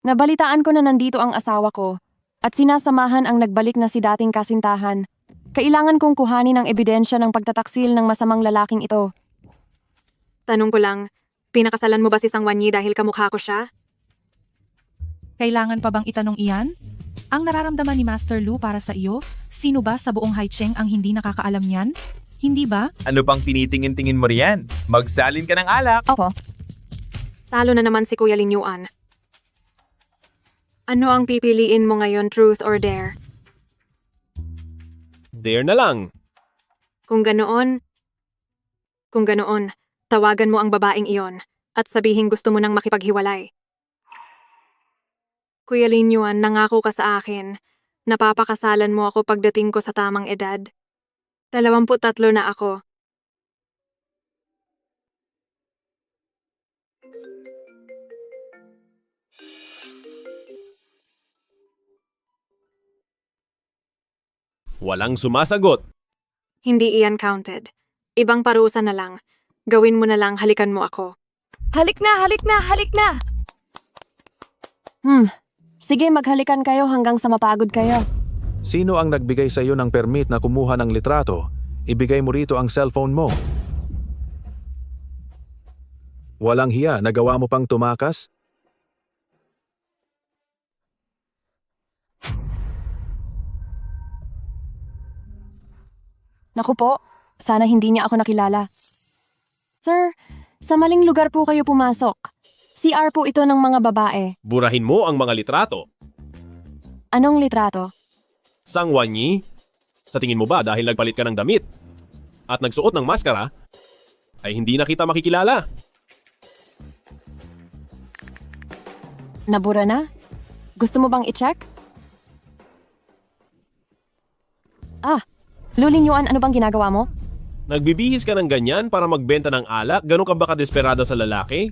Nabalitaan ko na nandito ang asawa ko at sinasamahan ang nagbalik na si dating kasintahan. Kailangan kong kuhanin ang ebidensya ng pagtataksil ng masamang lalaking ito. Tanong ko lang, pinakasalan mo ba si Sangwanyi dahil kamukha ko siya? Kailangan pa bang itanong iyan? Ang nararamdaman ni Master Lu para sa iyo, sino ba sa buong Haicheng ang hindi nakakaalam niyan? Hindi ba? Ano pang tinitingin-tingin mo riyan? Magsalin ka ng alak. Opo. Talo na naman si Kuya Lin Yuan. Ano ang pipiliin mo ngayon, truth or dare? There na lang. Kung ganoon, tawagan mo ang babaeng iyon at sabihin gusto mo nang makipaghiwalay. Kuya Lin Yuan, nangako ka sa akin. Napapakasalan mo ako pagdating ko sa tamang edad. 23 na ako. Walang sumasagot. Hindi iyan counted. Ibang parusa na lang. Gawin mo na lang, halikan mo ako. Halik na, halik na, halik na! Sige, maghalikan kayo hanggang sa mapagod kayo. Sino ang nagbigay sa iyo ng permit na kumuha ng litrato? Ibigay mo rito ang cellphone mo. Walang hiya, nagawa mo pang tumakas? Naku po, sana hindi niya ako nakilala. Sir, sa maling lugar po kayo pumasok. CR po ito ng mga babae. Burahin mo ang mga litrato. Anong litrato? Sangwanyi, sa tingin mo ba dahil nagpalit ka ng damit at nagsuot ng maskara, ay hindi na kita makikilala? Nabura na? Gusto mo bang i-check? Lulin Yuan, ano bang ginagawa mo? Nagbibihis ka ng ganyan para magbenta ng alak? Ganun ka ba kadesperada sa lalaki?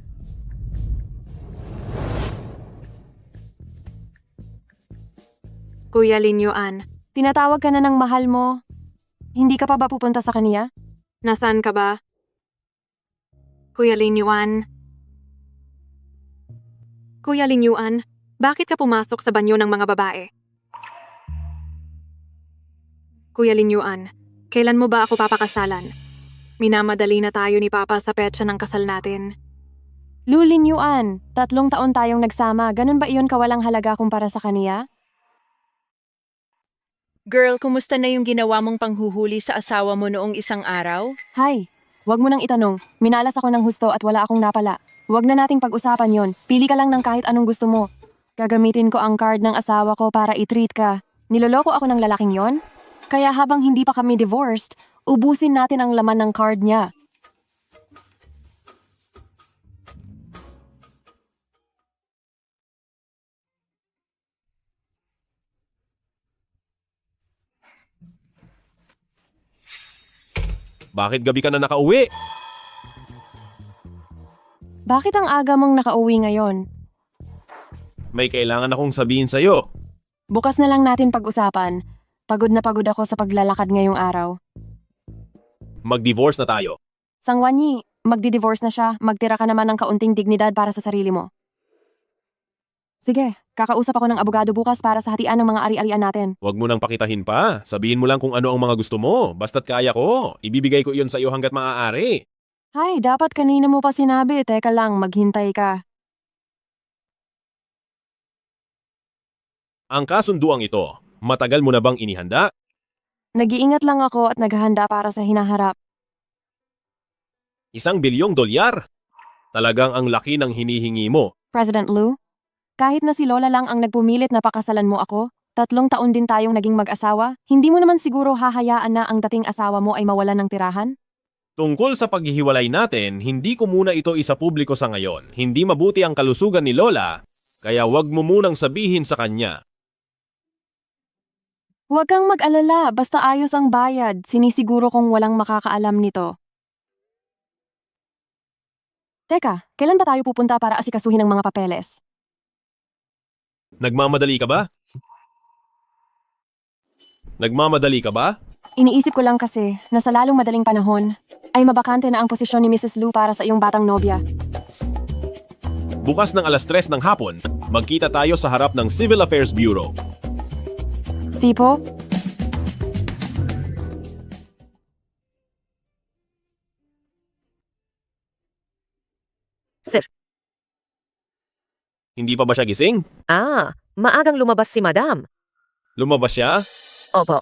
Kuya Lin Yuan, Tinatawag ka na ng mahal mo. Hindi ka pa ba pupunta sa kaniya? nasaan ka ba? Kuya Lin Yuan. Kuya Lin Yuan, bakit ka pumasok sa banyo ng mga babae? Kuya Lin Yuan, kailan mo ba ako papakasalan? Minamadali na tayo ni Papa sa petsa ng kasal natin. Lulin Yuan, 3 taon tayong nagsama. Ganun ba iyon kawalang halaga kumpara sa kaniya? Girl, kumusta na yung ginawa mong panghuhuli sa asawa mo noong isang araw? Hay, wag mo nang itanong. Minalas ako ng husto at wala akong napala. Wag na nating pag-usapan yon. Pili ka lang ng kahit anong gusto mo. Gagamitin ko ang card ng asawa ko para i-treat ka. Niloloko ako ng lalaking yon? Kaya habang hindi pa kami divorced, ubusin natin ang laman ng card niya. Bakit gabi ka na nakauwi? Bakit ang aga mong nakauwi ngayon? May kailangan akong sabihin sa'yo. Bukas na lang natin pag-usapan. Pagod na pagod ako sa paglalakad ngayong araw. Mag-divorce na tayo. Sangwanyi, magdi-divorce na siya. Magtira ka naman ng kaunting dignidad para sa sarili mo. Sige, kakausap ako ng abogado bukas para sa hatian ng mga ari-arian natin. Huwag mo nang pakitahin pa. Sabihin mo lang kung ano ang mga gusto mo. Basta't kaya ko. Ibibigay ko iyon sa iyo hanggat maaari. Hay, dapat kanina mo pa sinabi. Teka lang, maghintay ka. Ang kasunduang ito, matagal mo na bang inihanda? Nag-iingat lang ako at naghahanda para sa hinaharap. $1 bilyon? Talagang ang laki ng hinihingi mo. President Lu, kahit na si Lola lang ang nagpumilit na pakasalan mo ako, 3 taon din tayong naging mag-asawa, hindi mo naman siguro hahayaan na ang dating asawa mo ay mawalan ng tirahan? Tungkol sa paghihiwalay natin, hindi ko muna ito isapubliko sa ngayon. Hindi mabuti ang kalusugan ni Lola, kaya wag mo munang sabihin sa kanya. Huwag kang mag-alala, basta ayos ang bayad, sinisiguro kong walang makakaalam nito. Teka, kailan ba tayo pupunta para asikasuhin ang mga papeles? Nagmamadali ka ba? Nagmamadali ka ba? Iniisip ko lang kasi na sa lalong madaling panahon ay mabakante na ang posisyon ni Mrs. Lu para sa iyong batang nobya. Bukas ng 3:00 ng hapon, Magkita tayo sa harap ng Civil Affairs Bureau. Sipo? Sir, Hindi pa ba siya gising? maagang lumabas si Madam. Lumabas siya? Opo.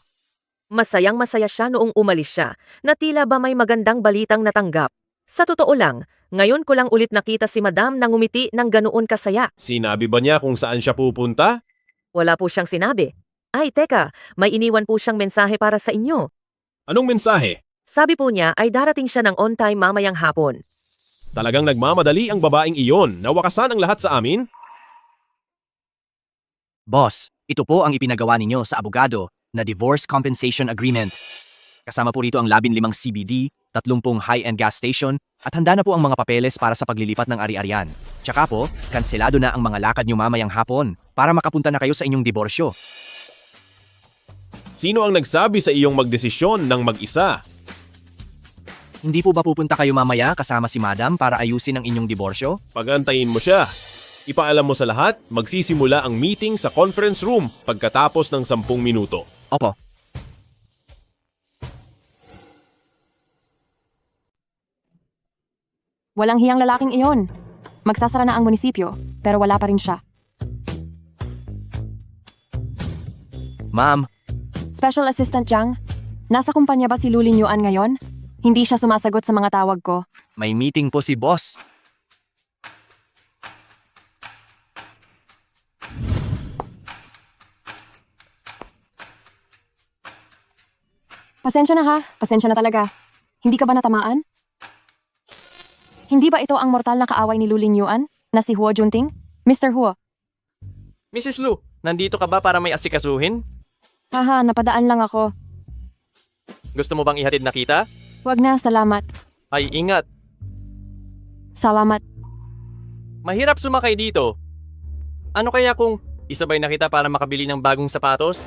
Masayang-masaya siya noong umalis siya, na tila ba may magandang balitang natanggap. Sa totoo lang, ngayon ko lang ulit nakita si Madam na ngumiti ng ganoon kasaya. Sinabi ba niya kung saan siya pupunta? Wala po siyang sinabi. Ay, teka, may iniwan po siyang mensahe para sa inyo. Anong mensahe? Sabi po niya ay darating siya ng on time mamayang hapon. Talagang nagmamadali ang babaeng iyon. Nawakasan ang lahat sa amin? Boss, ito po ang ipinagawa ninyo sa abogado na Divorce Compensation Agreement. Kasama po rito ang 15 CBD, 30 high-end gas station, at handa na po ang mga papeles para sa paglilipat ng ari-arian. Tsaka po, kanselado na ang mga lakad nyo mamayang hapon para makapunta na kayo sa inyong diborsyo. Sino ang nagsabi sa iyong magdesisyon ng mag-isa? Hindi po ba pupunta kayo mamaya kasama si Madam para ayusin ang inyong diborsyo? Pagantayin mo siya. Ipaalam mo sa lahat, magsisimula ang meeting sa conference room pagkatapos ng 10 minuto. Opo. Walang hiyang lalaking iyon. Magsasara na ang munisipyo, pero wala pa rin siya. Ma'am, Special Assistant Jiang, nasa kumpanya ba si Lulin Yuan ngayon? Hindi siya sumasagot sa mga tawag ko. may meeting po si boss. Pasensya na ha, pasensya na talaga. Hindi ka ba natamaan? Hindi ba ito ang mortal na kaaway ni Lulin Yuan, na si Huo Junting? Mr. Huo, Mrs. Lu, nandito ka ba para may asikasuhin? haha, napadaan lang ako. Gusto mo bang ihatid na kita? Wag na, salamat. Ay, ingat. Salamat. Mahirap sumakay dito. Ano kaya kung isabay na kita para makabili ng bagong sapatos?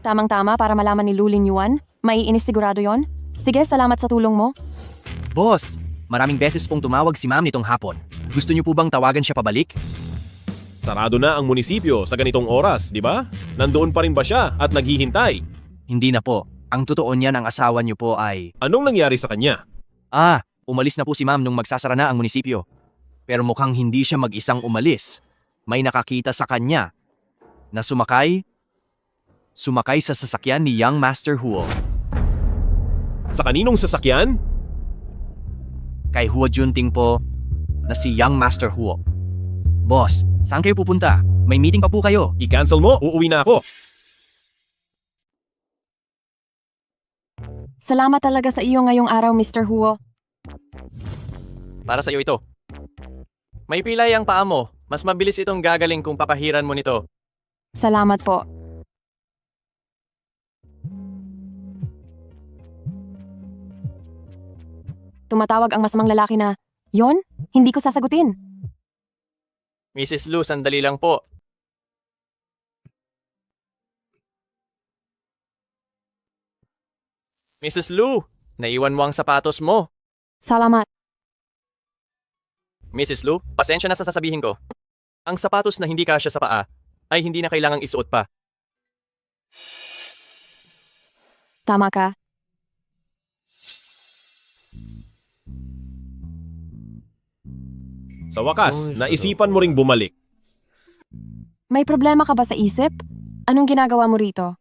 Tamang-tama para malaman ni Lulin Yuan. Maiinis sigurado yon. Sige, salamat sa tulong mo. Boss, maraming beses pong tumawag si ma'am nitong hapon. Gusto niyo po bang tawagan siya pabalik? Sarado na ang munisipyo sa ganitong oras, di ba? Nandoon pa rin ba siya at naghihintay? Hindi na po. Ang totoo niyan ang asawa niyo po ay... Anong nangyari sa kanya? Umalis na po si ma'am nung magsasara na ang munisipyo. Pero mukhang hindi siya mag-isang umalis. May nakakita sa kanya na sumakay sa sasakyan ni Young Master Huo. Sa kaninong sasakyan? Kay Huo Junting po na si Young Master Huo. Boss, saan kayo pupunta? May meeting pa po kayo. I-cancel mo, uuwi na ako. Salamat talaga sa iyo ngayong araw, Mr. Huo. Para sa iyo ito. May pilay ang paa mo. Mas mabilis itong gagaling kung papahiran mo nito. Salamat po. Tumatawag ang masamang lalaki na, yon, hindi ko sasagutin. Mrs. Lu, sandali lang po. Mrs. Lu, naiwan mo ang sapatos mo. Salamat. Mrs. Lu, pasensya na sa sasabihin ko. Ang sapatos na hindi kasya sa paa ay hindi na kailangang isuot pa. Tama ka. Sa wakas, naisipan mo ring bumalik. May problema ka ba sa isip? Anong ginagawa mo rito?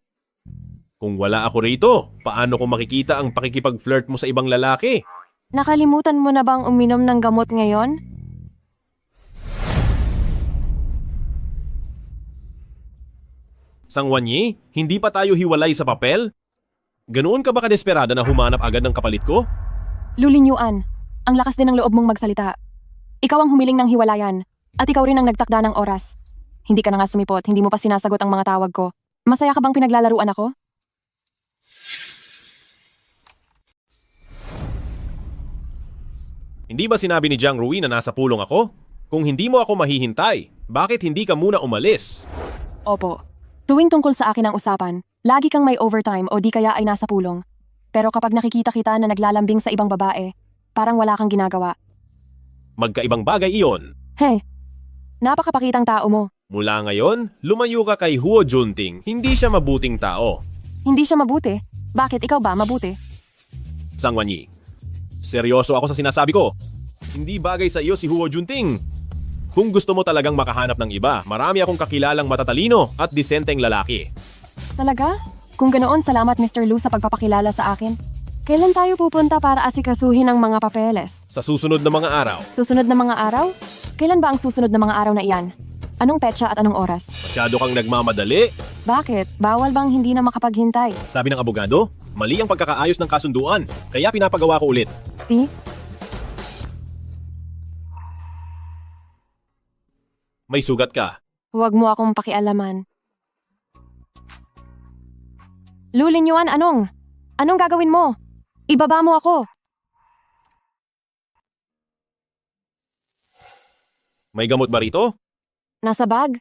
Kung wala ako rito, paano ko makikita ang pakikipag-flirt mo sa ibang lalaki? Nakalimutan mo na bang uminom ng gamot ngayon? Sangwanyi, hindi pa tayo hiwalay sa papel? Ganoon ka ba kadesperada na humanap agad ng kapalit ko? Lulin Yuan, ang lakas din ng loob mong magsalita. Ikaw ang humiling ng hiwalayan, at ikaw rin ang nagtakda ng oras. Hindi ka na nga sumipot, hindi mo pa sinasagot ang mga tawag ko. Masaya ka bang pinaglalaruan ako? Hindi ba sinabi ni Jiang Rui na nasa pulong ako? Kung hindi mo ako mahihintay, bakit hindi ka muna umalis? Opo. Tuwing tungkol sa akin ang usapan, lagi kang may overtime o di kaya ay nasa pulong. Pero kapag nakikita kita na naglalambing sa ibang babae, parang wala kang ginagawa. Magkaibang bagay iyon. Hey, napakapakitang tao mo. Mula ngayon, lumayo ka kay Huo Junting. Hindi siya mabuting tao. Hindi siya mabuti. Bakit ikaw ba mabuti? Sang Wanyi, seryoso ako sa sinasabi ko. Hindi bagay sa iyo si Huo Junting. Kung gusto mo talagang makahanap ng iba, marami akong kakilalang matatalino at disenteng lalaki. Talaga? Kung ganoon, salamat Mr. Lu sa pagpapakilala sa akin. Kailan tayo pupunta para asikasuhin ang mga papeles? Sa susunod na mga araw, Susunod na mga araw? Kailan ba ang susunod na mga araw na iyan? Anong petsa at anong oras? masyado kang nagmamadali. Bakit? Bawal bang hindi na makapaghintay? Sabi ng abogado, mali ang pagkakaayos ng kasunduan, kaya pinapagawa ko ulit. See? May sugat ka. Huwag mo akong pakialaman. Lulin Yuan, anong? Anong gagawin mo? Ibaba mo ako. May gamot ba rito? Nasa bag?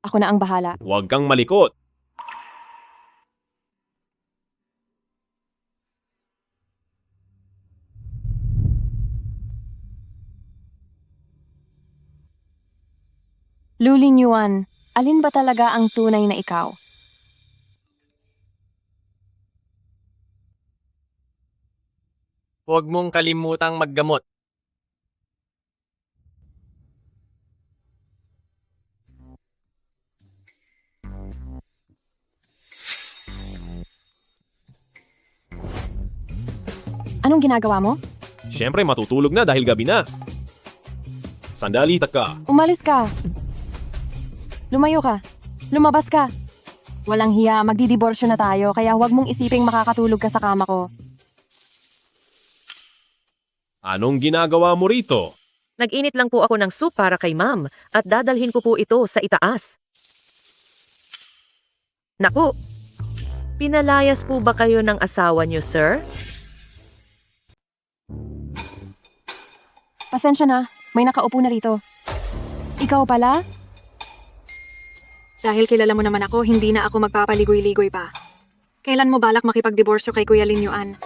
Ako na ang bahala. Huwag kang malikot. Lulin Yuan, alin ba talaga ang tunay na ikaw? Huwag mong kalimutang maggamot. Anong ginagawa mo? Siyempre matutulog na dahil gabi na. Sandali, taka. Umalis ka. Lumayo ka. Lumabas ka. Walang hiya, magdidiborsyo na tayo, kaya huwag mong isiping makakatulog ka sa kama ko. Anong ginagawa mo rito? Nag-init lang po ako ng soup para kay ma'am at dadalhin ko po ito sa itaas. Naku, pinalayas po ba kayo ng asawa niyo, sir? Pasensya na, may nakaupo na rito. Ikaw pala? Dahil kilala mo naman ako, hindi na ako magpapaligoy-ligoy pa. Kailan mo balak makipagdiborsyo kay Kuya Lin Yuan?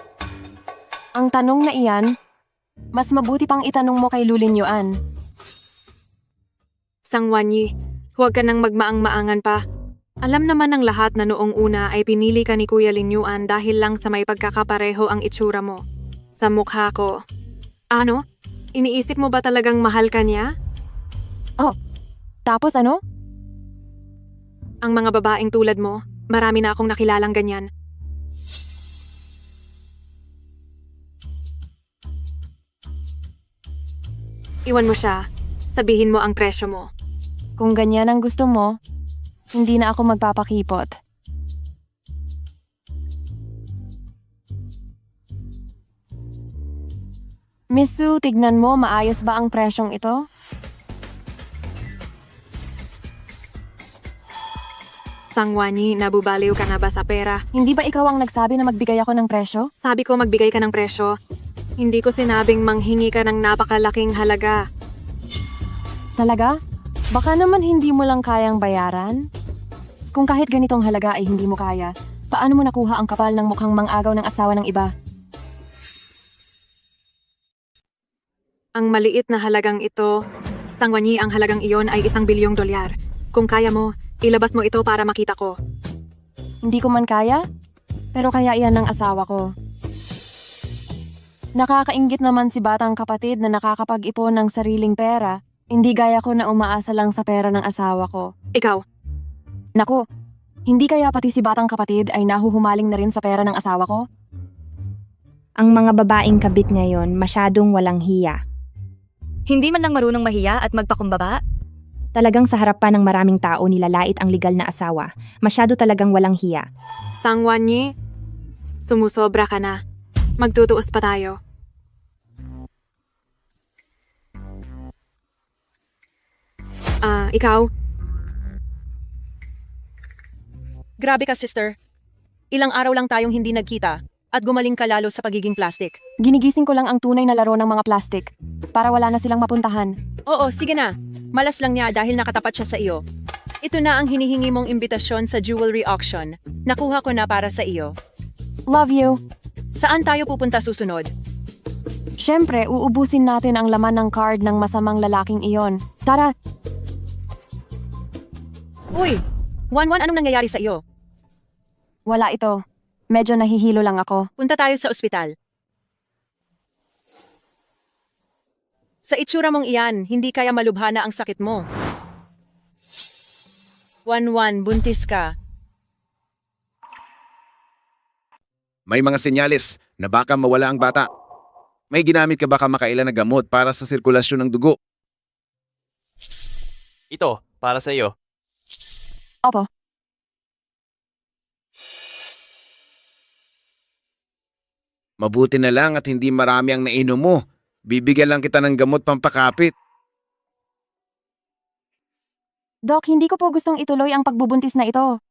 Ang tanong na iyan, mas mabuti pang itanong mo kay Lulin Yuan. Sang Wanyi, huwag ka nang magmaang-maangan pa. Alam naman ng lahat na noong una ay pinili ka ni Kuya Lin Yuan dahil lang sa may pagkakapareho ang itsura mo. Sa mukha ko. Ano? Iniisip mo ba talagang mahal ka niya? Tapos ano? Ang mga babaeng tulad mo, marami na akong nakilalang ganyan. Iwan mo siya. Sabihin mo ang presyo mo. Kung ganyan ang gusto mo, hindi na ako magpapakipot. Miss Su, tignan mo, maayos ba ang presyong ito? Sangwani, nabubaliw ka na ba sa pera? Hindi ba ikaw ang nagsabi na magbigay ako ng presyo? Sabi ko magbigay ka ng presyo. Hindi ko sinabing manghingi ka ng napakalaking halaga. Talaga? Baka naman hindi mo lang kayang bayaran? Kung kahit ganitong halaga ay hindi mo kaya, paano mo nakuha ang kapal ng mukhang mang-agaw ng asawa ng iba? Ang maliit na halagang ito, Sangwani, ang halagang iyon ay $1 bilyong. Kung kaya mo, ilabas mo ito para makita ko. Hindi ko man kaya, pero kaya iyan ng asawa ko. Nakakainggit naman si batang kapatid na nakakapag-ipon ng sariling pera, hindi gaya ko na umaasa lang sa pera ng asawa ko. Ikaw, Naku, hindi kaya pati si batang kapatid ay nahuhumaling na rin sa pera ng asawa ko? Ang mga babaeng kabit ngayon masyadong walang hiya. Hindi man lang marunong mahiya at magpakumbaba? Talagang sa harapan ng maraming tao nilalait ang legal na asawa. Masyado talagang walang hiya. Sangwani, sumusobra ka na. Magtutuos pa tayo. Ikaw? Grabe ka, sister. Ilang araw lang tayong hindi nagkita at gumaling ka lalo sa pagiging plastic. Ginigising ko lang ang tunay na laro ng mga plastik para wala na silang mapuntahan. Oo, sige na. Malas lang niya dahil nakatapat siya sa iyo. Ito na ang hinihingi mong imbitasyon sa jewelry auction. Nakuha ko na para sa iyo. Love you. Saan tayo pupunta susunod? Siyempre, uubusin natin ang laman ng card ng masamang lalaking iyon. Tara, Uy! Wanwan, anong nangyayari sa iyo? wala ito. Medyo nahihilo lang ako. Punta tayo sa ospital. Sa itsura mong iyan, hindi kaya malubhana ang sakit mo. Wanwan, buntis ka. May mga senyales na baka mawala ang bata. May ginamit ka ba kamakailan na gamot para sa sirkulasyon ng dugo? Ito, para sa iyo. Opo, Mabuti na lang at hindi marami ang nainom mo. Bibigyan lang kita ng gamot pampakapit. Doc, hindi ko po gustong ituloy ang pagbubuntis na ito.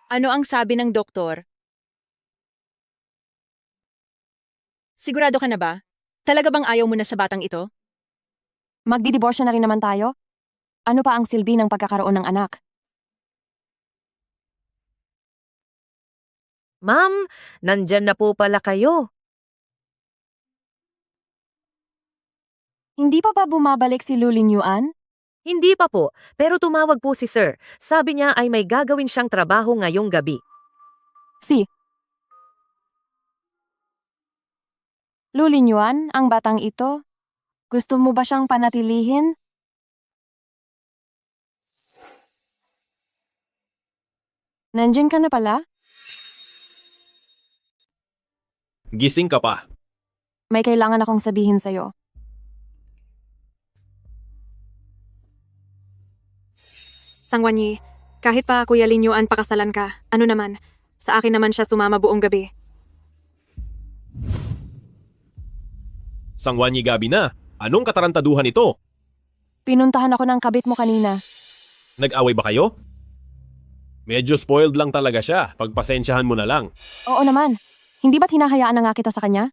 Ano ang sabi ng doktor? Sigurado ka na ba? Talaga bang ayaw mo na sa batang ito? Magdidiborsyo na rin naman tayo? Ano pa ang silbi ng pagkakaroon ng anak? Ma'am, nandyan na po pala kayo. Hindi pa ba bumabalik si Lulin Yuan? Hindi pa po, pero tumawag po si Sir. Sabi niya ay may gagawin siyang trabaho ngayong gabi. Si Lulin Yuan, ang batang ito? Gusto mo ba siyang panatilihin? Nandiyan ka na pala? Gising ka pa. May kailangan akong sabihin sa'yo. Sangwanyi, kahit pa Kuya Lin Yuan pakasalan ka, ano naman, sa akin naman siya sumama buong gabi. Sangwanyi gabi na. Anong katarantaduhan ito? Pinuntahan ako ng kabit mo kanina. Nag-away ba kayo? Medyo spoiled lang talaga siya. Pagpasensyahan mo na lang. Oo naman. Hindi ba't hinahayaan na nga kita sa kanya?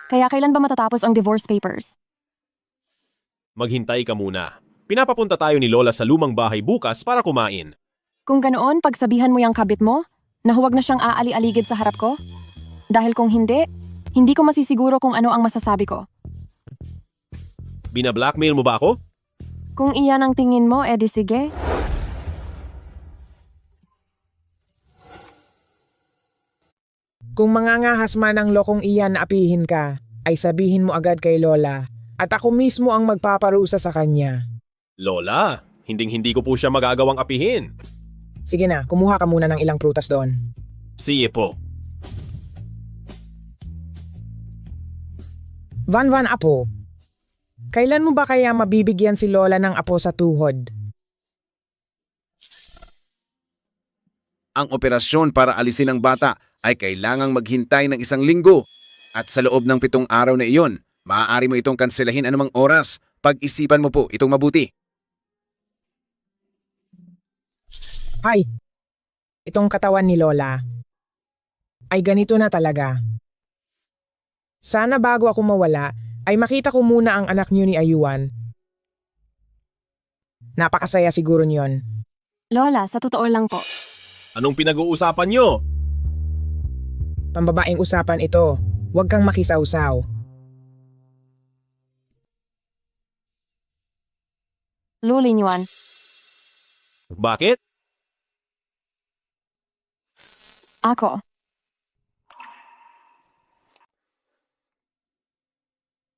Kaya kailan ba matatapos ang divorce papers? Maghintay ka muna. Pinapapunta tayo ni Lola sa lumang bahay bukas para kumain. Kung ganoon, pagsabihan mo yung kabit mo, na huwag na siyang aali-aligid sa harap ko? Dahil kung hindi, hindi ko masisiguro kung ano ang masasabi ko. Bina-blackmail mo ba ako? Kung iyan ang tingin mo, edi sige. Kung mangangahas man ang lokong iyan na apihin ka, ay sabihin mo agad kay Lola at ako mismo ang magpaparusa sa kanya. Lola, hinding-hindi ko po siya magagawang apihin. Sige na, kumuha ka muna ng ilang prutas doon. Sige po. Van Apo, kailan mo ba kaya mabibigyan si Lola ng apo sa tuhod? Ang operasyon para alisin ang bata ay kailangang maghintay ng 1 linggo. At sa loob ng 7 araw na iyon, maaari mo itong kanselahin anumang oras. Pag-isipan mo po itong mabuti. Hay, itong katawan ni Lola ay ganito na talaga. Sana bago ako mawala, ay makita ko muna ang anak niyo ni Ayuan. Napakasaya siguro niyon. Lola, sa totoo lang po. Anong pinag-uusapan nyo? Pambabaeng usapan ito. Huwag kang makisawsaw. Lulin Yuan, Bakit? ako.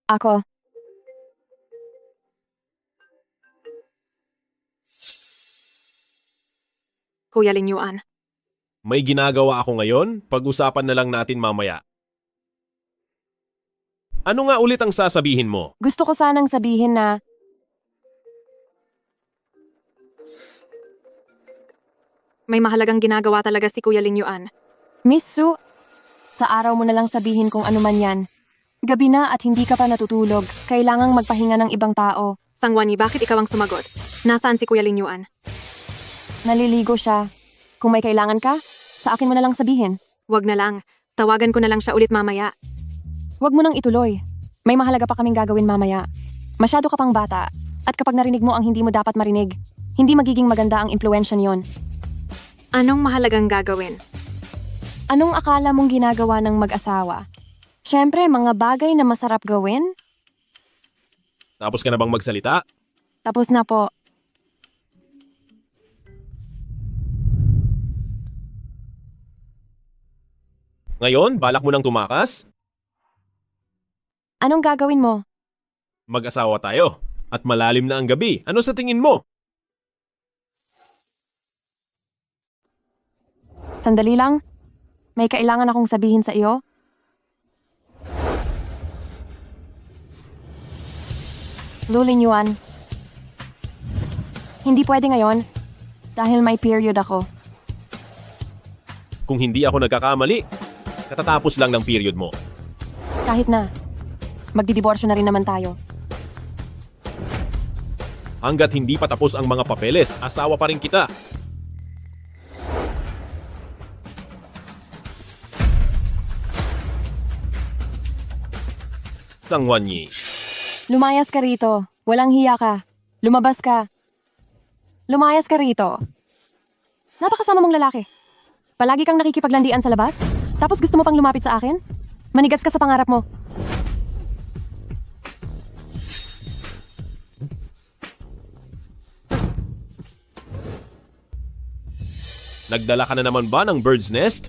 Ako. Kuya Lin Yuan. May ginagawa ako ngayon? Pag-usapan na lang natin mamaya. Ano nga ulit ang sasabihin mo? Gusto ko sanang sabihin na May mahalagang ginagawa talaga si Kuya Lin Yuan. Miss Su, sa araw mo na lang sabihin kung ano man yan. Gabi na at hindi ka pa natutulog. Kailangang magpahinga ng ibang tao. Sangwanyi, bakit ikaw ang sumagot? Nasaan si Kuya Lin Yuan? Naliligo siya. Kung may kailangan ka, sa akin mo na lang sabihin. Wag na lang. Tawagan ko na lang siya ulit mamaya. Huwag mo nang ituloy. May mahalaga pa kaming gagawin mamaya. Masyado ka pang bata. At kapag narinig mo ang hindi mo dapat marinig, hindi magiging maganda ang impluensya niyon. Anong mahalagang gagawin? Anong akala mong ginagawa ng mag-asawa? Siyempre, mga bagay na masarap gawin. Tapos ka na bang magsalita? Tapos na po. Ngayon, balak mo nang tumakas? Anong gagawin mo? Mag-asawa tayo. At malalim na ang gabi. Ano sa tingin mo? Sandali lang. May kailangan akong sabihin sa iyo. Lulin Yuan. Hindi pwede ngayon dahil may period ako. Kung hindi ako nagkakamali, katatapos lang ng period mo. Kahit na. Magdidiborsyo na rin naman tayo. Hanggat hindi pa tapos ang mga papeles, asawa pa rin kita. Sangwanyi. Lumayas ka rito. Walang hiya ka. Lumabas ka. Lumayas ka rito. Napakasama mong lalaki. Palagi kang nakikipaglandian sa labas? Tapos gusto mo pang lumapit sa akin? Manigas ka sa pangarap mo. Nagdala ka na naman ba ng bird's nest?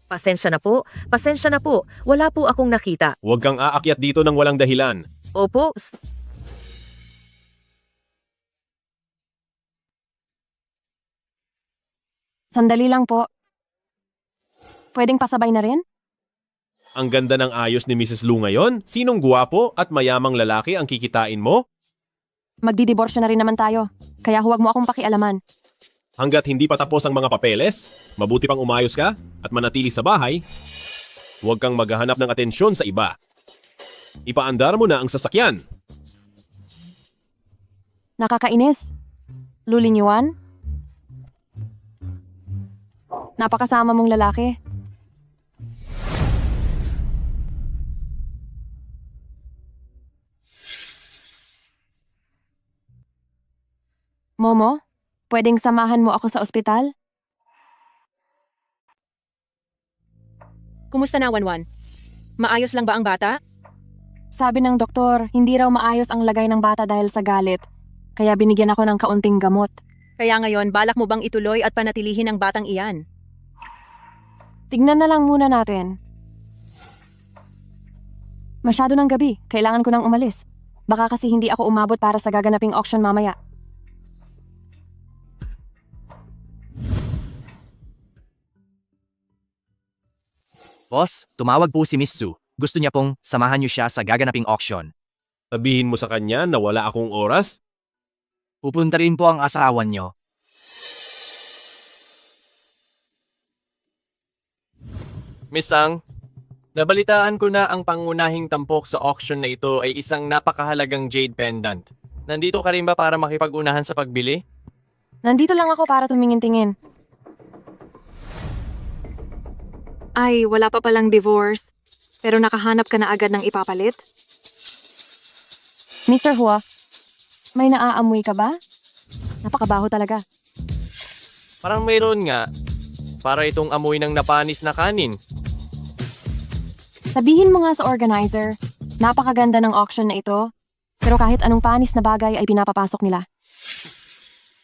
Pasensya na po, pasensya na po. Wala po akong nakita. Huwag kang aakyat dito ng walang dahilan. Opo, Sandali lang po. Pwedeng pasabay na rin? Ang ganda ng ayos ni Mrs. Lu ngayon. Sinong guwapo at mayamang lalaki ang kikitain mo? Magdidiborsyo na rin naman tayo. Kaya huwag mo akong pakialaman. Hanggat hindi pa tapos ang mga papeles, mabuti pang umayos ka at manatili sa bahay. Huwag kang maghahanap ng atensyon sa iba. Ipaandar mo na ang sasakyan. Nakakainis. Lulin Yuan? Napakasama mong lalaki. Momo, pwedeng samahan mo ako sa ospital? Kumusta na, Wanwan? Maayos lang ba ang bata? Sabi ng doktor, hindi raw maayos ang lagay ng bata dahil sa galit. Kaya binigyan ako ng kaunting gamot. Kaya ngayon, balak mo bang ituloy at panatilihin ang batang iyan? Tignan na lang muna natin. Masyado ng gabi, kailangan ko nang umalis. Baka kasi hindi ako umabot para sa gaganaping auction mamaya. Boss, tumawag po si Miss Su. Gusto niya pong samahan niyo siya sa gaganaping auction. Sabihin mo sa kanya na wala akong oras? Pupunta rin po ang asawa niyo. Miss Sang, nabalitaan ko na ang pangunahing tampok sa auction na ito ay isang napakahalagang jade pendant. Nandito ka rin ba para makipag-unahan sa pagbili? Nandito lang ako para tumingin-tingin. Ay, wala pa palang divorce. Pero nakahanap ka na agad ng ipapalit? Mr. Hua, may naaamoy ka ba? Napakabaho talaga. Parang mayroon nga. Para itong amoy ng napanis na kanin. Sabihin mo nga sa organizer, napakaganda ng auction na ito, pero kahit anong panis na bagay ay pinapapasok nila.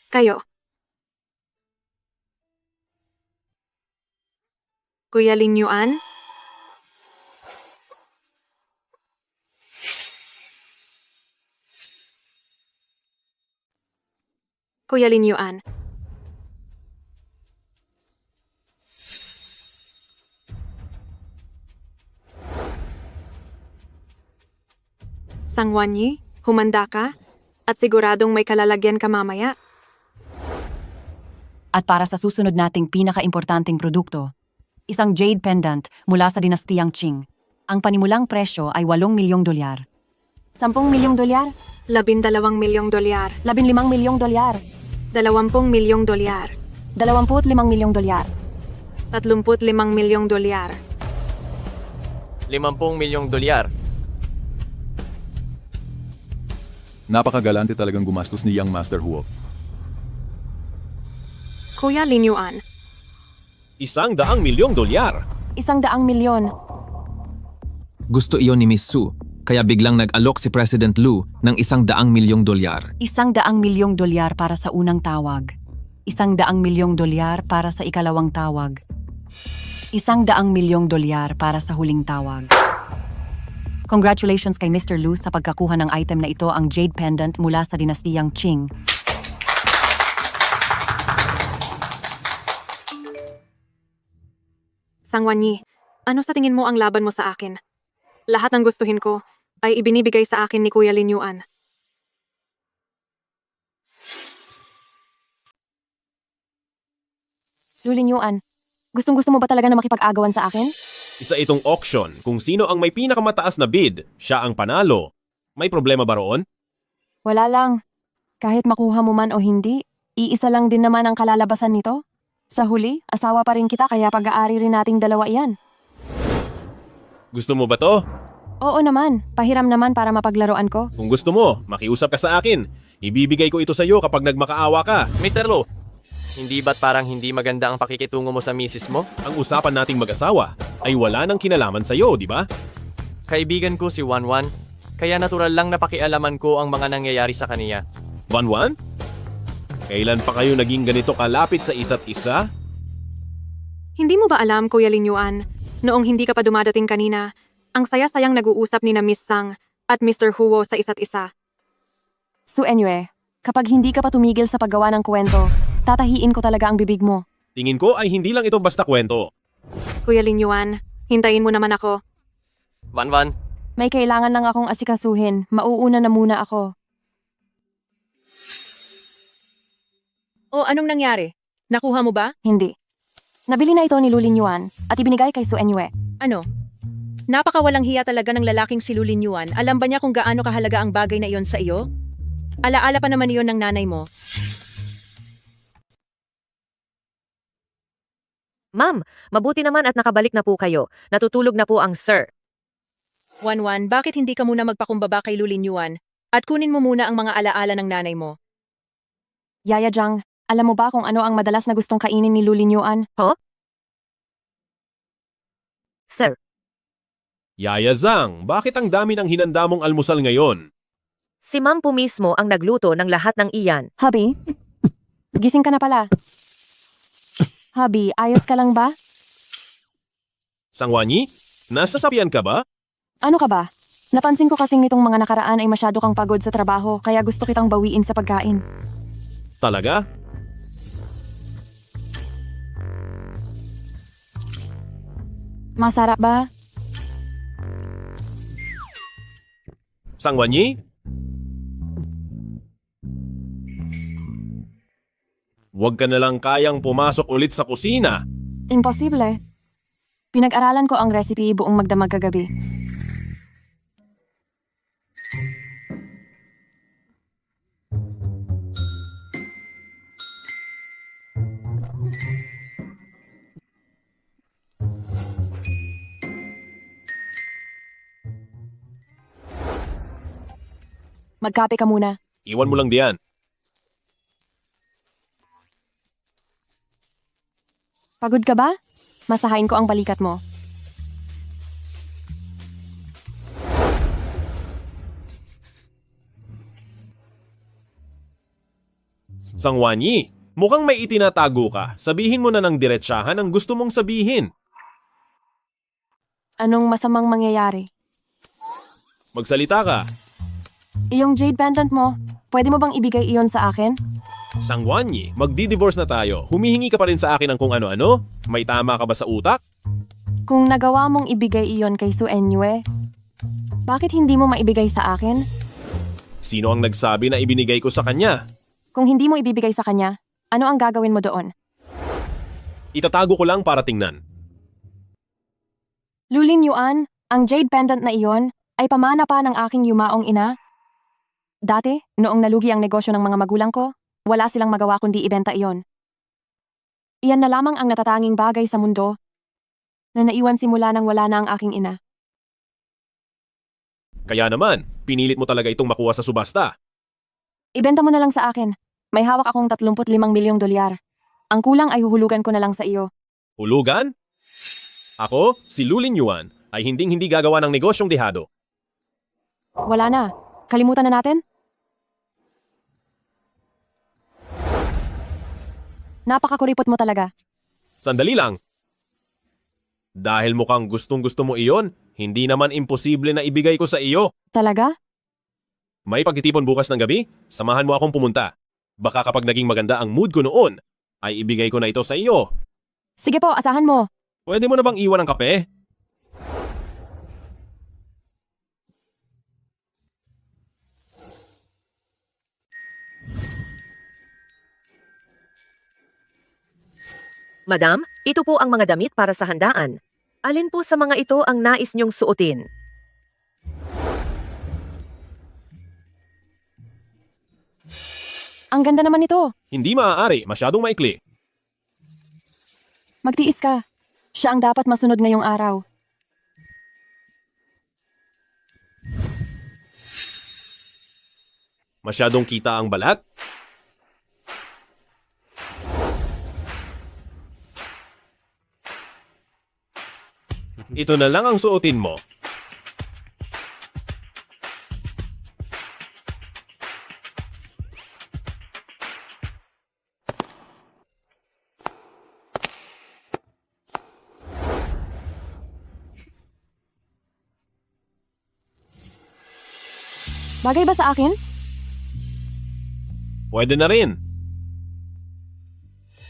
Kayo. Kuya Lin Yuan? Kuya Lin Yuan. Sangwanyi, humanda ka? At siguradong may kalalagyan ka mamaya? At para sa susunod nating pinaka-importanting produkto, isang jade pendant mula sa dinastiyang Qing. Ang panimulang presyo ay $8 milyong. $10 milyong? $12 milyong. $15 milyong? $20 milyong. $25 milyong? $35 milyong. $50 milyong. Napakagalante talagang gumastos ni Young Master Huo. Kuya Lin Yuan, $100 milyong. $100 milyon. Gusto iyon ni Miss Su, kaya biglang nag-alok si President Lu ng $100 milyong. $100 milyong para sa unang tawag. $100 milyong para sa ikalawang tawag. $100 milyong para sa huling tawag. Congratulations kay Mr. Lu sa pagkakuha ng item na ito, ang Jade Pendant mula sa dinastiyang Qing. Sangwanyi, ano sa tingin mo ang laban mo sa akin? Lahat ng gustuhin ko ay ibinibigay sa akin ni Kuya Lin Yuan. Lu Linyuan, gustong-gusto mo ba talaga na makipag-agawan sa akin? Isa itong auction. Kung sino ang may pinakamataas na bid, siya ang panalo. May problema ba roon? Wala lang. Kahit makuha mo man o hindi, iisa lang din naman ang kalalabasan nito. Sa huli, asawa pa rin kita kaya pag-aari rin nating dalawa iyan. Gusto mo ba to? Oo naman, pahiram naman para mapaglaruan ko. Kung gusto mo, makiusap ka sa akin. Ibibigay ko ito sa iyo kapag nagmakaawa ka. Mr. Lu, hindi ba't parang hindi maganda ang pakikitungo mo sa misis mo? Ang usapan nating mag-asawa ay wala nang kinalaman sa iyo, di ba? Kaibigan ko si Wanwan, kaya natural lang na pakialaman ko ang mga nangyayari sa kaniya. Wanwan? Kailan pa kayo naging ganito kalapit sa isa't isa? Hindi mo ba alam, Kuya Lin Yuan, noong hindi ka pa dumadating kanina, ang saya-sayang nag-uusap ni na Miss Sang at Mr. Huo sa isa't isa. Su Enyue, kapag hindi ka pa tumigil sa paggawa ng kwento, tatahiin ko talaga ang bibig mo. Tingin ko ay hindi lang ito basta kwento. Kuya Lin Yuan, hintayin mo naman ako. Wanwan, May kailangan lang akong asikasuhin, mauuna na muna ako. O anong nangyari? Nakuha mo ba? Hindi. Nabili na ito ni Lu Linyuan at ibinigay kay Su Enyue. Ano? Napakawalang hiya talaga ng lalaking si Lu Linyuan. Alam ba niya kung gaano kahalaga ang bagay na iyon sa iyo? Alaala pa naman iyon ng nanay mo. Ma'am, mabuti naman at nakabalik na po kayo. Natutulog na po ang sir. Wanwan, bakit hindi ka muna magpakumbaba kay Lu Linyuan at kunin mo muna ang mga alaala ng nanay mo? Yaya Jang, alam mo ba kung ano ang madalas na gustong kainin ni Lu Linyuan? Sir, Yaya Zhang, bakit ang dami ng hinanda mong almusal ngayon? si ma'am po mismo ang nagluto ng lahat ng iyan. Hubby? Gising ka na pala. Hubby, ayos ka lang ba? Sangwanyi, nasasabihan ka ba? Ano ka ba? Napansin ko kasing nitong mga nakaraan ay masyado kang pagod sa trabaho kaya gusto kitang bawiin sa pagkain. Talaga? Masarap ba? Sangwanyi? Huwag ka na lang kayang pumasok ulit sa kusina. Imposible. Pinag-aralan ko ang recipe buong magdamag kagabi. Magkape ka muna. Iwan mo lang diyan. Pagod ka ba? Masahain ko ang balikat mo. Sangwanyi, mukhang may itinatago ka. Sabihin mo na ng diretsahan ang gusto mong sabihin. Anong masamang mangyayari? Magsalita ka. Iyong jade pendant mo, pwede mo bang ibigay iyon sa akin? Sangwanyi, magdi-divorce na tayo. Humihingi ka pa rin sa akin ng kung ano-ano? May tama ka ba sa utak? Kung nagawa mong ibigay iyon kay Su Enyue, bakit hindi mo maibigay sa akin? Sino ang nagsabi na ibinigay ko sa kanya? Kung hindi mo ibibigay sa kanya, ano ang gagawin mo doon? Itatago ko lang para tingnan. Lu Linyuan, ang jade pendant na iyon ay pamana pa ng aking yumaong ina. Dati, noong nalugi ang negosyo ng mga magulang ko, wala silang magawa kundi ibenta iyon. Iyan na lamang ang natatanging bagay sa mundo na naiwan simula nang wala na ang aking ina. Kaya naman, pinilit mo talaga itong makuha sa subasta. Ibenta mo na lang sa akin. May hawak akong $35 milyong. Ang kulang ay huhulugan ko na lang sa iyo. Hulugan? Ako, si Lu Linyuan, ay hinding-hindi gagawa ng negosyong dehado. Wala na. Kalimutan na natin? Napakakuripot mo talaga. Sandali lang. Dahil mukhang gustong-gusto mo iyon, hindi naman imposible na ibigay ko sa iyo. Talaga? May pagtitipon bukas ng gabi, samahan mo akong pumunta. Baka kapag naging maganda ang mood ko noon, ay ibigay ko na ito sa iyo. Sige po, asahan mo. Pwede mo na bang iwan ang kape? Madam, ito po ang mga damit para sa handaan. Alin po sa mga ito ang nais niyong suotin? Ang ganda naman nito. Hindi maaari, masyadong maikli. Magtiis ka. Siya ang dapat masunod ngayong araw. Masyadong kita ang balat? Ito na lang ang suotin mo. Bagay ba sa akin? Pwede na rin.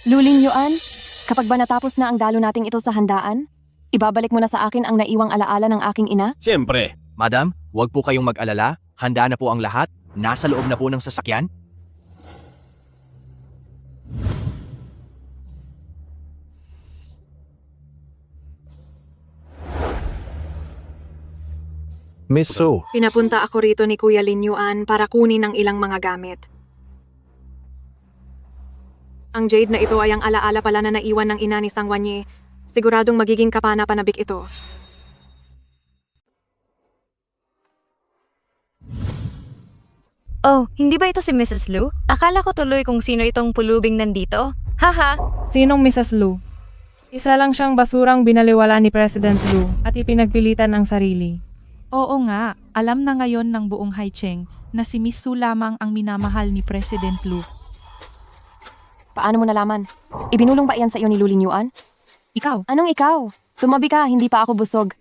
Luling Yuan, kapag ba natapos na ang dalo nating ito sa handaan, ibabalik mo na sa akin ang naiwang alaala ng aking ina? Siyempre. Madam, huwag po kayong mag-alala. Handa na po ang lahat. Nasa loob na po ng sasakyan. Miss Su, Pinapunta ako rito ni Kuya Linyuan para kunin ang ilang mga gamit. Ang jade na ito ay ang alaala pala na naiwan ng ina ni Sang Wanye. Siguradong magiging kapana-panabik ito. Oh, hindi ba ito si Mrs. Lu? Akala ko tuloy kung sino itong pulubing nandito. Haha! Sinong Mrs. Lu? Isa lang siyang basurang binaliwala ni President Lu at ipinagpilitan ang sarili. Oo nga, alam na ngayon ng buong Haicheng na si Miss Su lamang ang minamahal ni President Lu. Paano mo nalaman? Ibinulong ba iyan sa iyo ni Luling Yuan? Ikaw? Anong ikaw? Tumabi ka, hindi pa ako busog.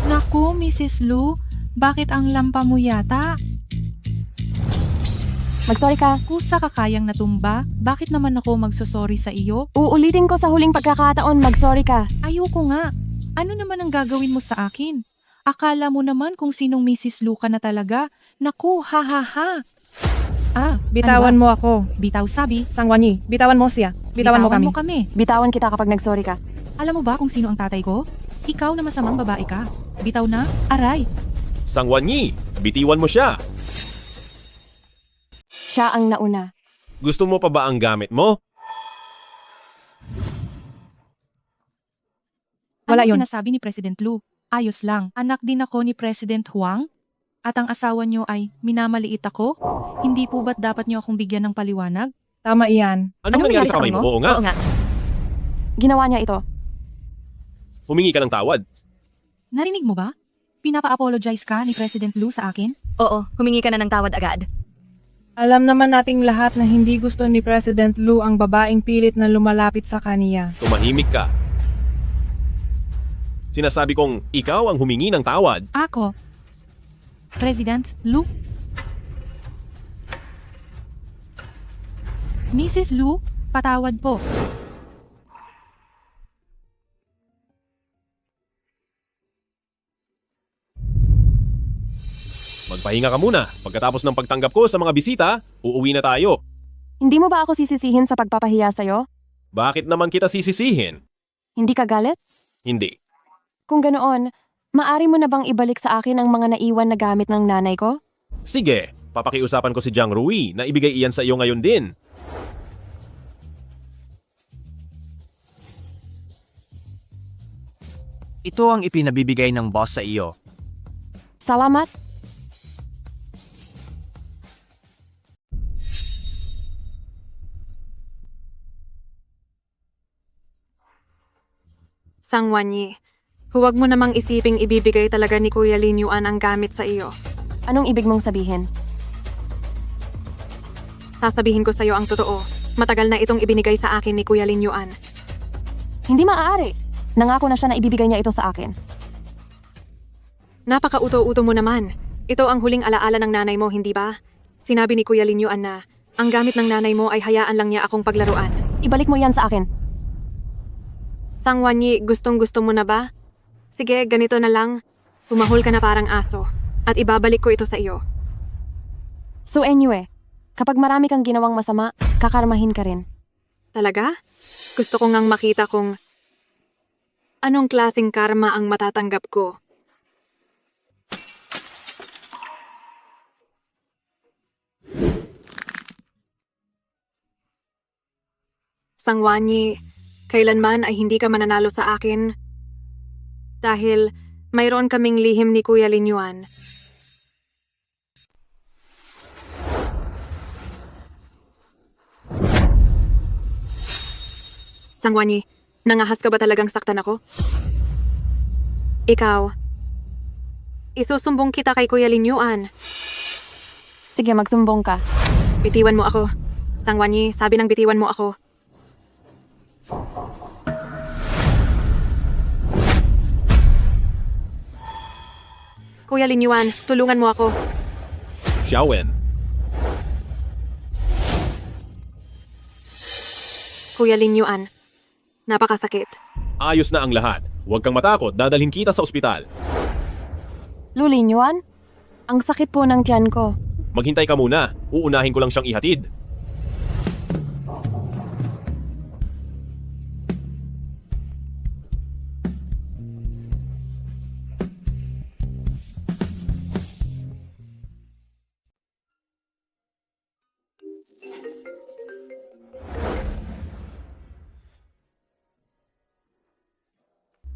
Naku, Mrs. Lu, bakit ang lampa mo yata? Magsorry ka. Kusa ka kayang natumba, bakit naman ako magsosorry sa iyo? Uulitin ko sa huling pagkakataon, magsorry ka. Ayoko nga. Ano naman ang gagawin mo sa akin? Akala mo naman kung sinong Mrs. Lu ka na talaga. Naku, ha ha ha. Bitawan mo ako. Bitaw sabi. Sang Wanye, bitawan mo siya. Bitawan mo kami. Bitawan kita kapag nagsorry ka. Alam mo ba kung sino ang tatay ko? Ikaw na masamang babae ka. Bitaw na, aray. Sang Wanye, bitiwan mo siya. Siya ang nauna. Gusto mo pa ba ang gamit mo? Wala yun. Sinasabi ni President Lu? Ayos lang. Anak din ako ni President Huang? At ang asawa niyo ay minamaliit ako? Hindi po ba't dapat niyo akong bigyan ng paliwanag? Tama iyan. Anong nangyari sa kamay mo? Oo nga. Ginawa niya ito. Humingi ka ng tawad. Narinig mo ba? Pinapa-apologize ka ni President Lu sa akin? Oo, humingi ka na ng tawad agad. Alam naman nating lahat na hindi gusto ni President Lu ang babaeng pilit na lumalapit sa kaniya. Tumahimik ka. Sinasabi kong ikaw ang humingi ng tawad. Ako? President Lu? Mrs. Lu, patawad po. Magpahinga ka muna. Pagkatapos ng pagtanggap ko sa mga bisita, uuwi na tayo. Hindi mo ba ako sisisihin sa pagpapahiya sa'yo? Bakit naman kita sisisihin? Hindi ka galit? Hindi. Kung ganoon, maari mo na bang ibalik sa akin ang mga naiwan na gamit ng nanay ko? Sige, papakiusapan ko si Jiang Rui na ibigay iyan sa iyo ngayon din. Ito ang ipinabibigay ng boss sa iyo. Salamat. Sang Wanyi, huwag mo namang isiping ibibigay talaga ni Kuya Lin Yuan ang gamit sa iyo. Anong ibig mong sabihin? Sasabihin ko sa'yo ang totoo. Matagal na itong ibinigay sa akin ni Kuya Lin Yuan. Hindi maaari. Nangako na siya na ibibigay niya ito sa akin. Napaka-uto-uto mo naman. Ito ang huling alaala ng nanay mo, hindi ba? Sinabi ni Kuya Lin Yuan na ang gamit ng nanay mo ay hayaan lang niya akong paglaruan. Ibalik mo yan sa akin. Sang Wanyi, gustong-gusto mo na ba? Sige, ganito na lang. Humahol ka na parang aso. At ibabalik ko ito sa iyo. So anyway, kapag marami kang ginawang masama, kakarmahin ka rin. Talaga? Gusto ko ngang makita kung anong klaseng karma ang matatanggap ko. Sang Wanyi, kailanman ay hindi ka mananalo sa akin dahil mayroon kaming lihim ni Kuya Lin Yuan. Sang Wanyi, nangahas ka ba talagang saktan ako? Ikaw, isusumbong kita kay Kuya Lin Yuan. Sige, magsumbong ka. Bitiwan mo ako. Sang Wanyi, sabi ng bitiwan mo ako. Kuya Lin Yuan, tulungan mo ako. Xiaowen, Kuya Lin Yuan, napakasakit. ayos na ang lahat. Huwag kang matakot, dadalhin kita sa ospital. Lulin Yuan? Ang sakit po ng tiyan ko. Maghintay ka muna. Uunahin ko lang siyang ihatid.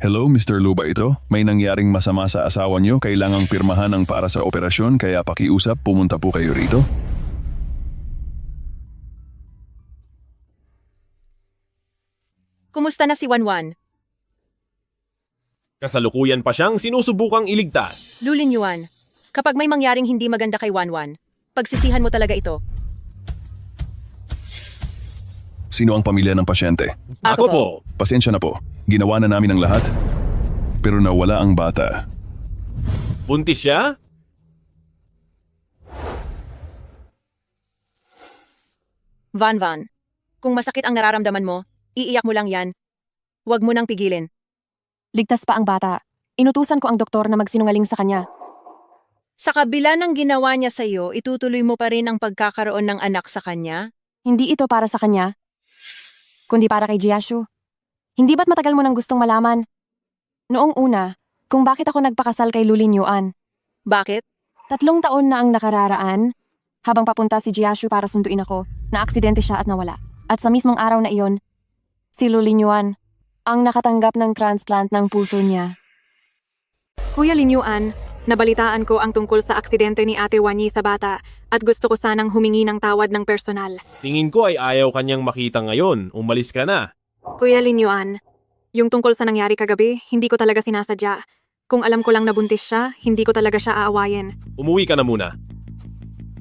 Hello, Mr. Lu ba ito? May nangyaring masama sa asawa niyo, kailangang pirmahan ang para sa operasyon, kaya pakiusap, pumunta po kayo rito. Kumusta na si Wanwan? Kasalukuyan pa siyang sinusubukang iligtas. Lulin Yuan, kapag may mangyaring hindi maganda kay Wanwan, pagsisihan mo talaga ito. Sino ang pamilya ng pasyente? Ako po. Pasensya na po. Ginawa na namin ang lahat. Pero nawala ang bata. Buntis siya? Van, kung masakit ang nararamdaman mo, iiyak mo lang yan. Huwag mo nang pigilin. Ligtas pa ang bata. Inutusan ko ang doktor na magsinungaling sa kanya. Sa kabila ng ginawa niya sa iyo, itutuloy mo pa rin ang pagkakaroon ng anak sa kanya? Hindi ito para sa kanya, kundi para kay Jiashu. Hindi ba't matagal mo nang gustong malaman? Noong una, kung bakit ako nagpakasal kay Lulin Yuan. Bakit? 3 taon na ang nakararaan, habang papunta si Jiashu para sunduin ako, na aksidente siya at nawala. At sa mismong araw na iyon, si Lulin Yuan ang nakatanggap ng transplant ng puso niya. Kuya Lin Yuan, nabalitaan ko ang tungkol sa aksidente ni Ate Wanyi sa bata at gusto ko sanang humingi ng tawad ng personal. Tingin ko ay ayaw kanyang makita ngayon. Umalis ka na. Kuya Lin Yuan, yung tungkol sa nangyari kagabi, hindi ko talaga sinasadya. Kung alam ko lang nabuntis siya, hindi ko talaga siya aawayin. Umuwi ka na muna.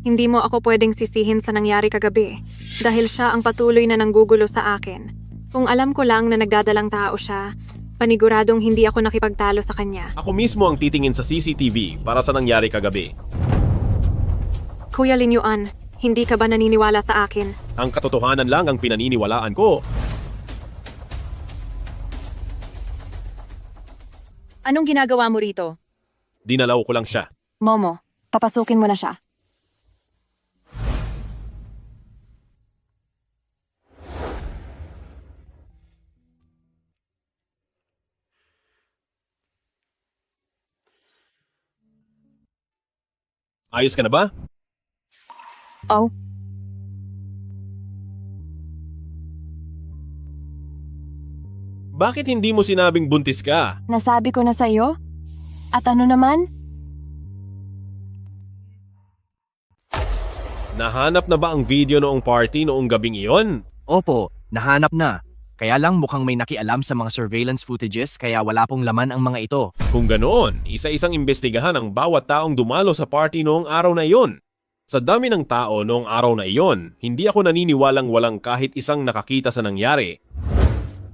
Hindi mo ako pwedeng sisihin sa nangyari kagabi dahil siya ang patuloy na nanggugulo sa akin. Kung alam ko lang na nagdadalang tao siya, paniguradong hindi ako nakipagtalo sa kanya. Ako mismo ang titingin sa CCTV para sa nangyari kagabi. Kuya Lin Yuan, hindi ka ba naniniwala sa akin? Ang katotohanan lang ang pinaniniwalaan ko. Anong ginagawa mo rito? Dinalaw ko lang siya. Momo, papasukin mo na siya. Ayos ka na ba? Oh, Bakit hindi mo sinabing buntis ka? nasabi ko na sa iyo? At ano naman? Nahanap na ba ang video noong party noong gabing iyon? Opo, nahanap na. Kaya lang mukhang may nakialam sa mga surveillance footages kaya wala pong laman ang mga ito. Kung ganoon, isa-isang imbestigahan ang bawat taong dumalo sa party noong araw na iyon. Sa dami ng tao noong araw na iyon, hindi ako naniniwalang walang kahit isang nakakita sa nangyari.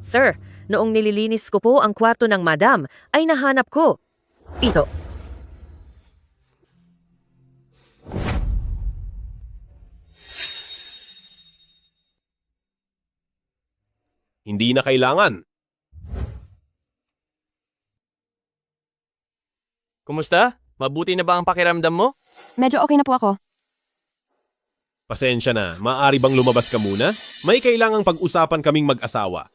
Sir, noong nililinis ko po ang kwarto ng madam, ay nahanap ko. Ito. Hindi na kailangan. Kumusta? Mabuti na ba ang pakiramdam mo? Medyo okay na po ako. Pasensya na, maaari bang lumabas ka muna? May kailangang pag-usapan kaming mag-asawa.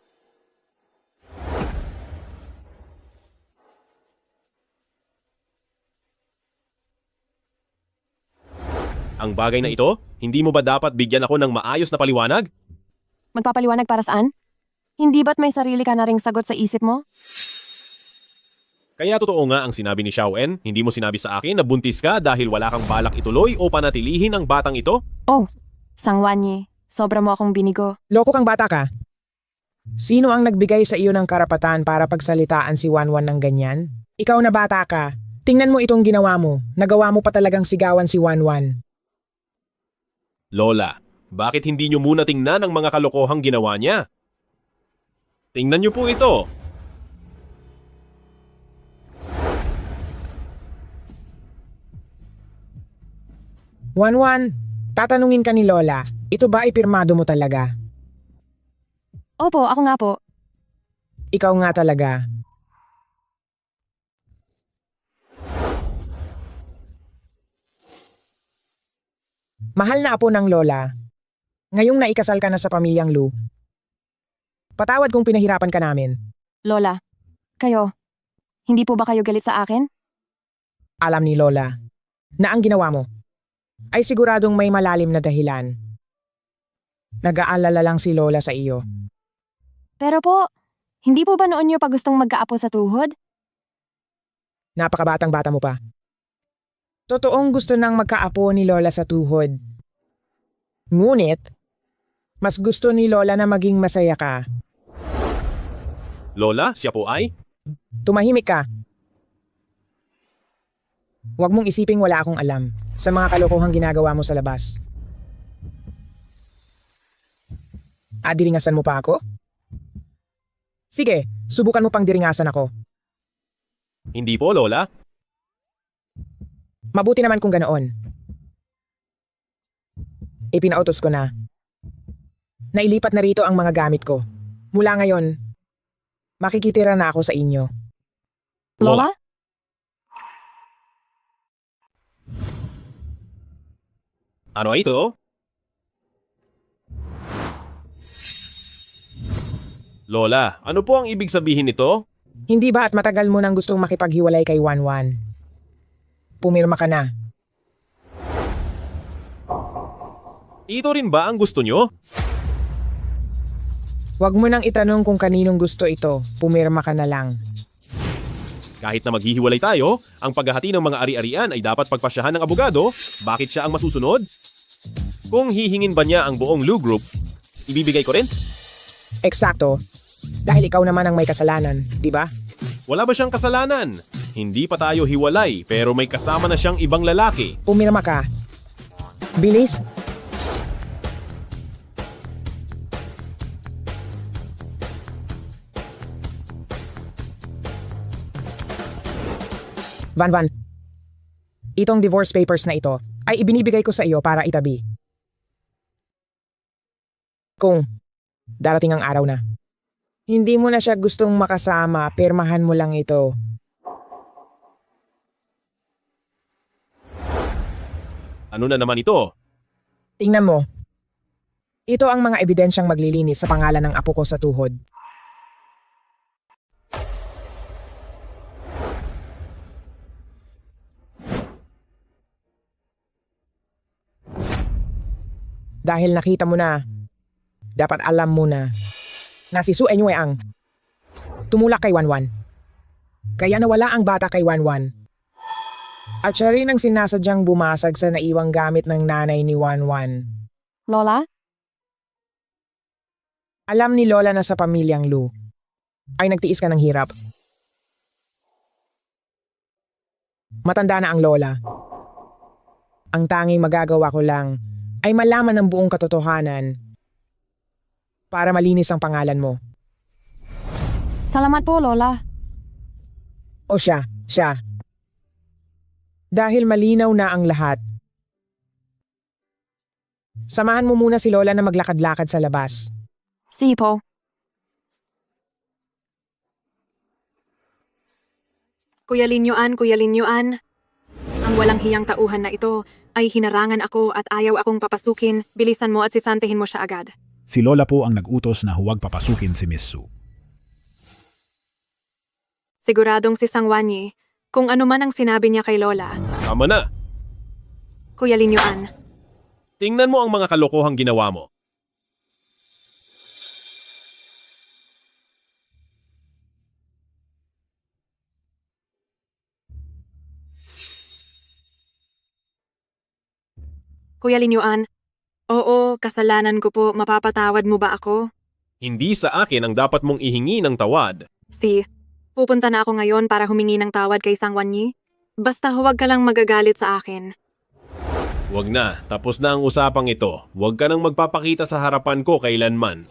Ang bagay na ito, hindi mo ba dapat bigyan ako ng maayos na paliwanag? Magpapaliwanag para saan? Hindi ba't may sarili ka na ring sagot sa isip mo? Kaya totoo nga ang sinabi ni Xiaoen, hindi mo sinabi sa akin na buntis ka dahil wala kang balak ituloy o panatilihin ang batang ito? Oh, Sangwanyi, sobra mo akong binigo. Loko kang bata ka. Sino ang nagbigay sa iyo ng karapatan para pagsalitaan si Wanwan ng ganyan? Ikaw na bata ka. Tingnan mo itong ginawa mo. Nagawa mo pa talagang sigawan si Wanwan. Lola, bakit hindi nyo muna tingnan ang mga kalokohang ginawa niya? Tingnan nyo po ito. Wanwan, tatanungin ka ni Lola, ito ba ay pirmado mo talaga? Opo, ako nga po. Ikaw nga talaga. Mahal na apo ng Lola, ngayong naikasal ka na sa pamilyang Lu. Patawad kung pinahirapan ka namin. Lola, kayo, hindi po ba kayo galit sa akin? Alam ni Lola na ang ginawa mo ay siguradong may malalim na dahilan. Nag-aalala lang si Lola sa iyo. Pero po, hindi po ba noon niyo pa gustong magkaapo sa tuhod? Napakabatang bata mo pa. Totoong gusto nang magkaapo ni Lola sa tuhod. Ngunit, mas gusto ni Lola na maging masaya ka. Lola, siya po ay? Tumahimik ka. Huwag mong isiping wala akong alam sa mga kalokohang ginagawa mo sa labas. Diringasan mo pa ako? Sige, subukan mo pang diringasan ako. Hindi po, Lola. Mabuti naman kung ganoon. Ipinautos ko na. Nailipat na rito ang mga gamit ko. Mula ngayon, makikitira na ako sa inyo. Lola? Ano ito? Lola, ano po ang ibig sabihin nito? Hindi ba at matagal mo nang gustong makipaghiwalay kay Wanwan? Pumirma ka na. Ito rin ba ang gusto nyo? Huwag mo nang itanong kung kaninong gusto ito. Pumirma ka na lang. Kahit na maghihiwalay tayo, ang paghahati ng mga ari-arian ay dapat pagpasyahan ng abogado. Bakit siya ang masusunod? Kung hihingin ba niya ang buong Lu Group, ibibigay ko rin? Eksakto. Dahil ikaw naman ang may kasalanan, di ba? Wala ba siyang kasalanan? Hindi pa tayo hiwalay pero may kasama na siyang ibang lalaki. Pumirma ka. Bilis. Van, itong divorce papers na ito ay ibinibigay ko sa iyo para itabi. Kung darating ang araw na, hindi mo na siya gustong makasama, pirmahan mo lang ito. Ano na naman ito? Tingnan mo. Ito ang mga ebidensyang maglilinis sa pangalan ng apo ko sa tuhod. Dahil nakita mo na, dapat alam mo na si Su Enyue ang tumulak kay Wanwan. Kaya nawala ang bata kay Wanwan. At siya rin ang sinasadyang bumasag sa naiwang gamit ng nanay ni Wanwan. Lola? Alam ni Lola na sa pamilyang Lu ay nagtiis ka ng hirap. Matanda na ang Lola. Ang tanging magagawa ko lang ay malaman ang buong katotohanan para malinis ang pangalan mo. Salamat po, Lola. O siya. Dahil malinaw na ang lahat, samahan mo muna si Lola na maglakad-lakad sa labas. Sipo. Kuya Linyuan, ang walang hiyang tauhan na ito ay hinarangan ako at ayaw akong papasukin. Bilisan mo at sisantihin mo siya agad. Si Lola po ang nag-utos na huwag papasukin si Miss Su. Siguradong si Sangwanyi, kung ano man ang sinabi niya kay Lola. Tama na. Kuya Linyuan, Tingnan mo ang mga kalokohang ginawa mo. Kuya Linyuan, oo, kasalanan ko po, mapapatawad mo ba ako? Hindi sa akin ang dapat mong ihingi ng tawad. Pupunta na ako ngayon para humingi ng tawad kay Sangwanyi. Basta huwag ka lang magagalit sa akin. Huwag na, tapos na ang usapang ito. Huwag ka nang magpapakita sa harapan ko kailanman.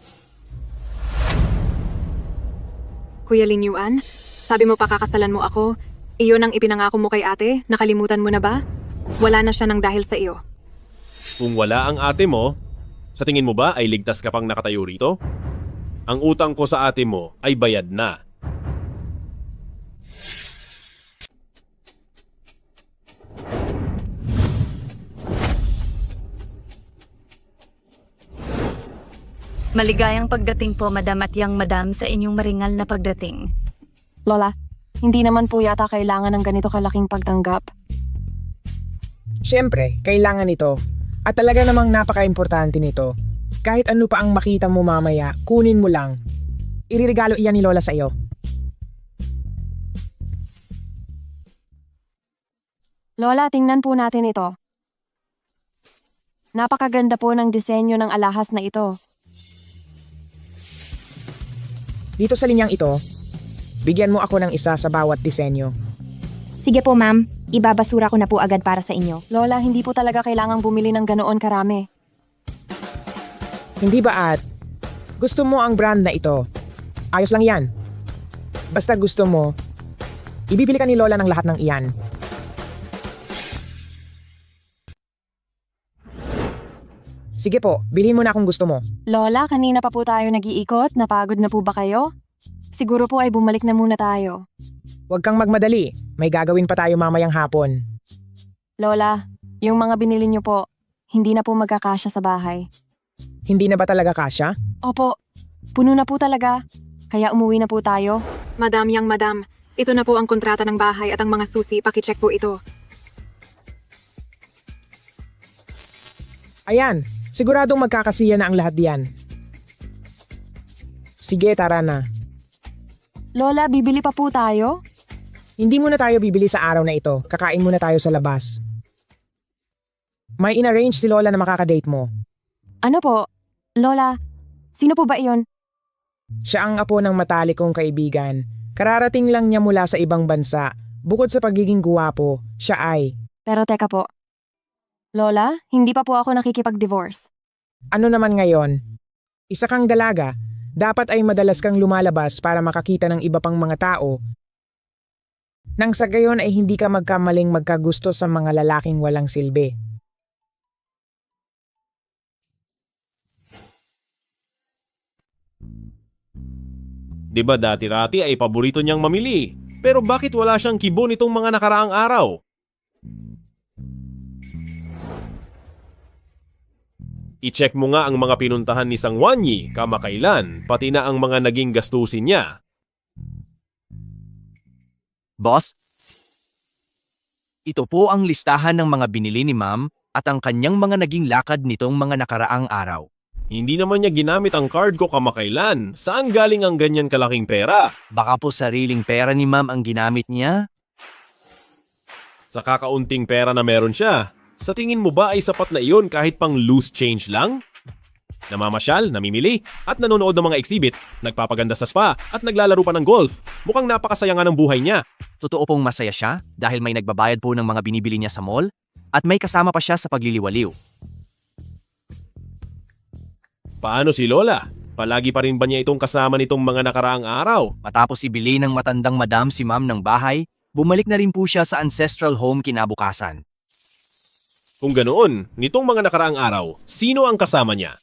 Kuya Linyuan, sabi mo pakakasalan mo ako. Iyon ang ipinangako mo kay ate, nakalimutan mo na ba? Wala na siya ng dahil sa iyo. Kung wala ang ate mo, sa tingin mo ba ay ligtas ka pang nakatayo rito? Ang utang ko sa ate mo ay bayad na. Maligayang pagdating po, Madam at Yang Madam, sa inyong maringal na pagdating. Lola, hindi naman po yata kailangan ng ganito kalaking pagtanggap. Siyempre, kailangan ito. At talaga namang napaka-importante nito. Kahit ano pa ang makita mo mamaya, kunin mo lang. Iririgalo iyan ni Lola sa iyo. Lola, tingnan po natin ito. Napakaganda po ng disenyo ng alahas na ito. Dito sa linyang ito, bigyan mo ako ng isa sa bawat disenyo. Sige po, ma'am. Ibabasura ko na po agad para sa inyo. Lola, hindi po talaga kailangang bumili ng ganoon karami. Hindi ba at gusto mo ang brand na ito? Ayos lang yan. Basta gusto mo, ibibili ka ni Lola ng lahat ng iyan. Sige po, bilhin mo na kung gusto mo. Lola, kanina pa po tayo nag-iikot. Napagod na po ba kayo? Siguro po ay bumalik na muna tayo. Huwag kang magmadali. May gagawin pa tayo mamayang hapon. Lola, yung mga binili niyo po, hindi na po magkakasya sa bahay. Hindi na ba talaga kasya? Opo, puno na po talaga. Kaya umuwi na po tayo. Madam Yang Madam, ito na po ang kontrata ng bahay at ang mga susi, pakicheck po ito. Ayan, siguradong magkakasiya na ang lahat diyan. Sige, tara na. Lola, bibili pa po tayo? Hindi muna tayo bibili sa araw na ito. Kakain muna tayo sa labas. May inarrange si Lola na makakadate mo. Ano po? Lola, sino po ba iyon? Siya ang apo ng matalik kong kaibigan. Kararating lang niya mula sa ibang bansa. Bukod sa pagiging guwapo, siya ay... Pero teka po. Lola, hindi pa po ako nakikipag-divorce. Ano naman ngayon? Isa kang dalaga, dapat ay madalas kang lumalabas para makakita ng iba pang mga tao. Nang sa gayon ay hindi ka magkamaling magkagusto sa mga lalaking walang silbi. Diba dati-rati ay paborito niyang mamili? Pero bakit wala siyang kibo nitong mga nakaraang araw? I-check mo nga ang mga pinuntahan ni Sangwanyi kamakailan, pati na ang mga naging gastusin niya. Boss? Ito po ang listahan ng mga binili ni Ma'am at ang kanyang mga naging lakad nitong mga nakaraang araw. Hindi naman niya ginamit ang card ko kamakailan. Saan galing ang ganyan kalaking pera? Baka po sariling pera ni Ma'am ang ginamit niya? Sa kakaunting pera na meron siya, sa tingin mo ba ay sapat na iyon kahit pang loose change lang? Namamasyal, namimili, at nanonood ng mga exhibit, nagpapaganda sa spa, at naglalaro pa ng golf. Mukhang napakasaya nga ng buhay niya. Totoo pong masaya siya dahil may nagbabayad po ng mga binibili niya sa mall at may kasama pa siya sa pagliliwaliw. Paano si Lola? Palagi pa rin ba niya itong kasama nitong mga nakaraang araw? Matapos ibili ng matandang madam si ma'am ng bahay, bumalik na rin po siya sa ancestral home kinabukasan. Kung ganoon, nitong mga nakaraang araw, sino ang kasama niya?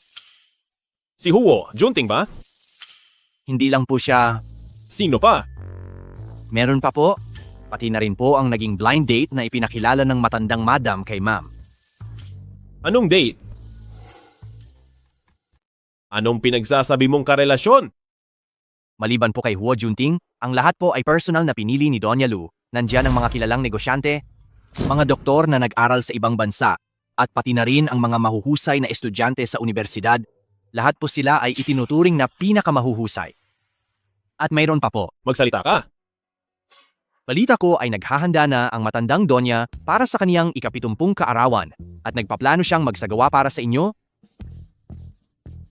Si Huo, Junting ba? Hindi lang po siya. Sino pa? Meron pa po. Pati na rin po ang naging blind date na ipinakilala ng matandang madam kay ma'am. Anong date? Anong pinagsasabi mong karelasyon? Maliban po kay Huo Junting, ang lahat po ay personal na pinili ni Doña Lu. Nandiyan ang mga kilalang negosyante, mga doktor na nag-aral sa ibang bansa, at pati na rin ang mga mahuhusay na estudyante sa universidad. Lahat po sila ay itinuturing na pinakamahuhusay. At mayroon pa po. Magsalita ka. Balita ko ay naghahanda na ang matandang Donya para sa kaniyang ika-70 kaarawan at nagpaplano siyang magsagawa para sa inyo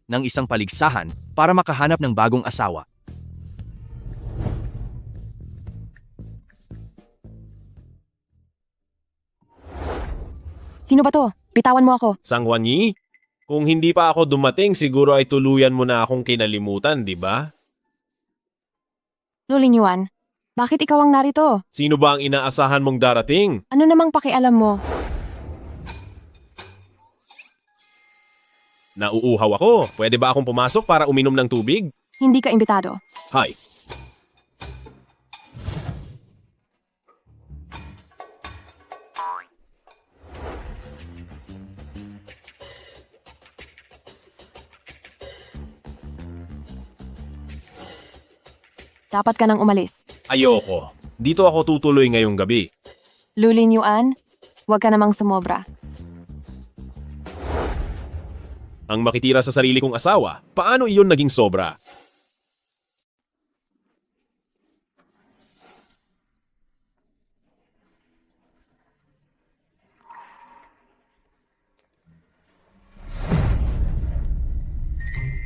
ng isang paligsahan para makahanap ng bagong asawa. Sino ba to? Bitawan mo ako. Sangwanyi? Kung hindi pa ako dumating, siguro ay tuluyan mo na akong kinalimutan, di ba? Lu Lingyuan, bakit ikaw ang narito? Sino ba ang inaasahan mong darating? Ano namang pakialam mo? Nauuhaw ako. Pwede ba akong pumasok para uminom ng tubig? Hindi ka imbitado. Hi. Dapat ka nang umalis. Ayoko. Dito ako tutuloy ngayong gabi. Lu Lingyuan, huwag ka namang sumobra. Ang makitira sa sarili kong asawa, paano iyon naging sobra?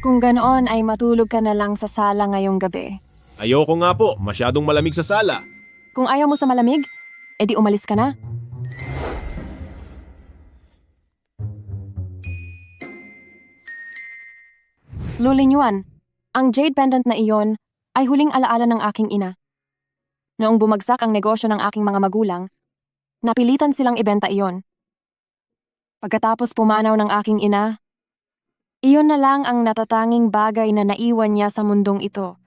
Kung ganoon ay matulog ka na lang sa sala ngayong gabi. Ayoko nga po, masyadong malamig sa sala. Kung ayaw mo sa malamig, edi umalis ka na. Lu Lingyuan, ang jade pendant na iyon ay huling alaala ng aking ina. Noong bumagsak ang negosyo ng aking mga magulang, napilitan silang ibenta iyon. Pagkatapos pumanaw ng aking ina, iyon na lang ang natatanging bagay na naiwan niya sa mundong ito.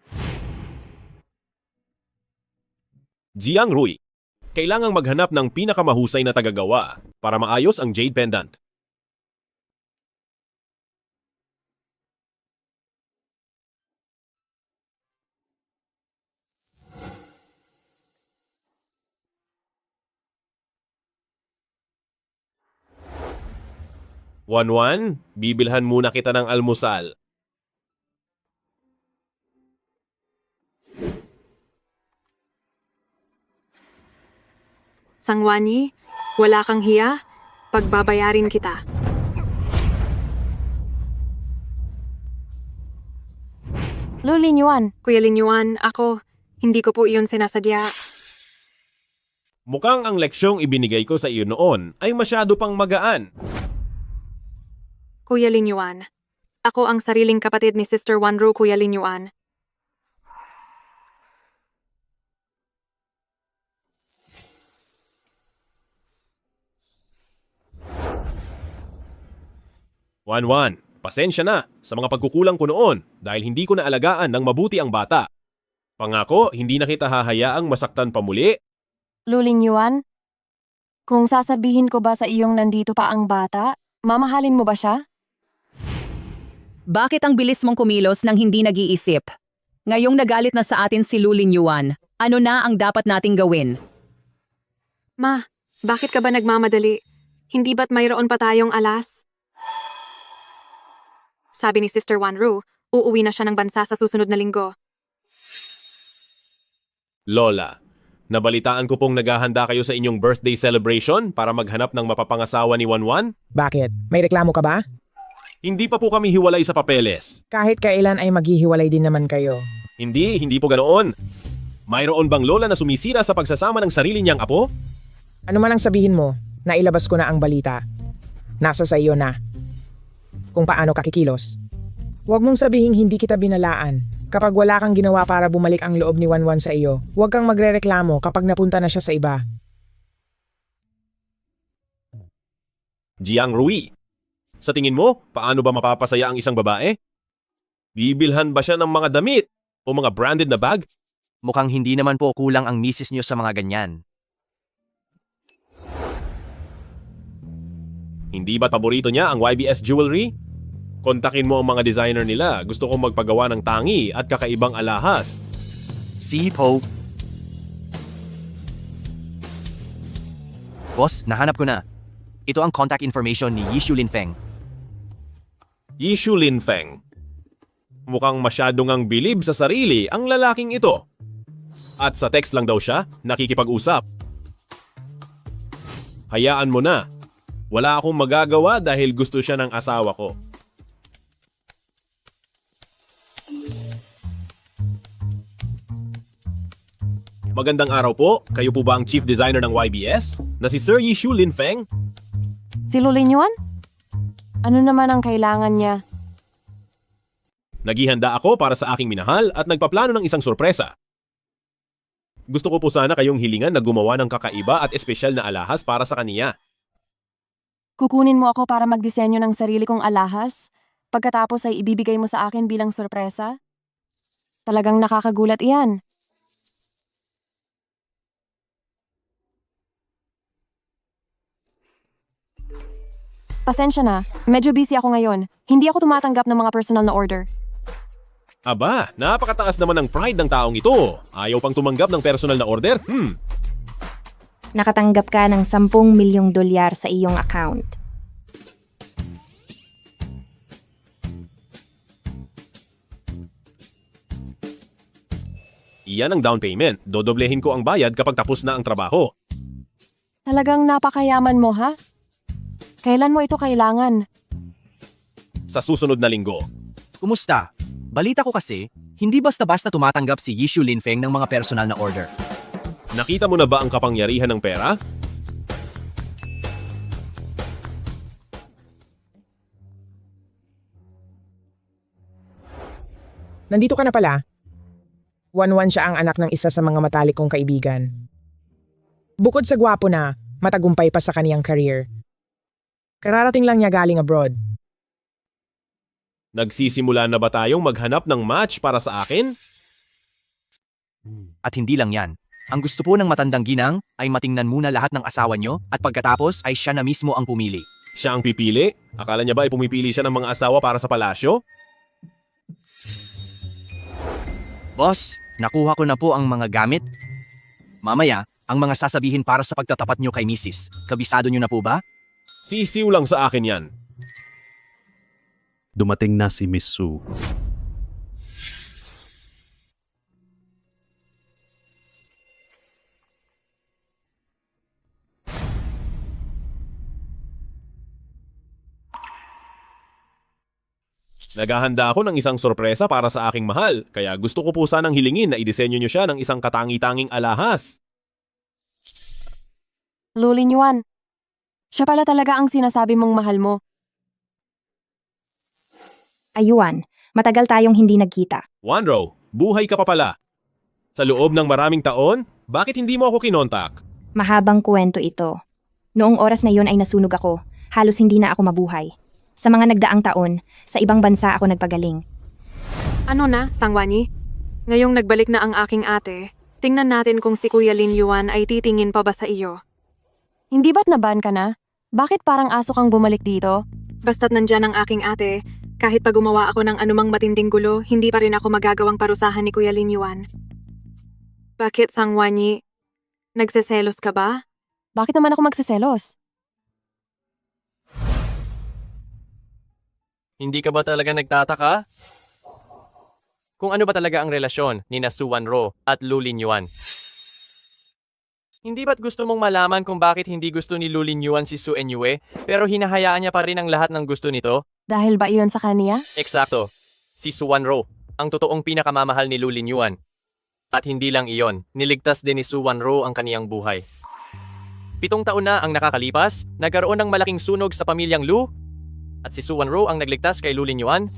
Jiang Rui, kailangang maghanap ng pinakamahusay na tagagawa para maayos ang jade pendant. Wanwan, bibilhan muna kita ng almusal. Sangwanyi, wala kang hiya? Pagbabayarin kita. Lu Lingyuan, Kuya Lingyuan, ako, hindi ko po iyon sinasadya. Mukhang ang leksyong ibinigay ko sa iyo noon ay masyado pang magaan. Kuya Lingyuan, ako ang sariling kapatid ni Sister Wanru, Kuya Lingyuan. Wanwan, pasensya na sa mga pagkukulang ko noon dahil hindi ko naalagaan ng mabuti ang bata. Pangako, hindi na kita hahayaang masaktan pa muli. Lu Lingyuan, kung sasabihin ko ba sa iyong nandito pa ang bata, mamahalin mo ba siya? Bakit ang bilis mong kumilos nang hindi nag-iisip? Ngayong nagalit na sa atin si Lu Lingyuan, ano na ang dapat nating gawin? Ma, bakit ka ba nagmamadali? Hindi ba't mayroon pa tayong alas? Sabi ni Sister Wanru, uuwi na siya ng bansa sa susunod na linggo. Lola, nabalitaan ko pong naghahanda kayo sa inyong birthday celebration para maghanap ng mapapangasawa ni Wanwan? Bakit? May reklamo ka ba? Hindi pa po kami hiwalay sa papeles. Kahit kailan ay maghihiwalay din naman kayo. Hindi po ganoon. Mayroon bang lola na sumisira sa pagsasama ng sarili niyang apo? Ano man ang sabihin mo, nailabas ko na ang balita. Nasa sa iyo na. Kung paano kakikilos. Huwag mong sabihing hindi kita binalaan. Kapag wala kang ginawa para bumalik ang loob ni Wanwan sa iyo, huwag kang magrereklamo kapag napunta na siya sa iba. Jiang Rui, sa tingin mo, paano ba mapapasaya ang isang babae? Bibilhan ba siya ng mga damit o mga branded na bag? Mukhang hindi naman po kulang ang misis niyo sa mga ganyan. Hindi ba't paborito niya ang YBS Jewelry? Kontakin mo ang mga designer nila. Gusto kong magpagawa ng tangi at kakaibang alahas. Si Pope. Boss, nahanap ko na. Ito ang contact information ni Yishu Linfeng. Yishu Linfeng. Mukhang masyadong ang bilib sa sarili ang lalaking ito. At sa text lang daw siya, nakikipag-usap. Hayaan mo na. Wala akong magagawa dahil gusto siya ng asawa ko. Magandang araw po. Kayo po ba ang chief designer ng YBS? Na si Sir Yishu Linfeng? Si Lu Linyuan? Ano naman ang kailangan niya? Naghihanda ako para sa aking minahal at nagpaplano ng isang sorpresa. Gusto ko po sana kayong hilingan na gumawa ng kakaiba at espesyal na alahas para sa kaniya. Kukunin mo ako para magdisenyo ng sarili kong alahas? Pagkatapos ay ibibigay mo sa akin bilang sorpresa? Talagang nakakagulat iyan. Pasensya na, medyo busy ako ngayon. Hindi ako tumatanggap ng mga personal na order. Aba, napakataas naman ng pride ng taong ito. Ayaw pang tumanggap ng personal na order? Nakatanggap ka ng 10 milyong dolyar sa iyong account. Iyan ang down payment. Dodoblehin ko ang bayad kapag tapos na ang trabaho. Talagang napakayaman mo, ha? Kailan mo ito kailangan? Sa susunod na linggo. Kumusta? Balita ko kasi, hindi basta-basta tumatanggap si Yishu Linfeng ng mga personal na order. Nakita mo na ba ang kapangyarihan ng pera? Nandito ka na pala. Wanwan siya ang anak ng isa sa mga matalik kong kaibigan. Bukod sa gwapo na, matagumpay pa sa kaniyang career. Kararating lang niya galing abroad. Nagsisimula na ba tayong maghanap ng match para sa akin? At hindi lang yan. Ang gusto po ng matandang ginang ay matingnan muna lahat ng asawa nyo at pagkatapos ay siya na mismo ang pumili. Siya ang pipili? Akala niya ba ay pumipili siya ng mga asawa para sa palasyo? Boss, nakuha ko na po ang mga gamit. Mamaya, ang mga sasabihin para sa pagtatapat nyo kay Mrs. Kabisado nyo na po ba? Sisiw lang sa akin yan. Dumating na si Miss Su. Naghahanda ako ng isang sorpresa para sa aking mahal, kaya gusto ko po sanang hilingin na idisenyo niyo siya ng isang katangi-tanging alahas. Lu Linyuan, siya pala talaga ang sinasabi mong mahal mo. Ayuan, matagal tayong hindi nagkita. Wanro, buhay ka pa pala. Sa loob ng maraming taon, bakit hindi mo ako kinontak? Mahabang kwento ito. Noong oras na yon ay nasunog ako. Halos hindi na ako mabuhay. Sa mga nagdaang taon, sa ibang bansa ako nagpagaling. Ano na, Sangwanyi? Ngayong nagbalik na ang aking ate, tingnan natin kung si Kuya Lin Yuan ay titingin pa ba sa iyo. Hindi ba't naban ka na? Bakit parang aso kang bumalik dito? Basta't nandyan ang aking ate, kahit pag gumawa ako ng anumang matinding gulo, hindi pa rin ako magagawang parusahan ni Kuya Lin Yuan. Bakit, Sangwanyi? Nagseselos ka ba? Bakit naman ako magseselos? Hindi ka ba talaga nagtataka? Kung ano ba talaga ang relasyon ni na Su Wanro at Lu Linyuan? Hindi ba't gusto mong malaman kung bakit hindi gusto ni Lu Linyuan si Su Enyue pero hinahayaan niya pa rin ang lahat ng gusto nito? Dahil ba iyon sa kanya? Eksakto. Si Suwan Ro, ang totoong pinakamamahal ni Lu Linyuan. At hindi lang iyon, niligtas din ni Suwan Ro ang kaniyang buhay. 7 taon na ang nakakalipas, nagkaroon ng malaking sunog sa pamilyang Lu, at si Suwan Ro ang nagligtas kay Lu Linyuan.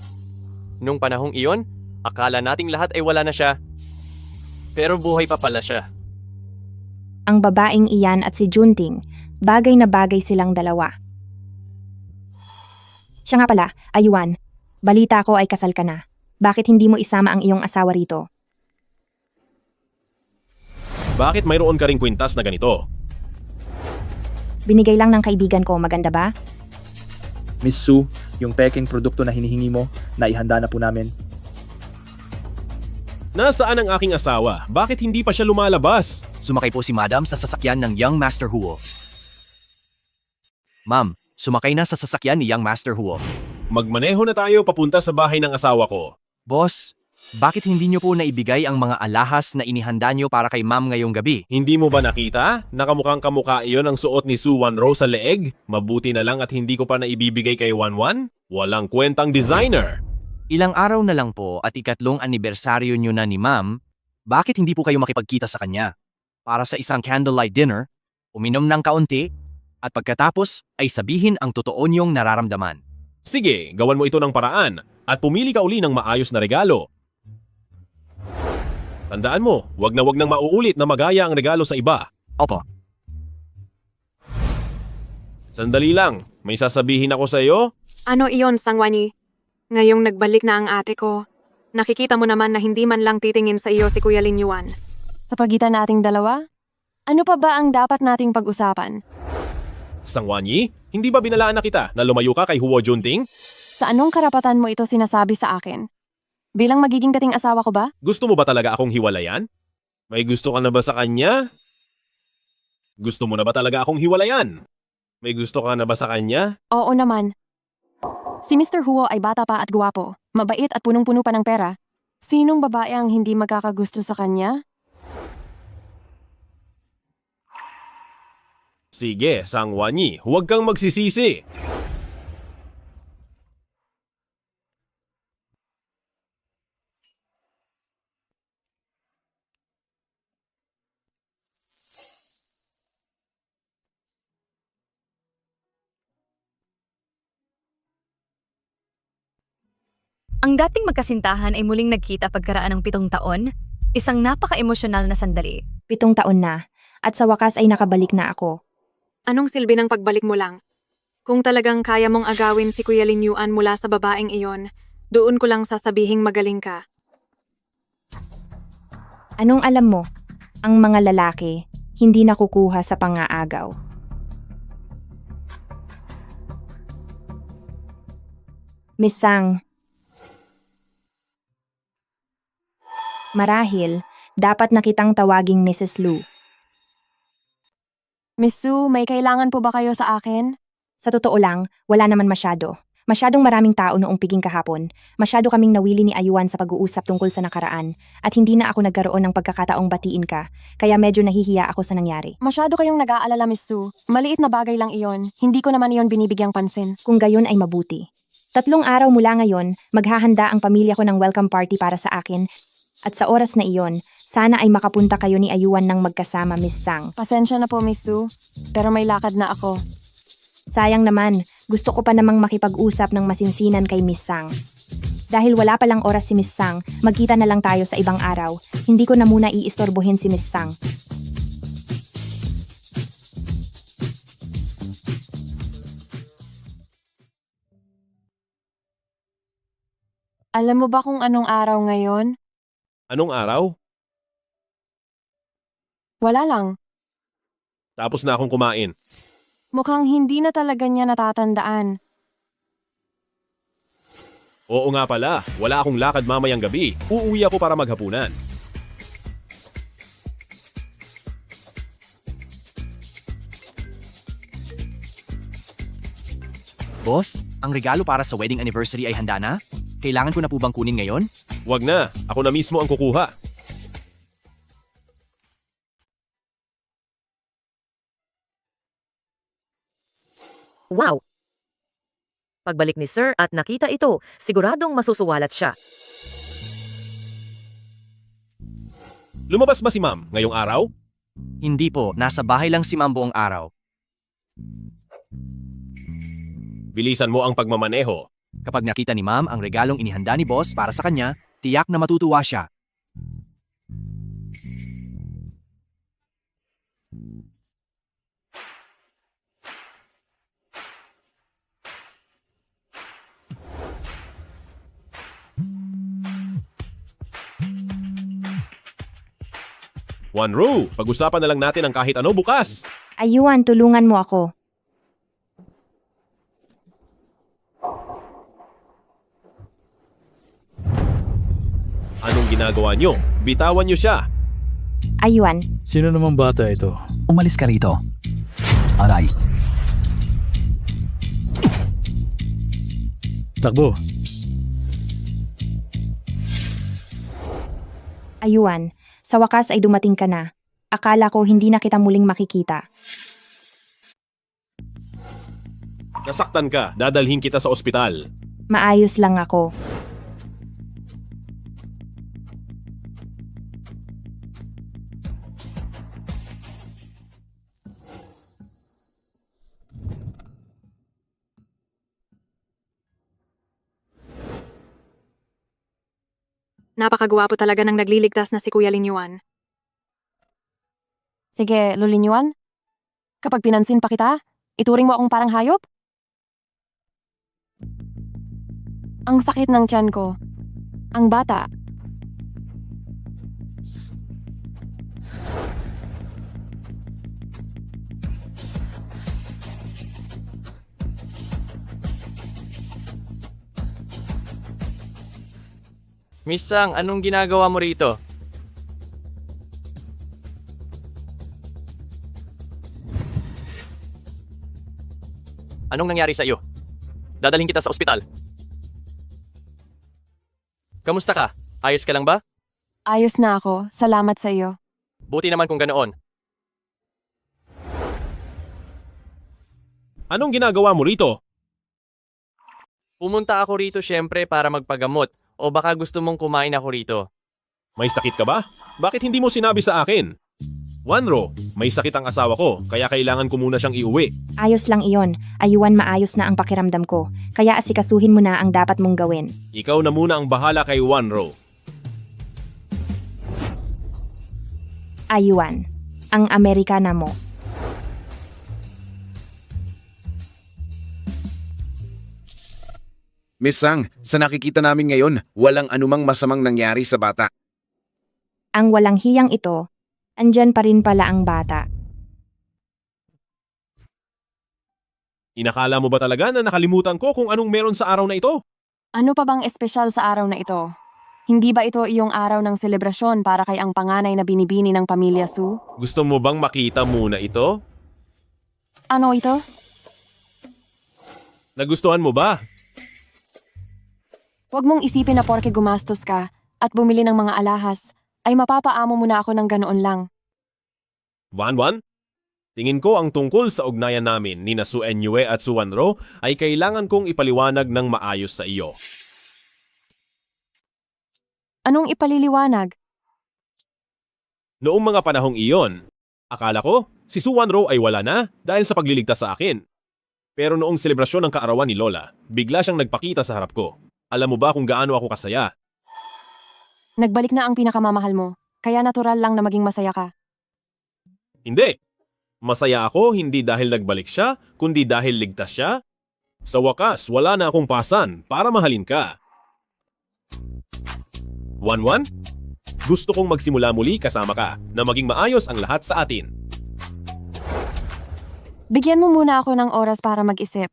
Nung panahong iyon, akala nating lahat ay wala na siya. Pero buhay pa pala siya. Ang babaeng iyan at si Junting, bagay na bagay silang dalawa. Siya nga pala, Ayuan. Balita ko ay kasal ka na. Bakit hindi mo isama ang iyong asawa rito? Bakit mayroon ka ring kwintas na ganito? Binigay lang ng kaibigan ko, maganda ba? Miss Su, yung peking produkto na hinihingi mo, naihanda na po namin. Nasaan ang aking asawa? Bakit hindi pa siya lumalabas? Sumakay po si Madam sa sasakyan ng Young Master Huo. Ma'am, sumakay na sa sasakyan ni Young Master Huo. Magmaneho na tayo papunta sa bahay ng asawa ko. Boss, bakit hindi niyo po naibigay ang mga alahas na inihanda niyo para kay ma'am ngayong gabi? Hindi mo ba nakita? Nakamukhang kamukha iyon ang suot ni Suwan Ro sa leeg? Mabuti na lang at hindi ko pa naibibigay kay Wanwan? Walang kwentang designer. Ilang araw na lang po at 3 anibersaryo niyo na ni ma'am, bakit hindi po kayo makipagkita sa kanya? Para sa isang candlelight dinner, uminom ng kaunti, at pagkatapos ay sabihin ang totoo niyong nararamdaman. Sige, gawan mo ito ng paraan at pumili ka uli ng maayos na regalo. Tandaan mo, wag nang mauulit na magaya ang regalo sa iba. Opo. Sandali lang, may sasabihin ako sa iyo? Ano iyon, Sangwani? Ngayong nagbalik na ang ate ko, nakikita mo naman na hindi man lang titingin sa iyo si Kuya Linyuan. Sa pagitan nating dalawa? Ano pa ba ang dapat nating pag-usapan? Sangwanyi, hindi ba binalaan na kita na lumayo ka kay Huo Junting? Sa anong karapatan mo ito sinasabi sa akin? Bilang magiging dating asawa ko ba? Gusto mo ba talaga akong hiwalayan? May gusto ka na ba sa kanya? Gusto mo na ba talaga akong hiwalayan? May gusto ka na ba sa kanya? Oo naman. Si Mr. Huo ay bata pa at guwapo, mabait at punong-puno pa ng pera. Sinong babae ang hindi magkakagusto sa kanya? Sige, Sangwanyi, huwag kang magsisisi. Ang dating magkasintahan ay muling nagkita pagkaraan ng 7 taon. Isang napaka-emosyonal na sandali. 7 taon na, at sa wakas ay nakabalik na ako. Anong silbi ng pagbalik mo lang? Kung talagang kaya mong agawin si Kuya Linyuan mula sa babaeng iyon, doon ko lang sasabihing magaling ka. Anong alam mo? Ang mga lalaki, hindi nakukuha sa pangaagaw. Miss Sang, marahil, dapat na kitang tawaging Mrs. Lu. Miss Su, may kailangan po ba kayo sa akin? Sa totoo lang, wala naman masyado. Masyadong maraming tao noong piging kahapon. Masyado kaming nawili ni Ayuan sa pag-uusap tungkol sa nakaraan. At hindi na ako nagkaroon ng pagkakataong batiin ka. Kaya medyo nahihiya ako sa nangyari. Masyado kayong nag-aalala, Miss Su. Maliit na bagay lang iyon. Hindi ko naman iyon binibigyang pansin. Kung gayon ay mabuti. 3 araw mula ngayon, maghahanda ang pamilya ko ng welcome party para sa akin. At sa oras na iyon, sana ay makapunta kayo ni Ayuan ng magkasama, Miss Sang. Pasensya na po, Miss Su. Pero may lakad na ako. Sayang naman, gusto ko pa namang makipag-usap ng masinsinan kay Miss Sang. Dahil wala palang oras si Miss Sang, magkita na lang tayo sa ibang araw. Hindi ko na muna iistorbohin si Miss Sang. Alam mo ba kung anong araw ngayon? Anong araw? Wala lang. Tapos na akong kumain. Mukhang hindi na talaga niya natatandaan. Oo nga pala, wala akong lakad mamayang gabi. Uuwi ako para maghapunan. Boss, ang regalo para sa wedding anniversary ay handa na? Kailangan ko na po bang kunin ngayon? Wag na, ako na mismo ang kukuha. Wow! Pagbalik ni Sir at nakita ito, siguradong masusuwalat siya. Lumabas ba si ma'am ngayong araw? Hindi po, nasa bahay lang si ma'am buong araw. Bilisan mo ang pagmamaneho. Kapag nakita ni ma'am ang regalong inihanda ni boss para sa kanya, tiyak na matutuwa siya. Wanro, pag-usapan na lang natin ang kahit ano bukas. Ayuan, tulungan mo ako. Anong ginagawa nyo? Bitawan nyo siya. Ayuan, Sino namang bata ito? Umalis ka rito. Aray. Takbo. ayuan. Sa wakas ay dumating ka na. Akala ko hindi na kita muling makikita. Nasaktan ka, dadalhin kita sa ospital. Maayos lang ako. Napakagwapo talaga ng nagliligtas na si Kuya Linyuan. Sige, Lulinyuan. Kapag pinansin pa kita, ituring mo akong parang hayop? Ang sakit ng tiyan ko. Ang bata. Miss Sang, anong ginagawa mo rito? Anong nangyari sa iyo? Dadalhin kita sa ospital. Kamusta ka? Ayos ka lang ba? Ayos na ako. Salamat sa iyo. Buti naman kung ganoon. Anong ginagawa mo rito? Pumunta ako rito syempre para magpagamot. O baka gusto mong kumain ako rito. May sakit ka ba? Bakit hindi mo sinabi sa akin? Wanro, may sakit ang asawa ko, kaya kailangan ko muna siyang iuwi. Ayos lang iyon. Ayuan, maayos na ang pakiramdam ko. Kaya asikasuhin mo na ang dapat mong gawin. Ikaw na muna ang bahala kay Wanro. Ayuan, ang Amerikana mo. Miss Sang, sa nakikita namin ngayon, walang anumang masamang nangyari sa bata. Ang walang hiyang ito, andyan pa rin pala ang bata. Inakala mo ba talaga na nakalimutan ko kung anong meron sa araw na ito? Ano pa bang espesyal sa araw na ito? Hindi ba ito iyong araw ng selebrasyon para kay ang panganay na binibini ng pamilya Su? Gusto mo bang makita muna ito? Ano ito? Nagustuhan mo ba? Huwag mong isipin na porke gumastos ka at bumili ng mga alahas, ay mapapaamo mo na ako ng ganoon lang. Wanwan? Tingin ko ang tungkol sa ugnayan namin ni na Su Enyue at Su Wanro ay kailangan kong ipaliwanag ng maayos sa iyo. Anong ipaliliwanag? Noong mga panahong iyon, akala ko si Su Wanro ay wala na dahil sa pagliligtas sa akin. Pero noong selebrasyon ng kaarawan ni Lola, bigla siyang nagpakita sa harap ko. Alam mo ba kung gaano ako kasaya? Nagbalik na ang pinakamamahal mo, kaya natural lang na maging masaya ka. Hindi. Masaya ako hindi dahil nagbalik siya, kundi dahil ligtas siya. Sa wakas, wala na akong pasan para mahalin ka. Wanwan? Gusto kong magsimula muli kasama ka na maging maayos ang lahat sa atin. Bigyan mo muna ako ng oras para mag-isip.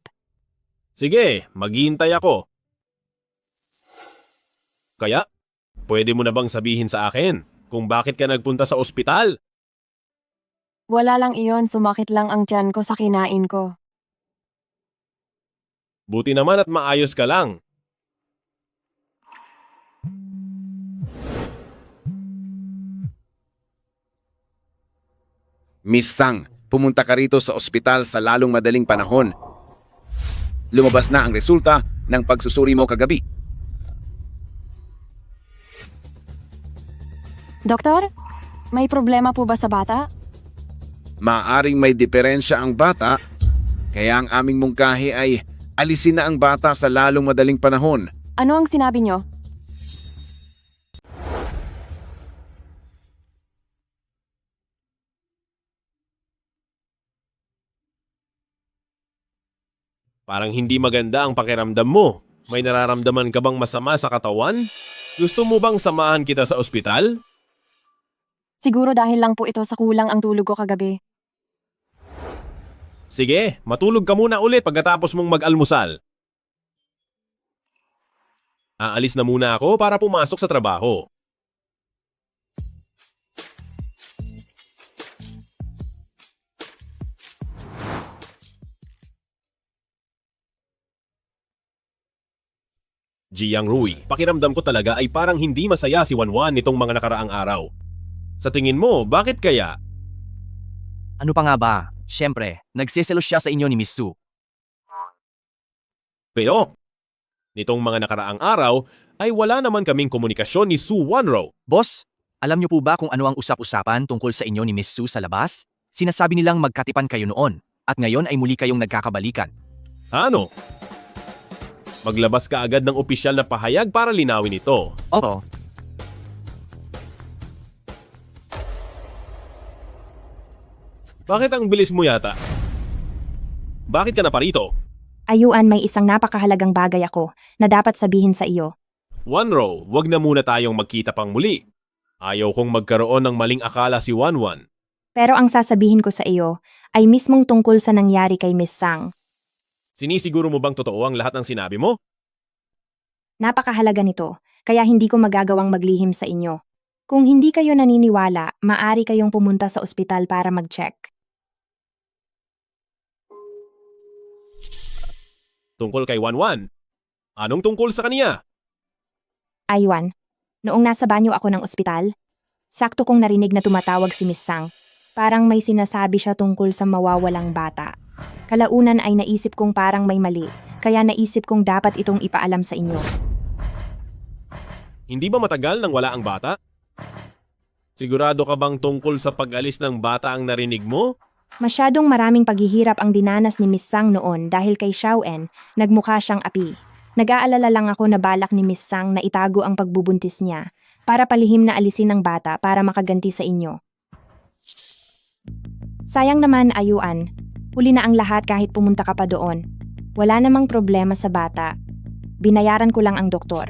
Sige, maghihintay ako. Kaya, pwede mo na bang sabihin sa akin kung bakit ka nagpunta sa ospital? Wala lang iyon, sumakit lang ang tiyan ko sa kinain ko. Buti naman at maayos ka lang. Miss Sang, pumunta ka rito sa ospital sa lalong madaling panahon. lumabas na ang resulta ng pagsusuri mo kagabi. Doktor, may problema po ba sa bata? Maaring may diferensya ang bata, kaya ang aming mungkahi ay alisin na ang bata sa lalong madaling panahon. Ano ang sinabi nyo? Parang hindi maganda ang pakiramdam mo. May nararamdaman ka bang masama sa katawan? Gusto mo bang samahan kita sa ospital? Siguro dahil lang po ito sa kulang ang tulog ko kagabi. Sige, matulog ka muna ulit pagkatapos mong mag-almusal. Aalis na muna ako para pumasok sa trabaho. Jiang Rui, pakiramdam ko talaga ay parang hindi masaya si Wanwan nitong mga nakaraang araw. Sa tingin mo, bakit kaya? Ano pa nga ba? Siyempre, nagsiselos siya sa inyo ni Miss Su. Pero, nitong mga nakaraang araw ay wala naman kaming komunikasyon ni Su Wanro. Boss, alam niyo po ba kung ano ang usap-usapan tungkol sa inyo ni Miss Su sa labas? Sinasabi nilang magkatipan kayo noon, at ngayon ay muli kayong nagkakabalikan. Ano? Maglabas ka agad ng opisyal na pahayag para linawin ito. Oo. Bakit ang bilis mo yata? Bakit ka na parito? Ayuan, may isang napakahalagang bagay ako na dapat sabihin sa iyo. Wanro, wag na muna tayong magkita pang muli. Ayaw kong magkaroon ng maling akala si Wanwan. Pero ang sasabihin ko sa iyo ay mismong tungkol sa nangyari kay Miss Sang. Sinisiguro mo bang totoo ang lahat ng sinabi mo? Napakahalaga nito, kaya hindi ko magagawang maglihim sa inyo. Kung hindi kayo naniniwala, maaari kayong pumunta sa ospital para mag-check. Tungkol kay Wanwan. Anong tungkol sa kaniya? Aywan, noong nasa banyo ako ng ospital, sakto kong narinig na tumatawag si Miss Sang. Parang may sinasabi siya tungkol sa mawawalang bata. Kalaunan ay naisip kong parang may mali, kaya naisip kong dapat itong ipaalam sa inyo. Hindi ba matagal nang wala ang bata? Sigurado ka bang tungkol sa pag-alis ng bata ang narinig mo? Masyadong maraming paghihirap ang dinanas ni Miss Sang noon dahil kay Xiaoen, nagmukha siyang api. Nag-aalala lang ako na balak ni Miss Sang na itago ang pagbubuntis niya para palihim na alisin ng bata para makaganti sa inyo. Sayang naman, Ayuan. Huli na ang lahat kahit pumunta ka pa doon. Wala namang problema sa bata. Binayaran ko lang ang doktor.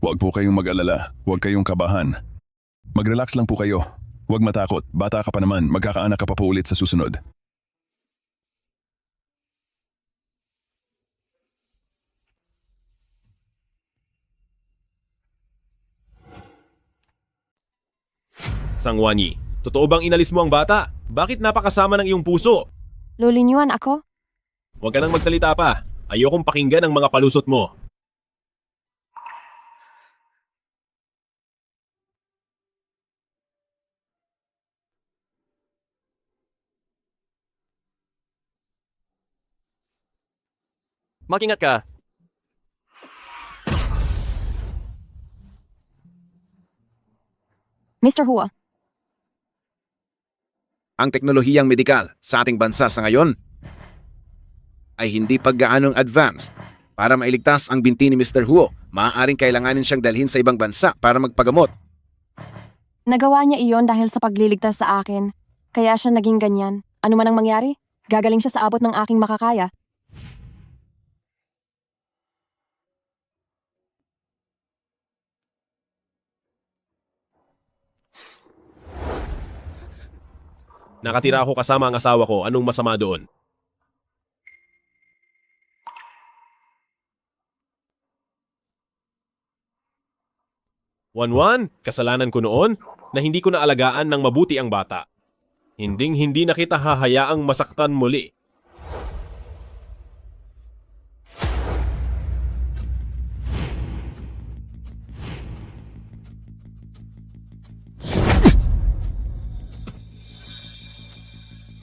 Huwag po kayong mag-alala. Huwag kayong kabahan. Mag-relax lang po kayo. Huwag matakot. Bata ka pa naman. Magkakaanak ka pa po ulit sa susunod. Sangwanyi, totoo bang inalis mo ang bata? Bakit napakasama ng iyong puso? Lulinyuan ako? Huwag ka nang magsalita pa. Ayokong pakinggan ang mga palusot mo. Mag-ingat ka. Mr. Hua, Ang teknolohiyang medikal sa ating bansa sa ngayon ay hindi pa gaanong advanced. Para mailigtas ang binti ni Mr. Huo, maaaring kailanganin siyang dalhin sa ibang bansa para magpagamot. nagawa niya iyon dahil sa pagliligtas sa akin. Kaya siya naging ganyan. Ano man ang mangyari, gagaling siya sa abot ng aking makakaya. Nakatira ako kasama ang asawa ko. Anong masama doon? Wanwan, kasalanan ko noon na hindi ko naalagaan ng mabuti ang bata. Hinding-hindi na kita hahayaang masaktan muli.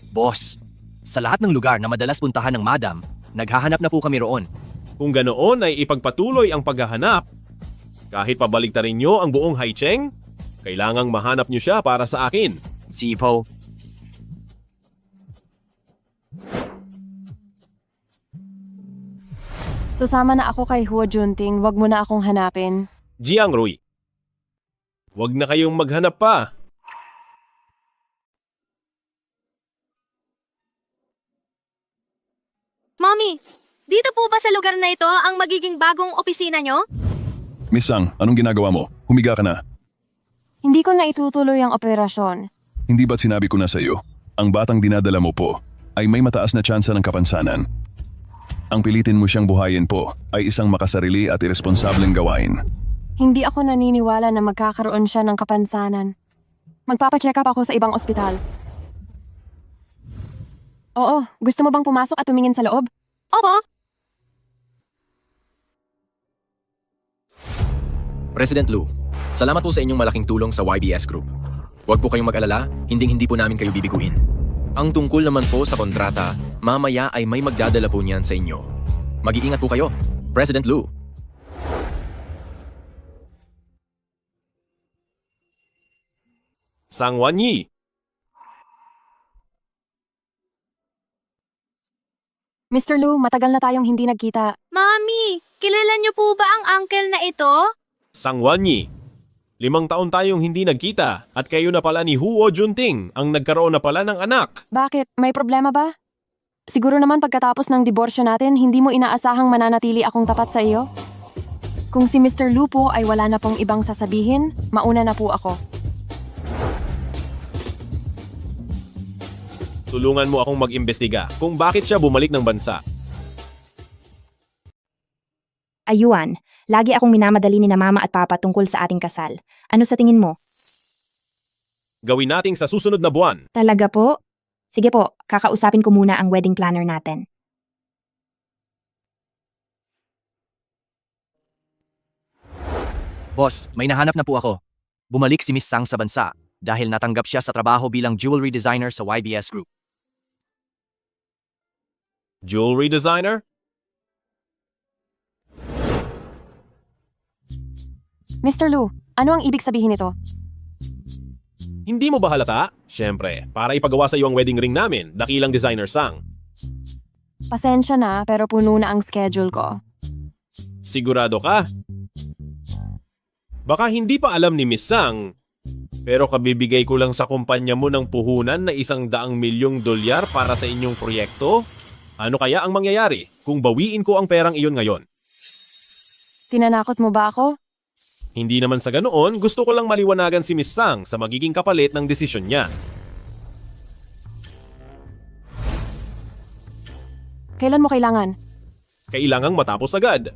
Boss, Sa lahat ng lugar na madalas puntahan ng madam, naghahanap na po kami roon. Kung ganoon ay ipagpatuloy ang paghahanap. Kahit pabaligtarin nyo ang buong Haicheng, kailangang mahanap nyo siya para sa akin. Sipo. Sasama na ako kay Huo Junting, wag mo na akong hanapin. Jiang Rui. Huwag na kayong maghanap pa. Mommy, dito po ba sa lugar na ito ang magiging bagong opisina nyo? Miss Sang, anong ginagawa mo? Humiga ka na. Hindi ko na itutuloy ang operasyon. Hindi ba't sinabi ko na sa iyo, ang batang dinadala mo po ay may mataas na tsansa ng kapansanan. Ang pilitin mo siyang buhayin po ay isang makasarili at iresponsableng gawain. Hindi ako naniniwala na magkakaroon siya ng kapansanan. Magpapacheck up ako sa ibang ospital. Oo, gusto mo bang pumasok at tumingin sa loob? Opo. President Lu, salamat po sa inyong malaking tulong sa YBS Group. Huwag po kayong mag-alala, hindi po namin kayo bibiguin. Ang tungkol naman po sa kontrata, mamaya ay may magdadala po niyan sa inyo. Mag-iingat po kayo, President Lu. Sang Wanyi. Mr. Lu, matagal na tayong hindi nagkita. Mami, kilala niyo po ba ang uncle na ito? Sang Wanyi. 5 taon tayong hindi nagkita at kayo na pala ni Huo Junting ang nagkaroon na pala ng anak. Bakit? May problema ba? Siguro naman pagkatapos ng diborsyo natin, hindi mo inaasahang mananatili akong tapat sa iyo? Kung si Mr. Lu po ay wala na pong ibang sasabihin, mauna na po ako. Tulungan mo akong mag-imbestiga kung bakit siya bumalik ng bansa. Ayuan, lagi akong minamadali ni na mama at papa tungkol sa ating kasal. Ano sa tingin mo? Gawin nating sa susunod na buwan. Talaga po? Sige po, kakausapin ko muna ang wedding planner natin. Boss, may nahanap na po ako. Bumalik si Miss Sang sa bansa dahil natanggap siya sa trabaho bilang jewelry designer sa YBS Group. Jewelry designer? Mr. Lu, ano ang ibig sabihin nito? Hindi mo ba halata? Siyempre, para ipagawa sa iyo ang wedding ring namin, dakilang designer Sang. Pasensya na, pero puno na ang schedule ko. Sigurado ka? Baka hindi pa alam ni Miss Sang, pero kabibigay ko lang sa kumpanya mo ng puhunan na $100 milyong para sa inyong proyekto? Ano kaya ang mangyayari kung bawiin ko ang perang iyon ngayon? Tinanakot mo ba ako? Hindi naman sa ganoon, gusto ko lang maliwanagan si Miss Sang sa magiging kapalit ng desisyon niya. Kailan mo kailangan? Kailangang matapos agad.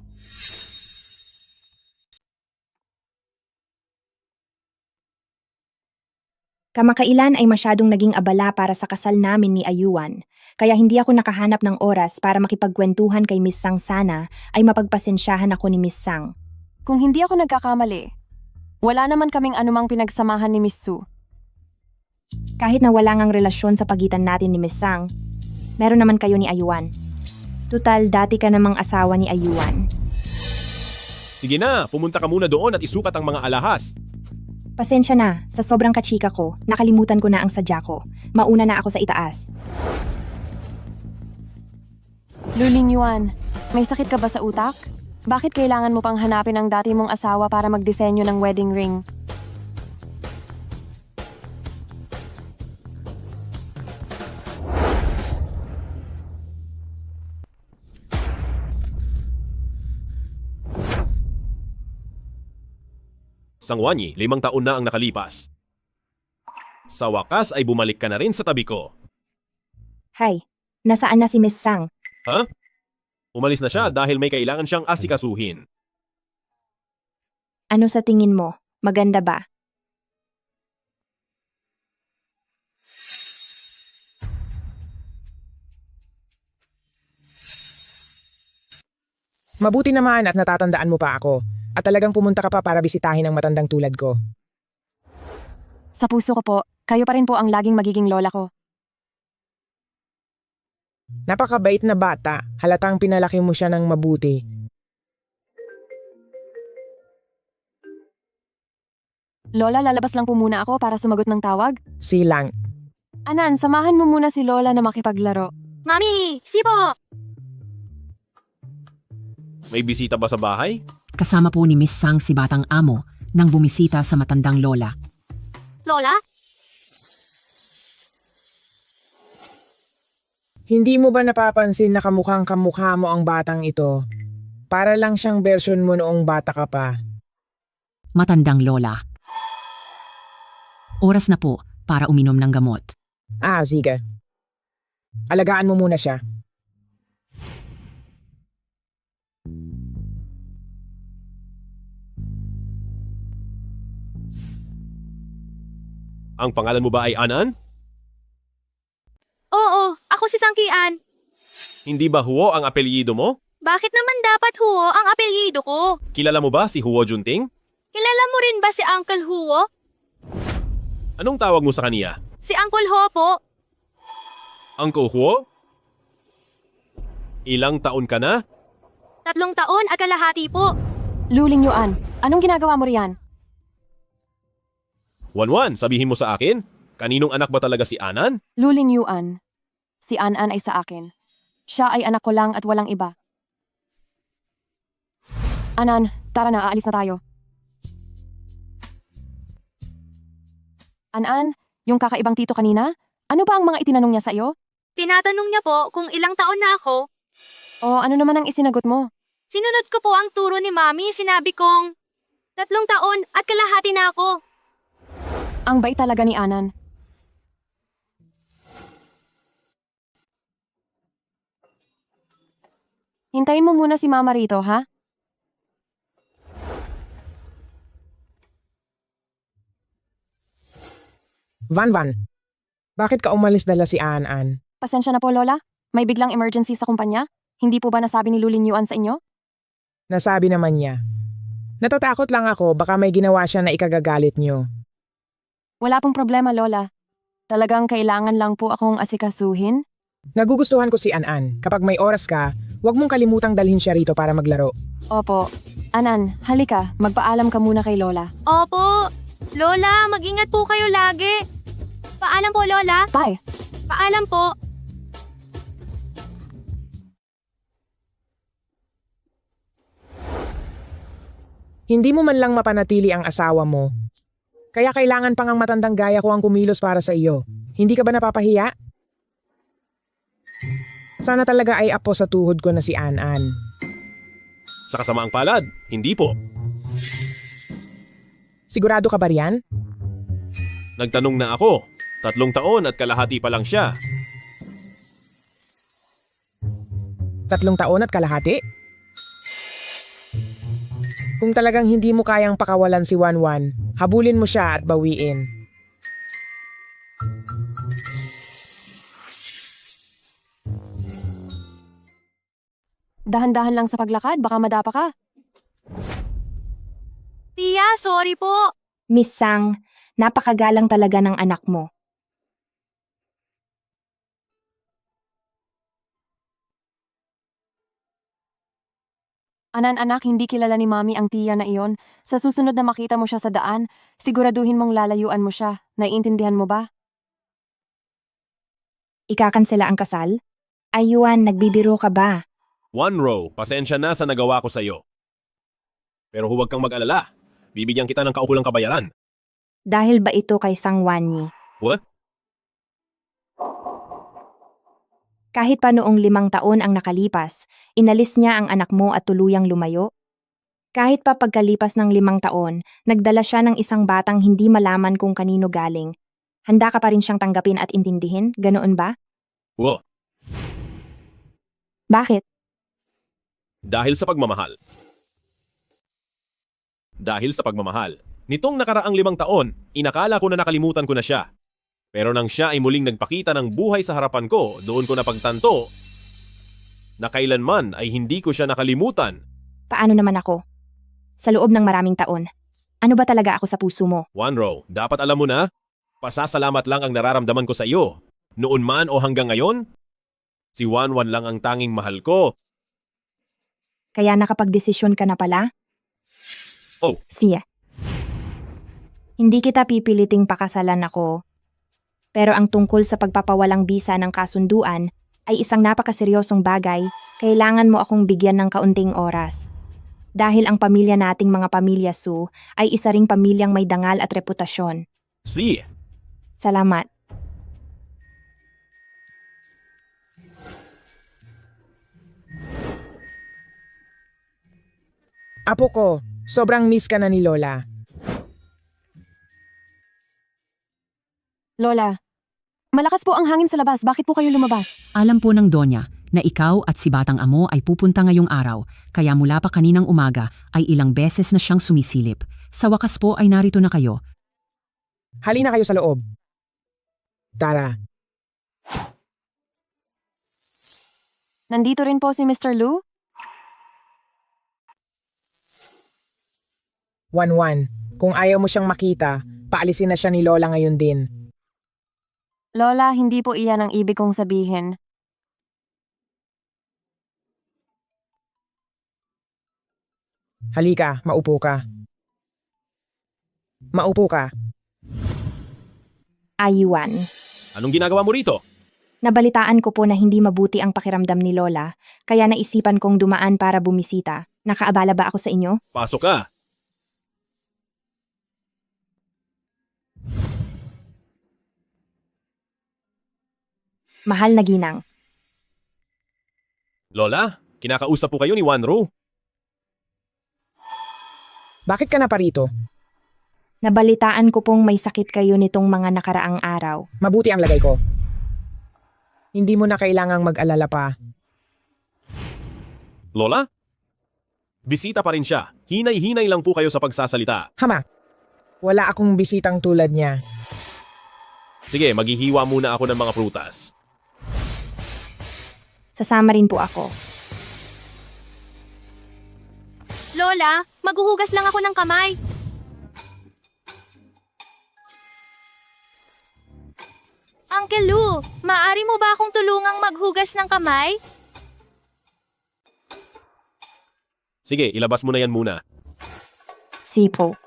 Kamakailan ay masyadong naging abala para sa kasal namin ni Ayuan, kaya hindi ako nakahanap ng oras para makipagkwentuhan kay Miss Sang. Sana ay mapagpasensyahan ako ni Miss Sang. Kung hindi ako nagkakamali, wala naman kaming anumang pinagsamahan ni Miss Su. Kahit na wala ngang relasyon sa pagitan natin ni Miss Sang, meron naman kayo ni Ayuan. Tutal, dati ka namang asawa ni Ayuan. Sige na, pumunta ka muna doon at isukat ang mga alahas. Pasensya na, sa sobrang kachika ko, nakalimutan ko na ang sadya ko. Mauna na ako sa itaas. Lulin Yuan, may sakit ka ba sa utak? Bakit kailangan mo pang hanapin ang dati mong asawa para magdisenyo ng wedding ring? Sang Wanyi, 5 taon na ang nakalipas. Sa wakas ay bumalik ka na rin sa tabi ko. Hay, nasaan na si Miss Sang? Ha? Umalis na siya dahil may kailangan siyang asikasuhin. Ano sa tingin mo? Maganda ba? Mabuti naman at natatandaan mo pa ako. At talagang pumunta ka pa para bisitahin ang matandang tulad ko. Sa puso ko po, kayo pa rin po ang laging magiging lola ko. Napakabait na bata, halatang pinalaki mo siya ng mabuti. Lola, lalabas lang po muna ako para sumagot ng tawag. Silang. Anan, samahan mo muna si Lola na makipaglaro. Mami, sipo! May bisita ba sa bahay? Kasama po ni Miss Sang si Batang Amo nang bumisita sa matandang lola. Lola? Hindi mo ba napapansin na kamukhang kamukha mo ang batang ito? Para lang siyang version mo noong bata ka pa. Matandang lola. Oras na po para uminom ng gamot. Sige. Alagaan mo muna siya. Ang pangalan mo ba ay Anan? Oo, ako si Sangkian. Hindi ba Huo ang apelyido mo? Bakit naman dapat Huo ang apelyido ko? Kilala mo ba si Huo Junting? Kilala mo rin ba si Uncle Huo? Anong tawag mo sa kaniya? Si Uncle Huo po. Uncle Huo? Ilang taon ka na? 3 taon at kalahati po. Luling Yuan, anong ginagawa mo riyan? Wanwan, sabihin mo sa akin, kaninong anak ba talaga si Anan? Luling Yuan, si An-An ay sa akin. Siya ay anak ko lang at walang iba. Anan, tara na, aalis na tayo. An-An, yung kakaibang tito kanina, ano ba ang mga itinanong niya sa iyo? Tinatanong niya po kung ilang taon na ako. O ano naman ang isinagot mo? Sinunod ko po ang turo ni Mami, sinabi kong 3 taon at kalahati na ako. Ang bait talaga ni Anan. Hintayin mo muna si Mama rito, ha? Van, bakit ka umalis dala si An-An? Pasensya na po, Lola. May biglang emergency sa kumpanya? Hindi po ba nasabi ni Lulin Yuan sa inyo? Nasabi naman niya. Natatakot lang ako, baka may ginawa siya na ikagagalit niyo. Wala pong problema, Lola. Talagang kailangan lang po akong asikasuhin. Nagugustuhan ko si An-An. Kapag may oras ka, huwag mong kalimutang dalhin siya rito para maglaro. Opo. Anan, halika. Magpaalam ka muna kay Lola. Opo. Lola, mag-ingat po kayo lagi. Paalam po, Lola. Bye. Paalam po. Hindi mo man lang mapanatili ang asawa mo. Kaya kailangan pang ang matandang gaya ko ang kumilos para sa iyo. Hindi ka ba napapahiya? Sana talaga ay apo sa tuhod ko na si An-An. Sa kasamaang palad, hindi po. Sigurado ka ba riyan? Nagtanong na ako. 3 taon at kalahati pa lang siya. 3 taon at kalahati? Kung talagang hindi mo kayang pakawalan si Wanwan, habulin mo siya at bawiin. Dahan-dahan lang sa paglakad, baka madapa ka. Tia, sorry po. Miss Sang, napakagalang talaga ng anak mo. Anan anak, hindi kilala ni Mami ang tiya na iyon. Sa susunod na makita mo siya sa daan, siguraduhin mong lalayuan mo siya. Naiintindihan mo ba? Ikakansela ang kasal? Ayuan, nagbibiro ka ba? Wanro, pasensya na sa nagawa ko sa iyo. Pero huwag kang mag-alala. Bibigyan kita ng kaukulang kabayaran. Dahil ba ito kay Sang Wanyi? What? Kahit pa noong 5 taon ang nakalipas, inalis niya ang anak mo at tuluyang lumayo? Kahit pa pagkalipas ng 5 taon, nagdala siya ng isang batang hindi malaman kung kanino galing. Handa ka pa rin siyang tanggapin at intindihin, ganoon ba? Wo, Bakit? dahil sa pagmamahal. Dahil sa pagmamahal. Nitong nakaraang 5 taon, inakala ko na nakalimutan ko na siya. Pero nang siya ay muling nagpakita ng buhay sa harapan ko, doon ko napagtanto na kailanman ay hindi ko siya nakalimutan. Paano naman ako? Sa loob ng maraming taon, ano ba talaga ako sa puso mo? Wanro, dapat alam mo na, pasasalamat lang ang nararamdaman ko sa iyo. Noon man o hanggang ngayon, Si Wanwan lang ang tanging mahal ko. Kaya nakapagdesisyon ka na pala? Oh. Siya. Hindi kita pipiliting pakasalan ako. Pero ang tungkol sa pagpapawalang bisa ng kasunduan ay isang napakaseryosong bagay, kailangan mo akong bigyan ng kaunting oras. Dahil ang pamilya nating mga pamilya Su ay isa ring pamilyang may dangal at reputasyon. Si. Salamat. Apo ko, sobrang miss ka na ni Lola. Lola, malakas po ang hangin sa labas. Bakit po kayo lumabas? Alam po ng Donya na ikaw at si Batang Amo ay pupunta ngayong araw, kaya mula pa kaninang umaga ay ilang beses na siyang sumisilip. Sa wakas po ay narito na kayo. Halina kayo sa loob. Tara. Nandito rin po si Mr. Lu? Wanwan, kung ayaw mo siyang makita, paalisin na siya ni Lola ngayon din. Lola, hindi po iyan ang ibig kong sabihin. Halika, maupo ka. Maupo ka. Ayuan. Anong ginagawa mo rito? Nabalitaan ko po na hindi mabuti ang pakiramdam ni Lola, kaya naisipan kong dumaan para bumisita. Nakaabala ba ako sa inyo? Pasok ka. Mahal na ginang. Lola, kinakausap po kayo ni Wanro. Bakit ka na parito? Nabalitaan ko pong may sakit kayo nitong mga nakaraang araw. Mabuti ang lagay ko. Hindi mo na kailangang mag-alala pa. Lola? Bisita pa rin siya. Hinay-hinay lang po kayo sa pagsasalita. Hama, wala akong bisitang tulad niya. Sige, maghihiwa muna ako ng mga prutas. Sasama rin po ako. Lola, maghuhugas lang ako ng kamay. Uncle Lu, maaari mo ba akong tulungang maghugas ng kamay? Sige, ilabas mo na yan muna. Sipo.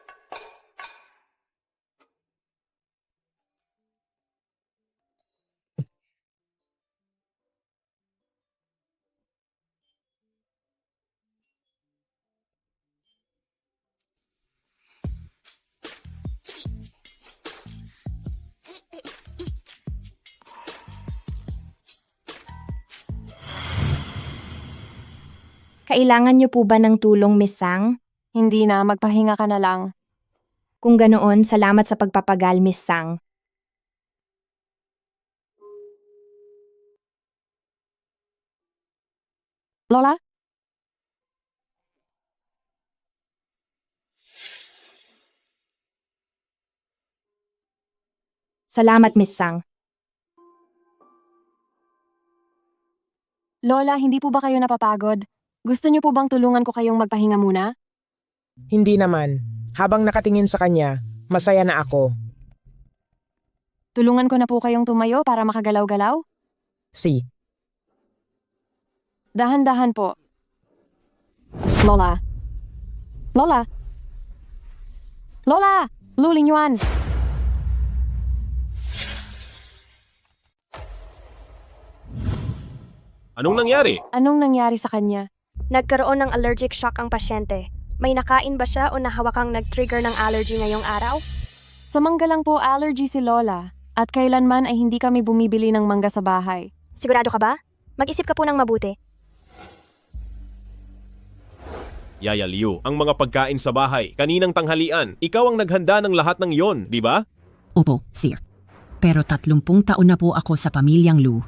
Kailangan niyo po ba ng tulong, Miss Sang? Hindi na, magpahinga ka na lang. Kung ganoon, salamat sa pagpapagal, Miss Sang. Lola? Salamat, Miss Sang. Lola, hindi po ba kayo napapagod? Gusto niyo po bang tulungan ko kayong magpahinga muna? Hindi naman. Habang nakatingin sa kanya, masaya na ako. Tulungan ko na po kayong tumayo para makagalaw-galaw? Si. Dahan-dahan po. Lola. Lola. Lola! Lu Lingyuan! Anong nangyari? Anong nangyari sa kanya? Nagkaroon ng allergic shock ang pasyente. May nakain ba siya o nahawakang nag-trigger ng allergy ngayong araw? Sa mangga lang po allergy si Lola. At kailanman ay hindi kami bumibili ng mangga sa bahay. Sigurado ka ba? Mag-isip ka po ng mabuti. Yaya Liu, ang mga pagkain sa bahay, kaninang tanghalian, ikaw ang naghanda ng lahat ng yon, di ba? Opo, sir. Pero 30 taon na po ako sa pamilyang Lu.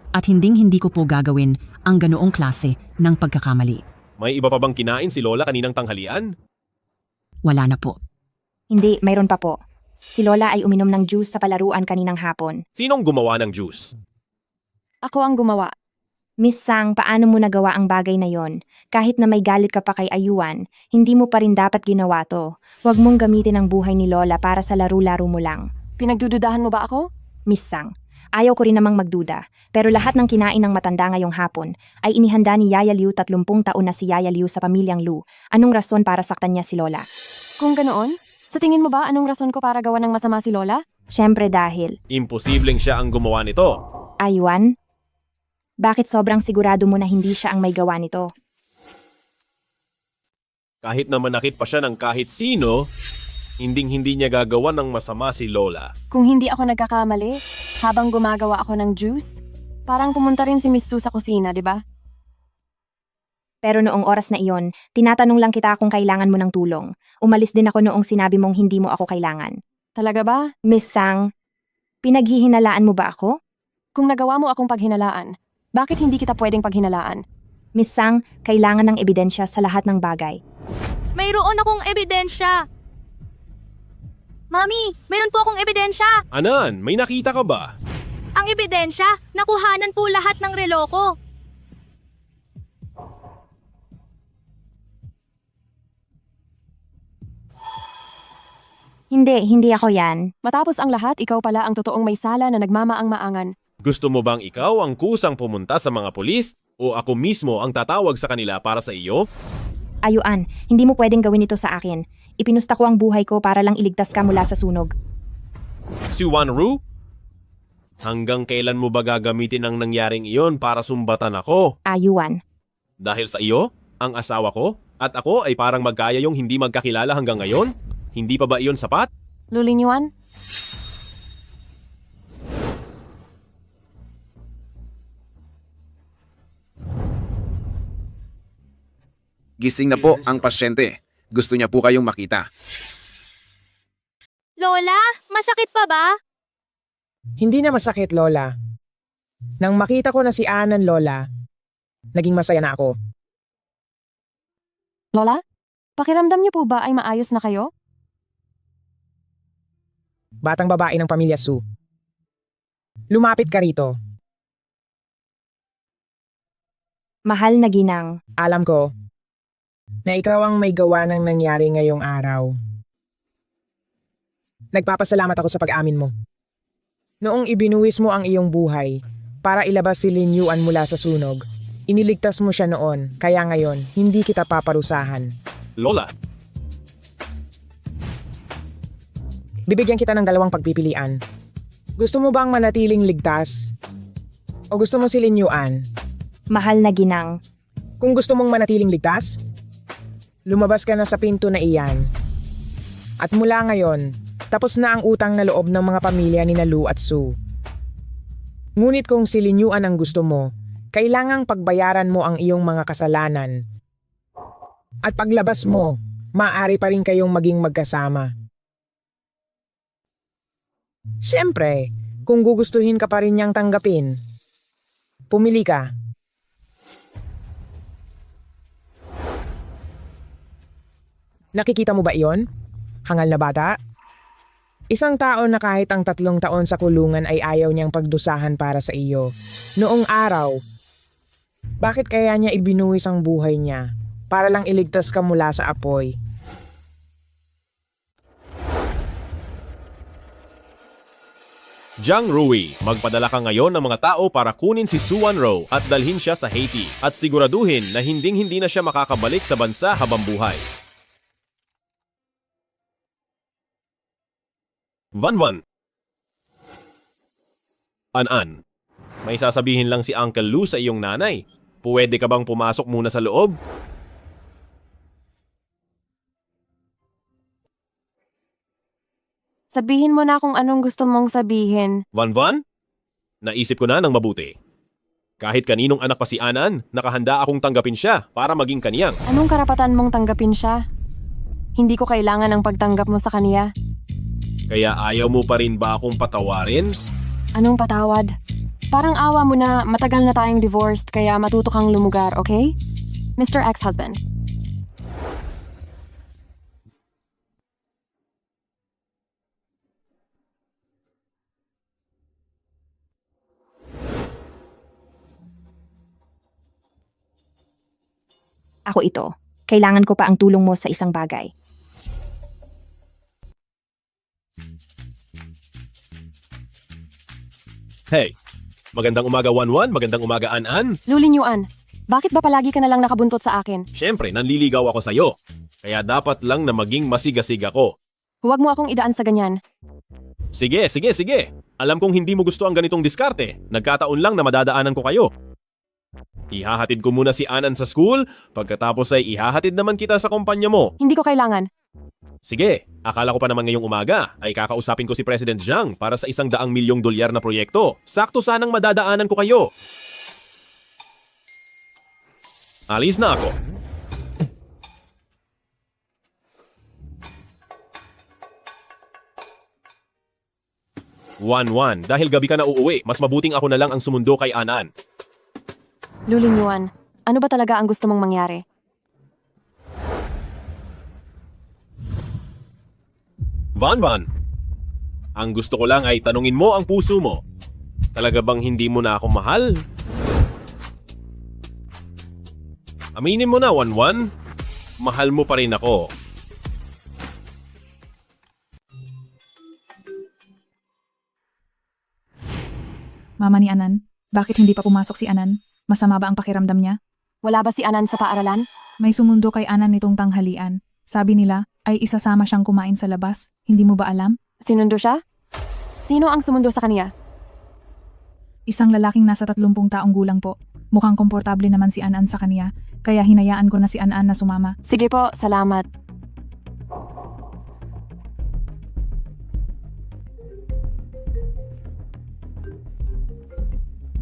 At hinding-hindi ko po gagawin ang ganoong klase ng pagkakamali. May iba pa bang kinain si Lola kaninang tanghalian? Wala na po. Hindi, mayroon pa po. Si Lola ay uminom ng juice sa palaruan kaninang hapon. Sinong gumawa ng juice? Ako ang gumawa. Miss Sang, paano mo nagawa ang bagay na yon? Kahit na may galit ka pa kay Ayuan, hindi mo pa rin dapat ginawa to. Huwag mong gamitin ang buhay ni Lola para sa laro-laro mo lang. Pinagdududahan mo ba ako? Miss Sang, Ayaw ko rin namang magduda, pero lahat ng kinain ng matanda ngayong hapon ay inihanda ni Yaya Liu. 30 taon na si Yaya Liu sa pamilyang Lu. Anong rason para saktan niya si Lola? Kung ganoon, sa tingin mo ba anong rason ko para gawa ng masama si Lola? Siyempre dahil, Imposibleng siya ang gumawa nito. Ayuan, bakit sobrang sigurado mo na hindi siya ang may gawa nito? Kahit na manakit pa siya ng kahit sino, hinding-hindi niya gagawa ng masama si Lola. Kung hindi ako nagkakamali, habang gumagawa ako ng juice, parang pumunta rin si Miss Sue sa kusina, di ba? Pero noong oras na iyon, tinatanong lang kita kung kailangan mo ng tulong. Umalis din ako noong sinabi mong hindi mo ako kailangan. Talaga ba? Miss Sang, pinaghihinalaan mo ba ako? Kung nagawa mo akong paghinalaan, bakit hindi kita pwedeng paghinalaan? Miss Sang, kailangan ng ebidensya sa lahat ng bagay. Mayroon akong ebidensya. Mami, mayroon po akong ebidensya. Anan, may nakita ka ba? Ang ebidensya, nakuhanan po lahat ng relo ko. Hindi ako yan. Matapos ang lahat, ikaw pala ang totoong may sala na nagmamaang-maangan. Gusto mo bang ikaw ang kusang pumunta sa mga pulis o ako mismo ang tatawag sa kanila para sa iyo? Ayuan, hindi mo pwedeng gawin ito sa akin. Ipinusta ko ang buhay ko para lang iligtas ka mula sa sunog. Si Wanru? Hanggang kailan mo ba gagamitin ang nangyaring iyon para sumbatan ako? Ayuan. Dahil sa iyo, ang asawa ko, at ako ay parang magkaya yung hindi magkakilala hanggang ngayon? Hindi pa ba iyon sapat? Lulinyuan? Gising na po ang pasyente. Gusto niya po kayong makita. Lola, masakit pa ba? Hindi na masakit, Lola. Nang makita ko na si Anan, Lola, naging masaya na ako. Lola? Pakiramdam niyo po ba ay maayos na kayo? Batang babae ng pamilya Su. Lumapit ka rito. Mahal na ginang. Alam ko na ikaw ang may gawa ng nangyari ngayong araw. Nagpapasalamat ako sa pag-amin mo. Noong ibinuwis mo ang iyong buhay para ilabas si Lin Yuan mula sa sunog, iniligtas mo siya noon, kaya ngayon hindi kita paparusahan. Lola, bibigyan kita ng dalawang pagpipilian. Gusto mo bang manatiling ligtas? O gusto mo si Lin Yuan? Mahal na ginang. Kung gusto mong manatiling ligtas, lumabas ka na sa pinto na iyan. At mula ngayon, tapos na ang utang na loob ng mga pamilya ni Lu at Su. Ngunit kung si Lin Yuan ang gusto mo, kailangang pagbayaran mo ang iyong mga kasalanan. At paglabas mo, maaari pa rin kayong maging magkasama. Siyempre, kung gugustuhin ka pa rin niyang tanggapin, pumili ka. Nakikita mo ba iyon? Hangal na bata? Isang tao na kahit ang 3 taon sa kulungan ay ayaw niyang pagdusahan para sa iyo. Noong araw, bakit kaya niya ibinuwis ang buhay niya para lang iligtas ka mula sa apoy? Jiang Rui, magpadala ka ngayon ng mga tao para kunin si Su Wanro at dalhin siya sa Haiti at siguraduhin na hinding-hindi na siya makakabalik sa bansa habang buhay. Van. An, may sasabihin lang si Uncle Lu sa iyong nanay. Pwede ka bang pumasok muna sa loob? Sabihin mo na kung anong gusto mong sabihin. Van? Naisip ko na ng mabuti. Kahit kaninong anak pa si Anan, nakahanda akong tanggapin siya para maging kaniyang. Anong karapatan mong tanggapin siya? Hindi ko kailangan ng pagtanggap mo sa kaniya. Kaya ayaw mo pa rin ba akong patawarin? Anong patawad? Parang awa mo na matagal na tayong divorced kaya matuto kang lumugar, okay? Mr. Ex-Husband. Ako ito. Kailangan ko pa ang tulong mo sa isang bagay. Hey, magandang umaga 11, magandang umaga An-An. Lulinyuan, bakit ba palagi ka na lang nakabuntot sa akin? Siyempre, nanliligaw ako sa'yo. Kaya dapat lang na maging masigasig ako. Huwag mo akong idaan sa ganyan. Sige. Alam kong hindi mo gusto ang ganitong diskarte. Nagkataon lang na madadaanan ko kayo. Ihahatid ko muna si Anan sa school, pagkatapos ay ihahatid naman kita sa kumpanya mo. Hindi ko kailangan. Sige, akala ko pa naman ngayong umaga ay kakausapin ko si President Zhang para sa $100 milyong na proyekto. Sakto sanang madadaanan ko kayo. Alis na ako. Wan, dahil gabi ka na uuwi, mas mabuting ako na lang ang sumundo kay Anan. Lulinyuan, ano ba talaga ang gusto mong mangyari? Van, ang gusto ko lang ay tanungin mo ang puso mo. Talaga bang hindi mo na ako mahal? Aminin mo na, Wan. Mahal mo pa rin ako. Mama ni Anan, bakit hindi pa pumasok si Anan? Masama ba ang pakiramdam niya? Wala ba si Anan sa paaralan? May sumundo kay Anan nitong tanghalian. Sabi nila ay isasama siyang kumain sa labas. Hindi mo ba alam? Sinundo siya? Sino ang sumundo sa kaniya? Isang lalaking nasa 30 taong gulang po. Mukhang komportable naman si Anan sa kaniya, kaya hinayaan ko na si Anan na sumama. Sige po, salamat.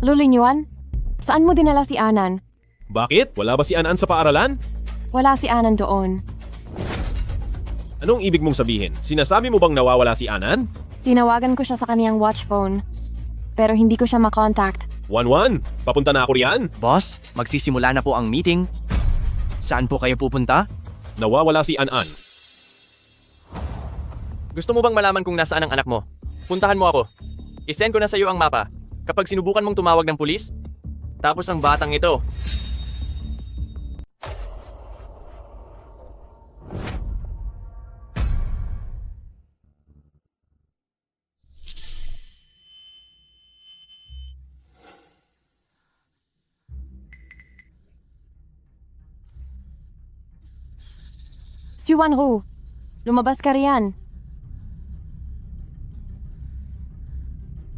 Lulinyuan, saan mo dinala si Anan? Bakit? Wala ba si Anan sa paaralan? Wala si Anan doon. Anong ibig mong sabihin? Sinasabi mo bang nawawala si Anan? Tinawagan ko siya sa kaniyang watch phone. Pero hindi ko siya makontakt. Wan, papunta na ako riyan. Boss, magsisimula na po ang meeting. Saan po kayo pupunta? Nawawala si Anan. Gusto mo bang malaman kung nasaan ang anak mo? Puntahan mo ako. I-send ko na sa iyo ang mapa. Kapag sinubukan mong tumawag ng pulis, tapos ang batang ito. Si Wanho, lumabas ka riyan.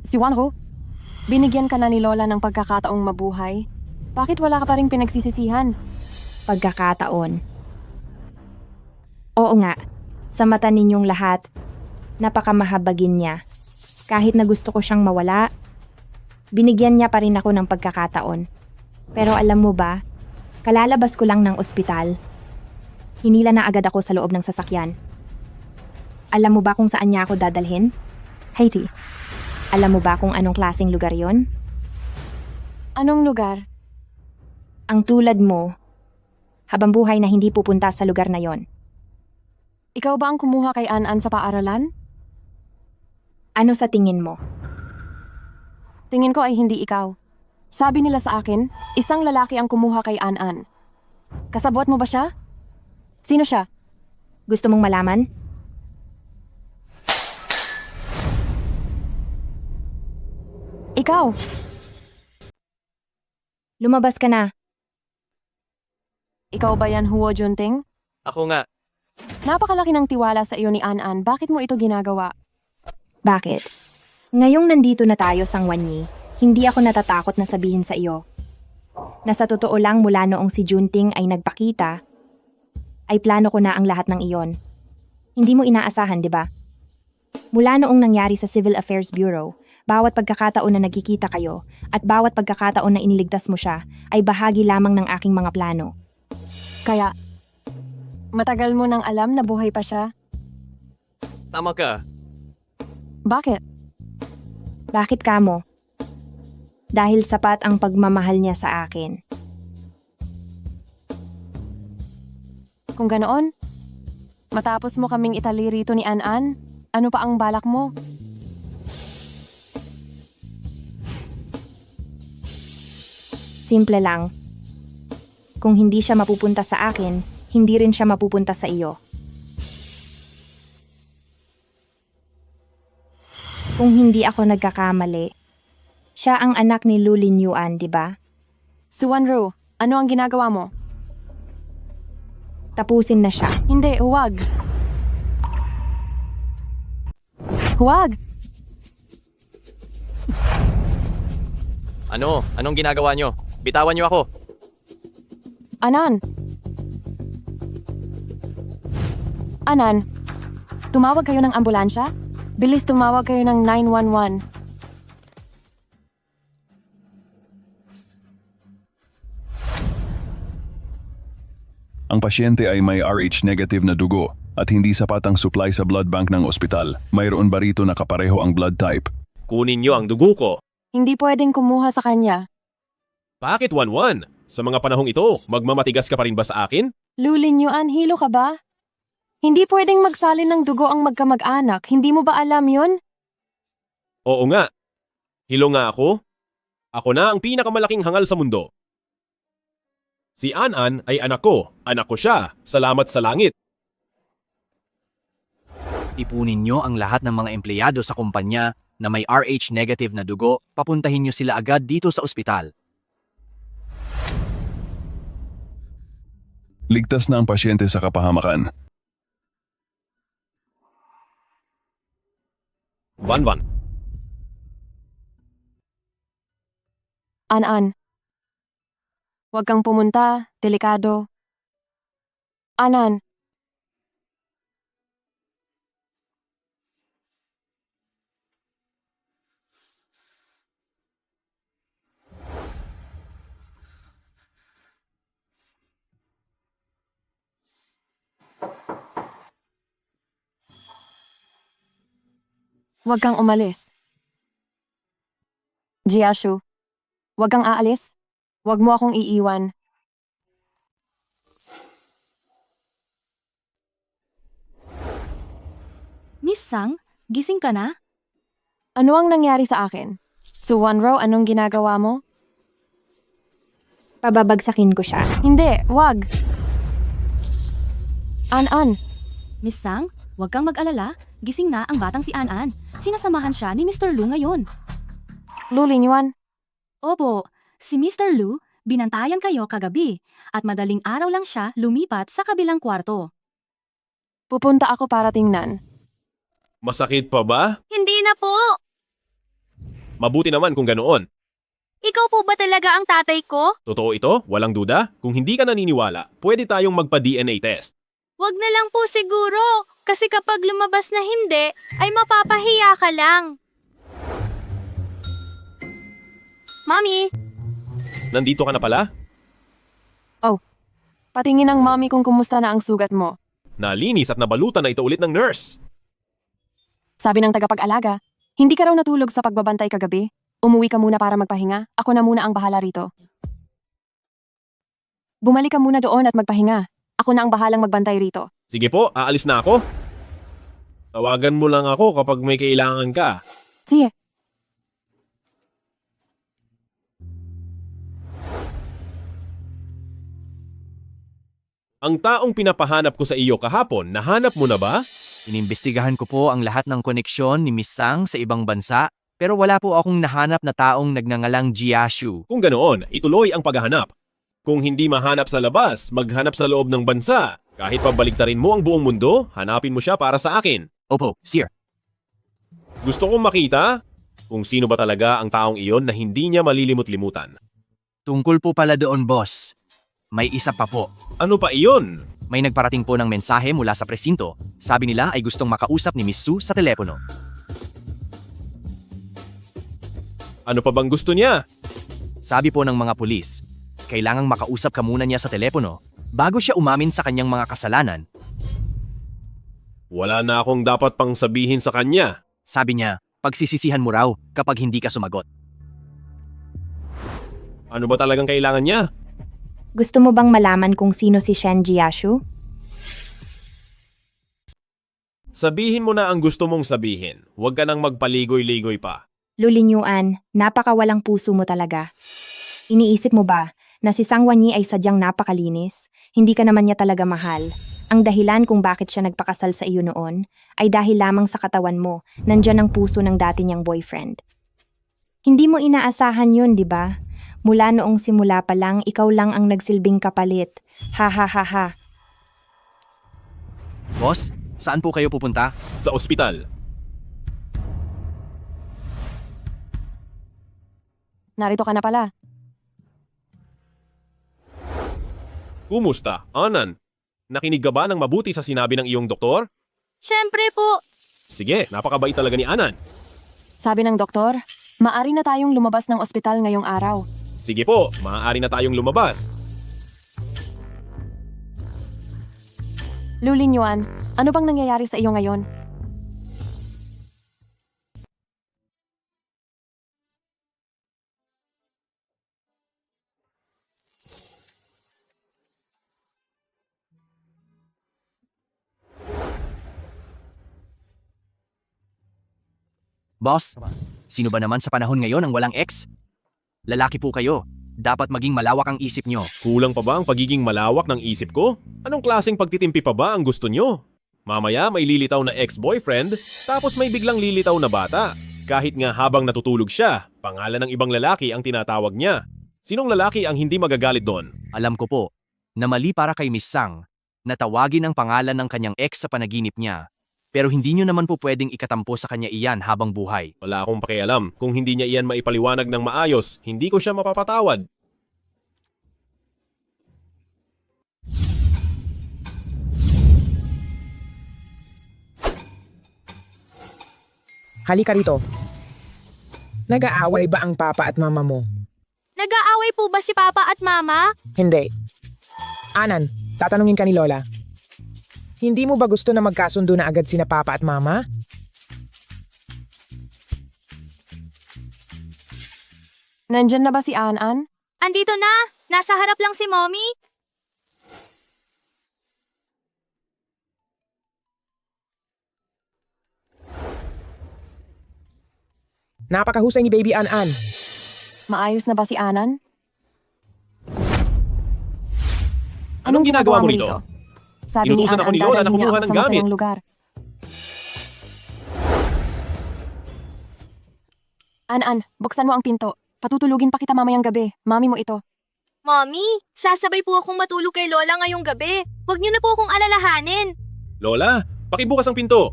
Si Wanho, binigyan ka na ni Lola ng pagkakataong mabuhay. Bakit wala ka pa rin pinagsisisihan? Pagkakataon. Oo nga, sa mata ninyong lahat, napakamahabagin niya. Kahit na gusto ko siyang mawala, binigyan niya pa rin ako ng pagkakataon. Pero alam mo ba, kalalabas ko lang ng ospital. Hinila na agad ako sa loob ng sasakyan. Alam mo ba kung saan niya ako dadalhin? Haiti, alam mo ba kung anong klaseng lugar yon? Anong lugar? Ang tulad mo, habang buhay na hindi pupunta sa lugar na yon. Ikaw ba ang kumuha kay An-An sa paaralan? Ano sa tingin mo? Tingin ko ay hindi ikaw. Sabi nila sa akin, isang lalaki ang kumuha kay An-An. Kasabot mo ba siya? Sino siya? Gusto mong malaman? Ikaw! Lumabas ka na. Ikaw ba yan, Huo Junting? Ako nga. Napakalaki ng tiwala sa iyo ni An-An. Bakit mo ito ginagawa? Bakit? Ngayong nandito na tayo, Sangwanyi, hindi ako natatakot na sabihin sa iyo na sa totoo lang mula noong si Junting ay nagpakita, ay plano ko na ang lahat ng iyon. Hindi mo inaasahan, di ba? Mula noong nangyari sa Civil Affairs Bureau, bawat pagkakataon na nagkikita kayo at bawat pagkakataon na iniligtas mo siya ay bahagi lamang ng aking mga plano. Kaya, matagal mo nang alam na buhay pa siya? Tama ka. Bakit? Bakit kamo? Dahil sapat ang pagmamahal niya sa akin. Kung ganoon, matapos mo kaming itali rito ni An-An, ano pa ang balak mo? Simple lang. Kung hindi siya mapupunta sa akin, hindi rin siya mapupunta sa iyo. Kung hindi ako nagkakamali, Siya ang anak ni Lu Linyuan, di ba? Suwanro, ano ang ginagawa mo? Tapusin na siya. Hindi, huwag. Huwag! Ano? Anong ginagawa nyo? Bitawan nyo ako. Anan? Anan? Tumawag kayo ng ambulansya? Bilis tumawag kayo ng 911. Ang pasyente ay may RH negative na dugo at hindi sapat ang supply sa blood bank ng ospital. Mayroon ba rito na kapareho ang blood type? Kunin niyo ang dugo ko. Hindi pwedeng kumuha sa kanya. Bakit 1-1? Sa mga panahong ito, magmamatigas ka pa rin ba sa akin? Lulinyuan, hilo ka ba? Hindi pwedeng magsalin ng dugo ang magkamag-anak. Hindi mo ba alam yun? Oo nga. Hilo nga ako. Ako na ang pinakamalaking hangal sa mundo. Si An-An ay anak ko. Anak ko siya. Salamat sa langit. Ipunin nyo ang lahat ng mga empleyado sa kumpanya na may RH negative na dugo, papuntahin nyo sila agad dito sa ospital. Ligtas na ang pasyente sa kapahamakan. 1-1. An-An. Huwag kang pumunta. Delikado. Anan. Huwag kang umalis. Jiashu, huwag kang aalis. Huwag mo akong iiwan. Miss Sang, gising ka na? Ano ang nangyari sa akin? Suwanro, anong ginagawa mo? Pababagsakin ko siya. Hindi, wag. An-An. Miss Sang, huwag kang mag-alala. Gising na ang batang si An-An. Sinasamahan siya ni Mr. Lu ngayon. Lu Linyuan? Opo, si Mr. Lu, binantayan kayo kagabi at madaling araw lang siya lumipat sa kabilang kwarto. Pupunta ako para tingnan. Masakit pa ba? Hindi na po. Mabuti naman kung ganoon. Ikaw po ba talaga ang tatay ko? Totoo ito? Walang duda? Kung hindi ka naniniwala, pwede tayong magpa-DNA test. Wag na lang po siguro. Kasi kapag lumabas na hindi, ay mapapahiya ka lang. Mami! Nandito ka na pala? Oh, patingin ng mommy kung kumusta na ang sugat mo. Nalinis at nabalutan na ito ulit ng nurse. Sabi ng tagapag-alaga, hindi ka raw natulog sa pagbabantay kagabi. Umuwi ka muna para magpahinga. Ako na muna ang bahala rito. Bumalik ka muna doon at magpahinga. Ako na ang bahalang magbantay rito. Sige po, aalis na ako. Tawagan mo lang ako kapag may kailangan ka. Sige. Ang taong pinapahanap ko sa iyo kahapon, nahanap mo na ba? Inimbestigahan ko po ang lahat ng koneksyon ni Miss Sang sa ibang bansa, pero wala po akong nahanap na taong nagngangalang Jiashu. Kung ganoon, ituloy ang paghahanap. Kung hindi mahanap sa labas, maghanap sa loob ng bansa. Kahit pabaliktarin mo ang buong mundo, hanapin mo siya para sa akin. Opo, sir. Gusto kong makita kung sino ba talaga ang taong iyon na hindi niya malilimot-limutan. Tungkol po pala doon, boss. May isa pa po. Ano pa iyon? May nagparating po ng mensahe mula sa presinto. Sabi nila ay gustong makausap ni Miss Su sa telepono. Ano pa bang gusto niya? Sabi po ng mga pulis, kailangang makausap ka muna niya sa telepono bago siya umamin sa kanyang mga kasalanan. Wala na akong dapat pang sabihin sa kanya. Sabi niya, pagsisisihan mo raw kapag hindi ka sumagot. Ano ba talagang kailangan niya? Gusto mo bang malaman kung sino si Shen Jiashu? Sabihin mo na ang gusto mong sabihin. Huwag ka nang magpaligoy-ligoy pa. Lulinyuan, napakawalang puso mo talaga. Iniisip mo ba na si Sang Wanyi ay sadyang napakalinis? Hindi ka naman niya talaga mahal. Ang dahilan kung bakit siya nagpakasal sa iyo noon ay dahil lamang sa katawan mo, nandyan ang puso ng dati niyang boyfriend. Hindi mo inaasahan yun, di ba? Mula noong simula pa lang, ikaw lang ang nagsilbing kapalit. Ha ha ha ha. Boss, saan po kayo pupunta? Sa ospital. Narito ka na pala. Kumusta, Anan? Nakinig ka ba ng mabuti sa sinabi ng iyong doktor? Siyempre po. Sige, napakabait talaga ni Anan. Sabi ng doktor, maari na tayong lumabas ng ospital ngayong araw. Sige po, maaari na tayong lumabas. Lu Linyuan, ano bang nangyayari sa iyo ngayon? Boss, sino ba naman sa panahon ngayon ang walang ex? Lalaki po kayo. Dapat maging malawak ang isip nyo. Kulang pa ba ang pagiging malawak ng isip ko? Anong klaseng pagtitimpi pa ba ang gusto nyo? Mamaya may lilitaw na ex-boyfriend, tapos may biglang lilitaw na bata. Kahit nga habang natutulog siya, pangalan ng ibang lalaki ang tinatawag niya. Sinong lalaki ang hindi magagalit doon? Alam ko po, na mali para kay Miss Sang, na tawagin ang pangalan ng kanyang ex sa panaginip niya. Pero hindi nyo naman po pwedeng ikatampo sa kanya iyan habang buhay. Wala akong pakialam. Kung hindi niya iyan maipaliwanag ng maayos, hindi ko siya mapapatawad. Halika rito. Nag-aaway ba ang papa at mama mo? Nag-aaway po ba si Papa at Mama? Hindi. Anan, tatanungin ka ni Lola. Hindi mo ba gusto na magkasundo na agad sina papa at mama? Nandyan na ba si An-An? Andito na. Nasa harap lang si Mommy. Napakahusay ni Baby An-An. Maayos na ba si Anan? Anong ginagawa mo rito? Sabi ni Inutusan ako An-An, ni Lola na dadalhin niya kumuha ako ng sa gamit. masayang lugar. An-An, buksan mo ang pinto. Patutulugin pa kita mamayang gabi. Mami mo ito. Mommy, sasabay po akong matulog kay Lola ngayong gabi. Huwag niyo na po akong alalahanin. Lola, pakibukas ang pinto.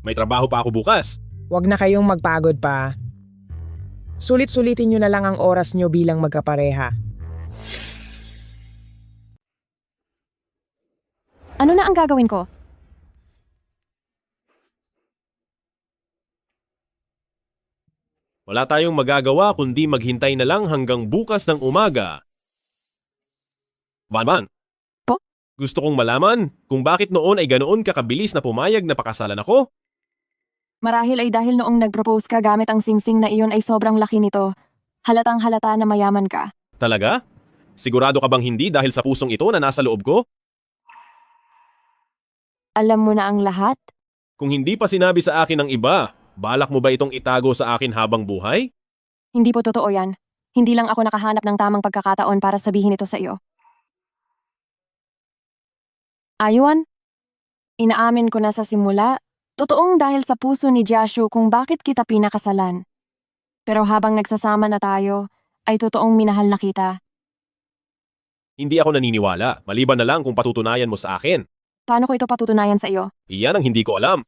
May trabaho pa ako bukas. Huwag na kayong magpagod pa. Sulit-sulitin nyo na lang ang oras nyo bilang magkapareha. Ano na ang gagawin ko? Wala tayong magagawa kundi maghintay na lang hanggang bukas ng umaga. Banban. Po? Gusto kong malaman kung bakit noon ay ganoon kakabilis na pumayag na pakasalan ako. Marahil ay dahil noong nag-propose ka gamit ang singsing na iyon ay sobrang laki nito. Halatang halata na mayaman ka. Talaga? Sigurado ka bang hindi dahil sa pusong ito na nasa loob ko? Alam mo na ang lahat? Kung hindi pa sinabi sa akin ng iba, balak mo ba itong itago sa akin habang buhay? Hindi po totoo yan. Hindi lang ako nakahanap ng tamang pagkakataon para sabihin ito sa iyo. Aywan, inaamin ko na sa simula, totoong dahil sa puso ni Jashu kung bakit kita pinakasalan. Pero habang nagsasama na tayo, ay totoong minahal na kita. Hindi ako naniniwala, maliban na lang kung patutunayan mo sa akin. Paano ko ito patutunayan sa iyo? Iyan ang hindi ko alam.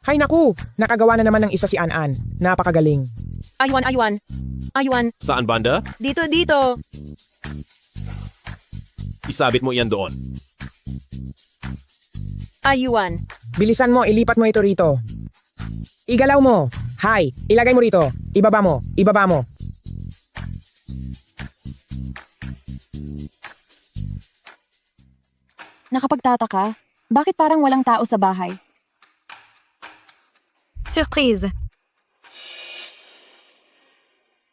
Hay naku! Nakagawa na naman ng isa si An-An. Napakagaling. Aywan. Saan banda? Dito. Isabit mo iyan doon. Aywan. Bilisan mo, ilipat mo ito rito. Igalaw mo. Hay, ilagay mo rito. Ibaba mo. Nakapagtataka, bakit parang walang tao sa bahay? Surprise!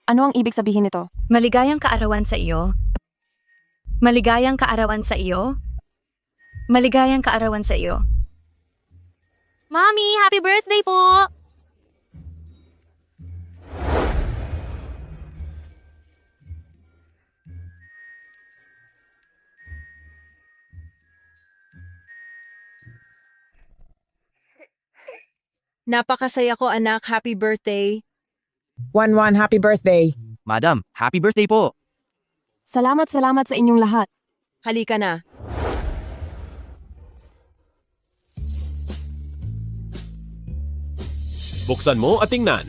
Ano ang ibig sabihin nito? Maligayang kaarawan sa iyo. Maligayang kaarawan sa iyo. Maligayang kaarawan sa iyo. Mommy, happy birthday po! Napakasaya ko anak, happy birthday. 1-1, happy birthday. Madam, happy birthday po. Salamat sa inyong lahat. Halika na. Buksan mo at tingnan.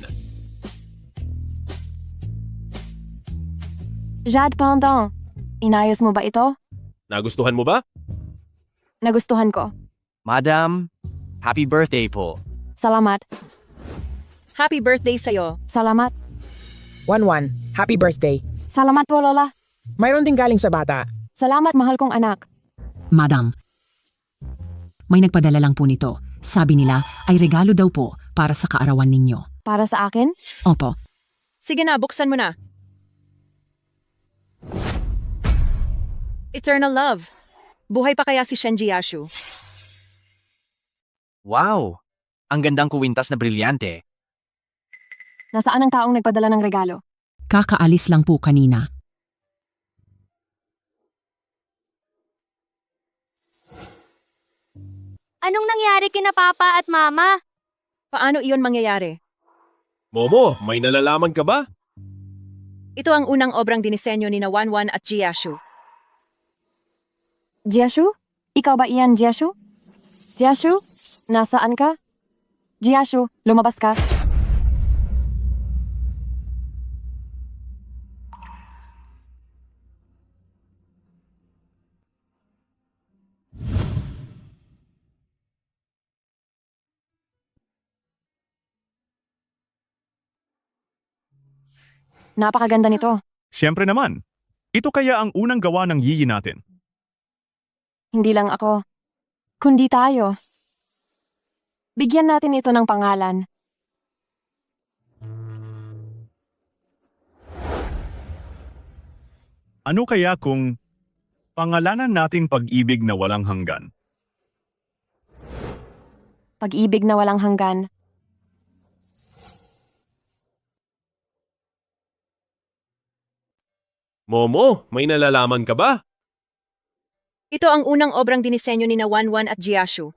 Jade Pendant, inayos mo ba ito? Nagustuhan mo ba? Nagustuhan ko. Madam, happy birthday po. Salamat. Happy birthday sa'yo. Salamat. 1-1, happy birthday. Salamat po, Lola. Mayroon din galing sa bata. Salamat, mahal kong anak. Madam, may nagpadala lang po nito. Sabi nila ay regalo daw po para sa kaarawan ninyo. Para sa akin? Opo. Sige na, buksan mo na. Eternal love. Buhay pa kaya si Shenji Yashu? Wow! Ang gandang kuwintas na brilyante. Nasaan ang taong nagpadala ng regalo? Kakaalis lang po kanina. Anong nangyari kina Papa at Mama? Paano iyon mangyayari? Momo, may nalalaman ka ba? Ito ang unang obrang dinisenyo ni na Wanwan at Jiyashu. Jiashu? Ikaw ba iyan, Jiashu? Jiashu? Nasaan ka? Jiashu, lumabas ka. Napakaganda nito. Siyempre naman. Ito kaya ang unang gawa ng yiyi natin. Hindi lang ako, kundi tayo. Bigyan natin ito ng pangalan. Ano kaya kung pangalanan nating pag-ibig na walang hanggan? Pag-ibig na walang hanggan. Momo, may nalalaman ka ba? Ito ang unang obrang dinisenyo ni na Wanwan at Jiyashu.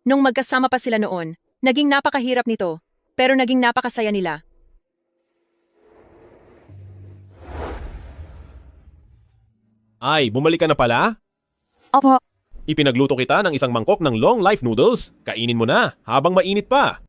Nung magkasama pa sila noon, naging napakahirap nito, pero naging napakasaya nila. Ay, bumalik ka na pala? Opo. Ipinagluto kita ng isang mangkok ng long life noodles. Kainin mo na, habang mainit pa.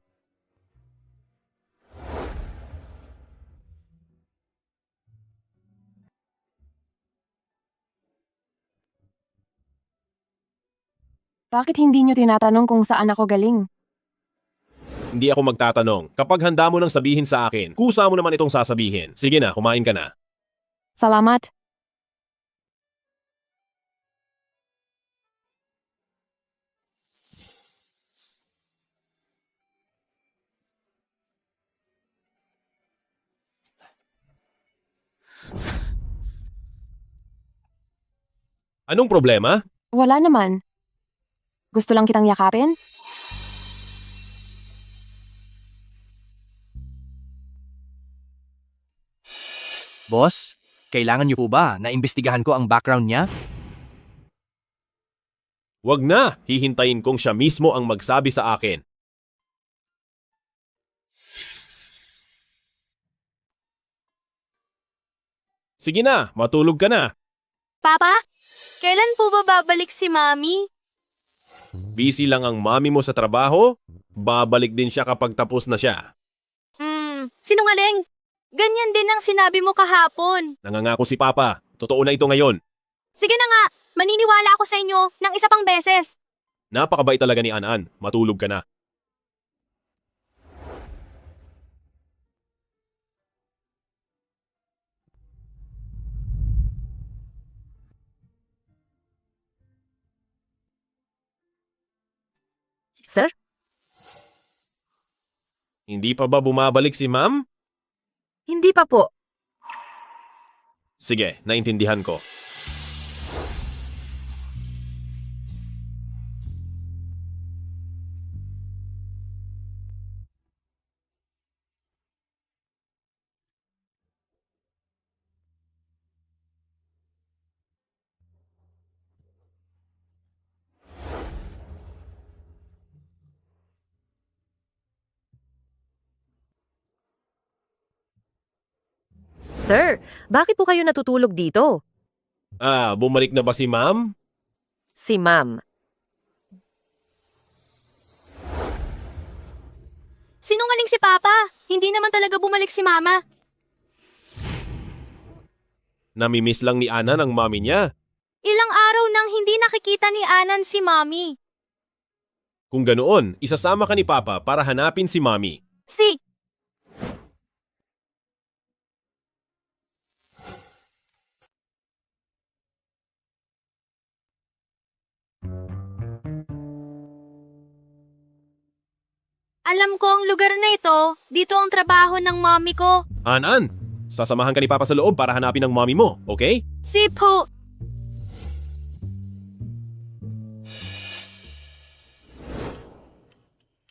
Bakit hindi nyo tinatanong kung saan ako galing? Hindi ako magtatanong. Kapag handa mo nang sabihin sa akin, kusa mo naman itong sasabihin. Sige na, kumain ka na. Salamat. Anong problema? Wala naman. Gusto lang kitang yakapin? Boss, kailangan niyo po ba na imbestigahan ko ang background niya? Wag na, hihintayin kong siya mismo ang magsabi sa akin. Sige na, matulog ka na. Papa, kailan po ba babalik si Mami? Busy lang ang mami mo sa trabaho, babalik din siya kapag tapos na siya. Sinungaling. Ganyan din ang sinabi mo kahapon. Nangangako si Papa, totoo na ito ngayon. Sige na nga, maniniwala ako sa inyo ng isa pang beses. Napakabait talaga ni An-An, matulog ka na. Sir? Hindi pa ba bumabalik si Ma'am? Hindi pa po. Sige, naintindihan ko. Sir, bakit po kayo natutulog dito? Bumalik na ba si ma'am? Si ma'am. Sinungaling si Papa. Hindi naman talaga bumalik si Mama. Namimiss lang ni Anan ang mami niya. Ilang araw nang hindi nakikita ni Anan si Mommy. Kung ganoon, isasama ka ni Papa para hanapin si mami. Si... Alam ko ang lugar na ito. Dito ang trabaho ng mommy ko. Anan, sasamahan ka ni Papa sa loob para hanapin ang mami mo, okay? Si Po.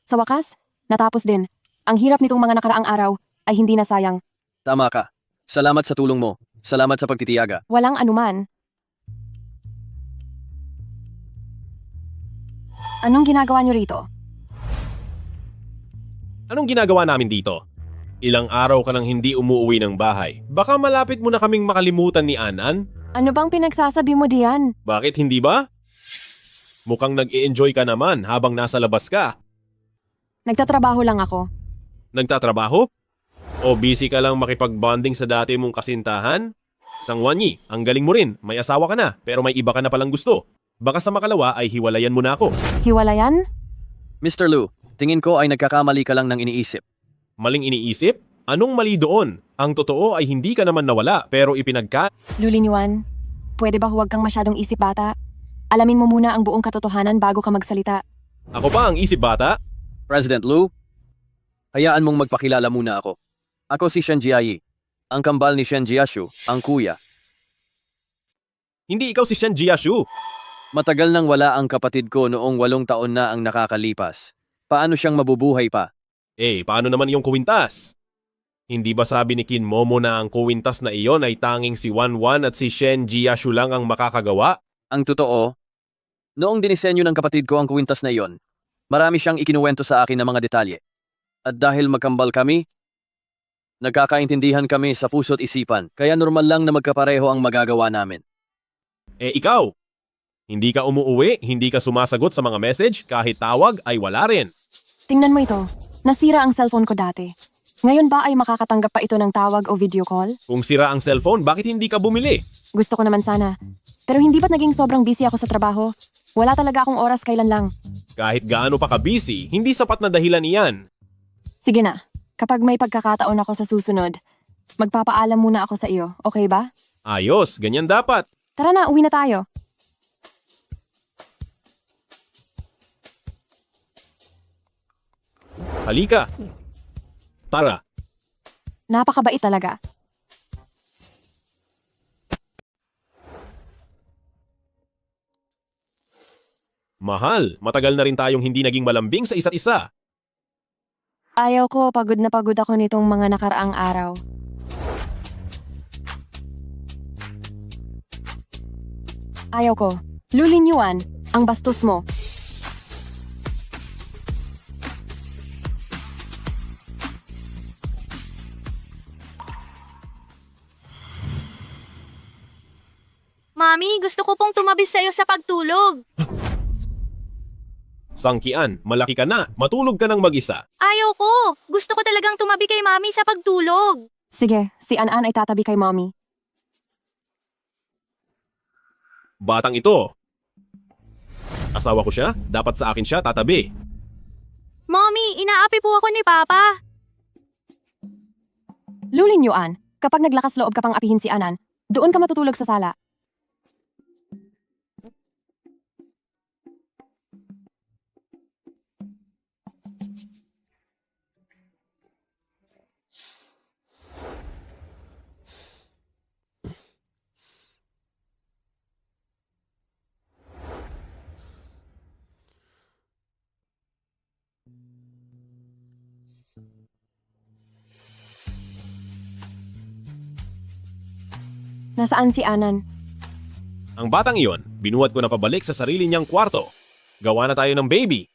Sa wakas, natapos din. Ang hirap nitong mga nakaraang araw ay hindi na sayang. Tama ka. Salamat sa tulong mo. Salamat sa pagtitiyaga. Walang anuman. Anong ginagawa niyo rito? Anong ginagawa namin dito? Ilang araw ka nang hindi umuuwi ng bahay. Baka malapit mo na kaming makalimutan ni Anan? Ano bang pinagsasabi mo diyan? Bakit hindi ba? Mukhang nag-i-enjoy ka naman habang nasa labas ka. Nagtatrabaho lang ako. Nagtatrabaho? O busy ka lang makipag-bonding sa dati mong kasintahan? Sangwanyi, ang galing mo rin. May asawa ka na, pero may iba ka na palang gusto. Baka sa makalawa ay hiwalayan mo na ako. Hiwalayan? Mr. Lu, tingin ko ay nagkakamali ka lang ng iniisip. Maling iniisip? Anong mali doon? Ang totoo ay hindi ka naman nawala, pero Lulinyuan, pwede ba huwag kang masyadong isip bata? Alamin mo muna ang buong katotohanan bago ka magsalita. Ako pa ang isip bata? President Lu, hayaan mong magpakilala muna ako. Ako si Shen Jiayi, ang kambal ni Shen Jiashu, ang kuya. Hindi ikaw si Shen Jiashu. Matagal nang wala ang kapatid ko noong 8 taon na ang nakakalipas. Paano siyang mabubuhay pa? Paano naman yung kuwintas? Hindi ba sabi ni Kin Momo na ang kuwintas na iyon ay tanging si Wanwan at si Shen Jiashu lang ang makakagawa? Ang totoo, noong dinisenyo ng kapatid ko ang kuwintas na iyon, marami siyang ikinuwento sa akin ng mga detalye. At dahil magkambal kami, nagkakaintindihan kami sa puso't isipan, kaya normal lang na magkapareho ang magagawa namin. Ikaw? Hindi ka umuuwi, hindi ka sumasagot sa mga message, kahit tawag ay wala rin. Tingnan mo ito. Nasira ang cellphone ko dati. Ngayon ba ay makakatanggap pa ito ng tawag o video call? Kung sira ang cellphone, bakit hindi ka bumili? Gusto ko naman sana. Pero hindi ba't naging sobrang busy ako sa trabaho? Wala talaga akong oras kailan lang. Kahit gaano pa ka busy, hindi sapat na dahilan iyan. Sige na. Kapag may pagkakataon ako sa susunod, magpapaalam muna ako sa iyo. Okay ba? Ayos, ganyan dapat. Tara na, uwi na tayo. Halika. Tara. Napakabait talaga. Mahal, matagal na rin tayong hindi naging malambing sa isa't isa. Ayaw ko, pagod na pagod ako nitong mga nakaraang araw. Ayaw ko. Lulinyuan, ang bastos mo. Mami, gusto ko pong tumabi sa'yo sa pagtulog. Sangkian, malaki ka na, matulog ka ng mag-isa. Ayaw ko. Gusto ko talagang tumabi kay Mami sa pagtulog. Sige, si An-An ay tatabi kay Mommy. Batang ito. Asawa ko siya, dapat sa akin siya tatabi. Mommy, inaapi po ako ni Papa. Lulinyuan, kapag naglakas loob ka pang apihin si Anan, doon ka matutulog sa sala. Nasaan si Anan? Ang batang iyon, binuhat ko na pabalik sa sarili niyang kwarto. Gawa na tayo ng baby.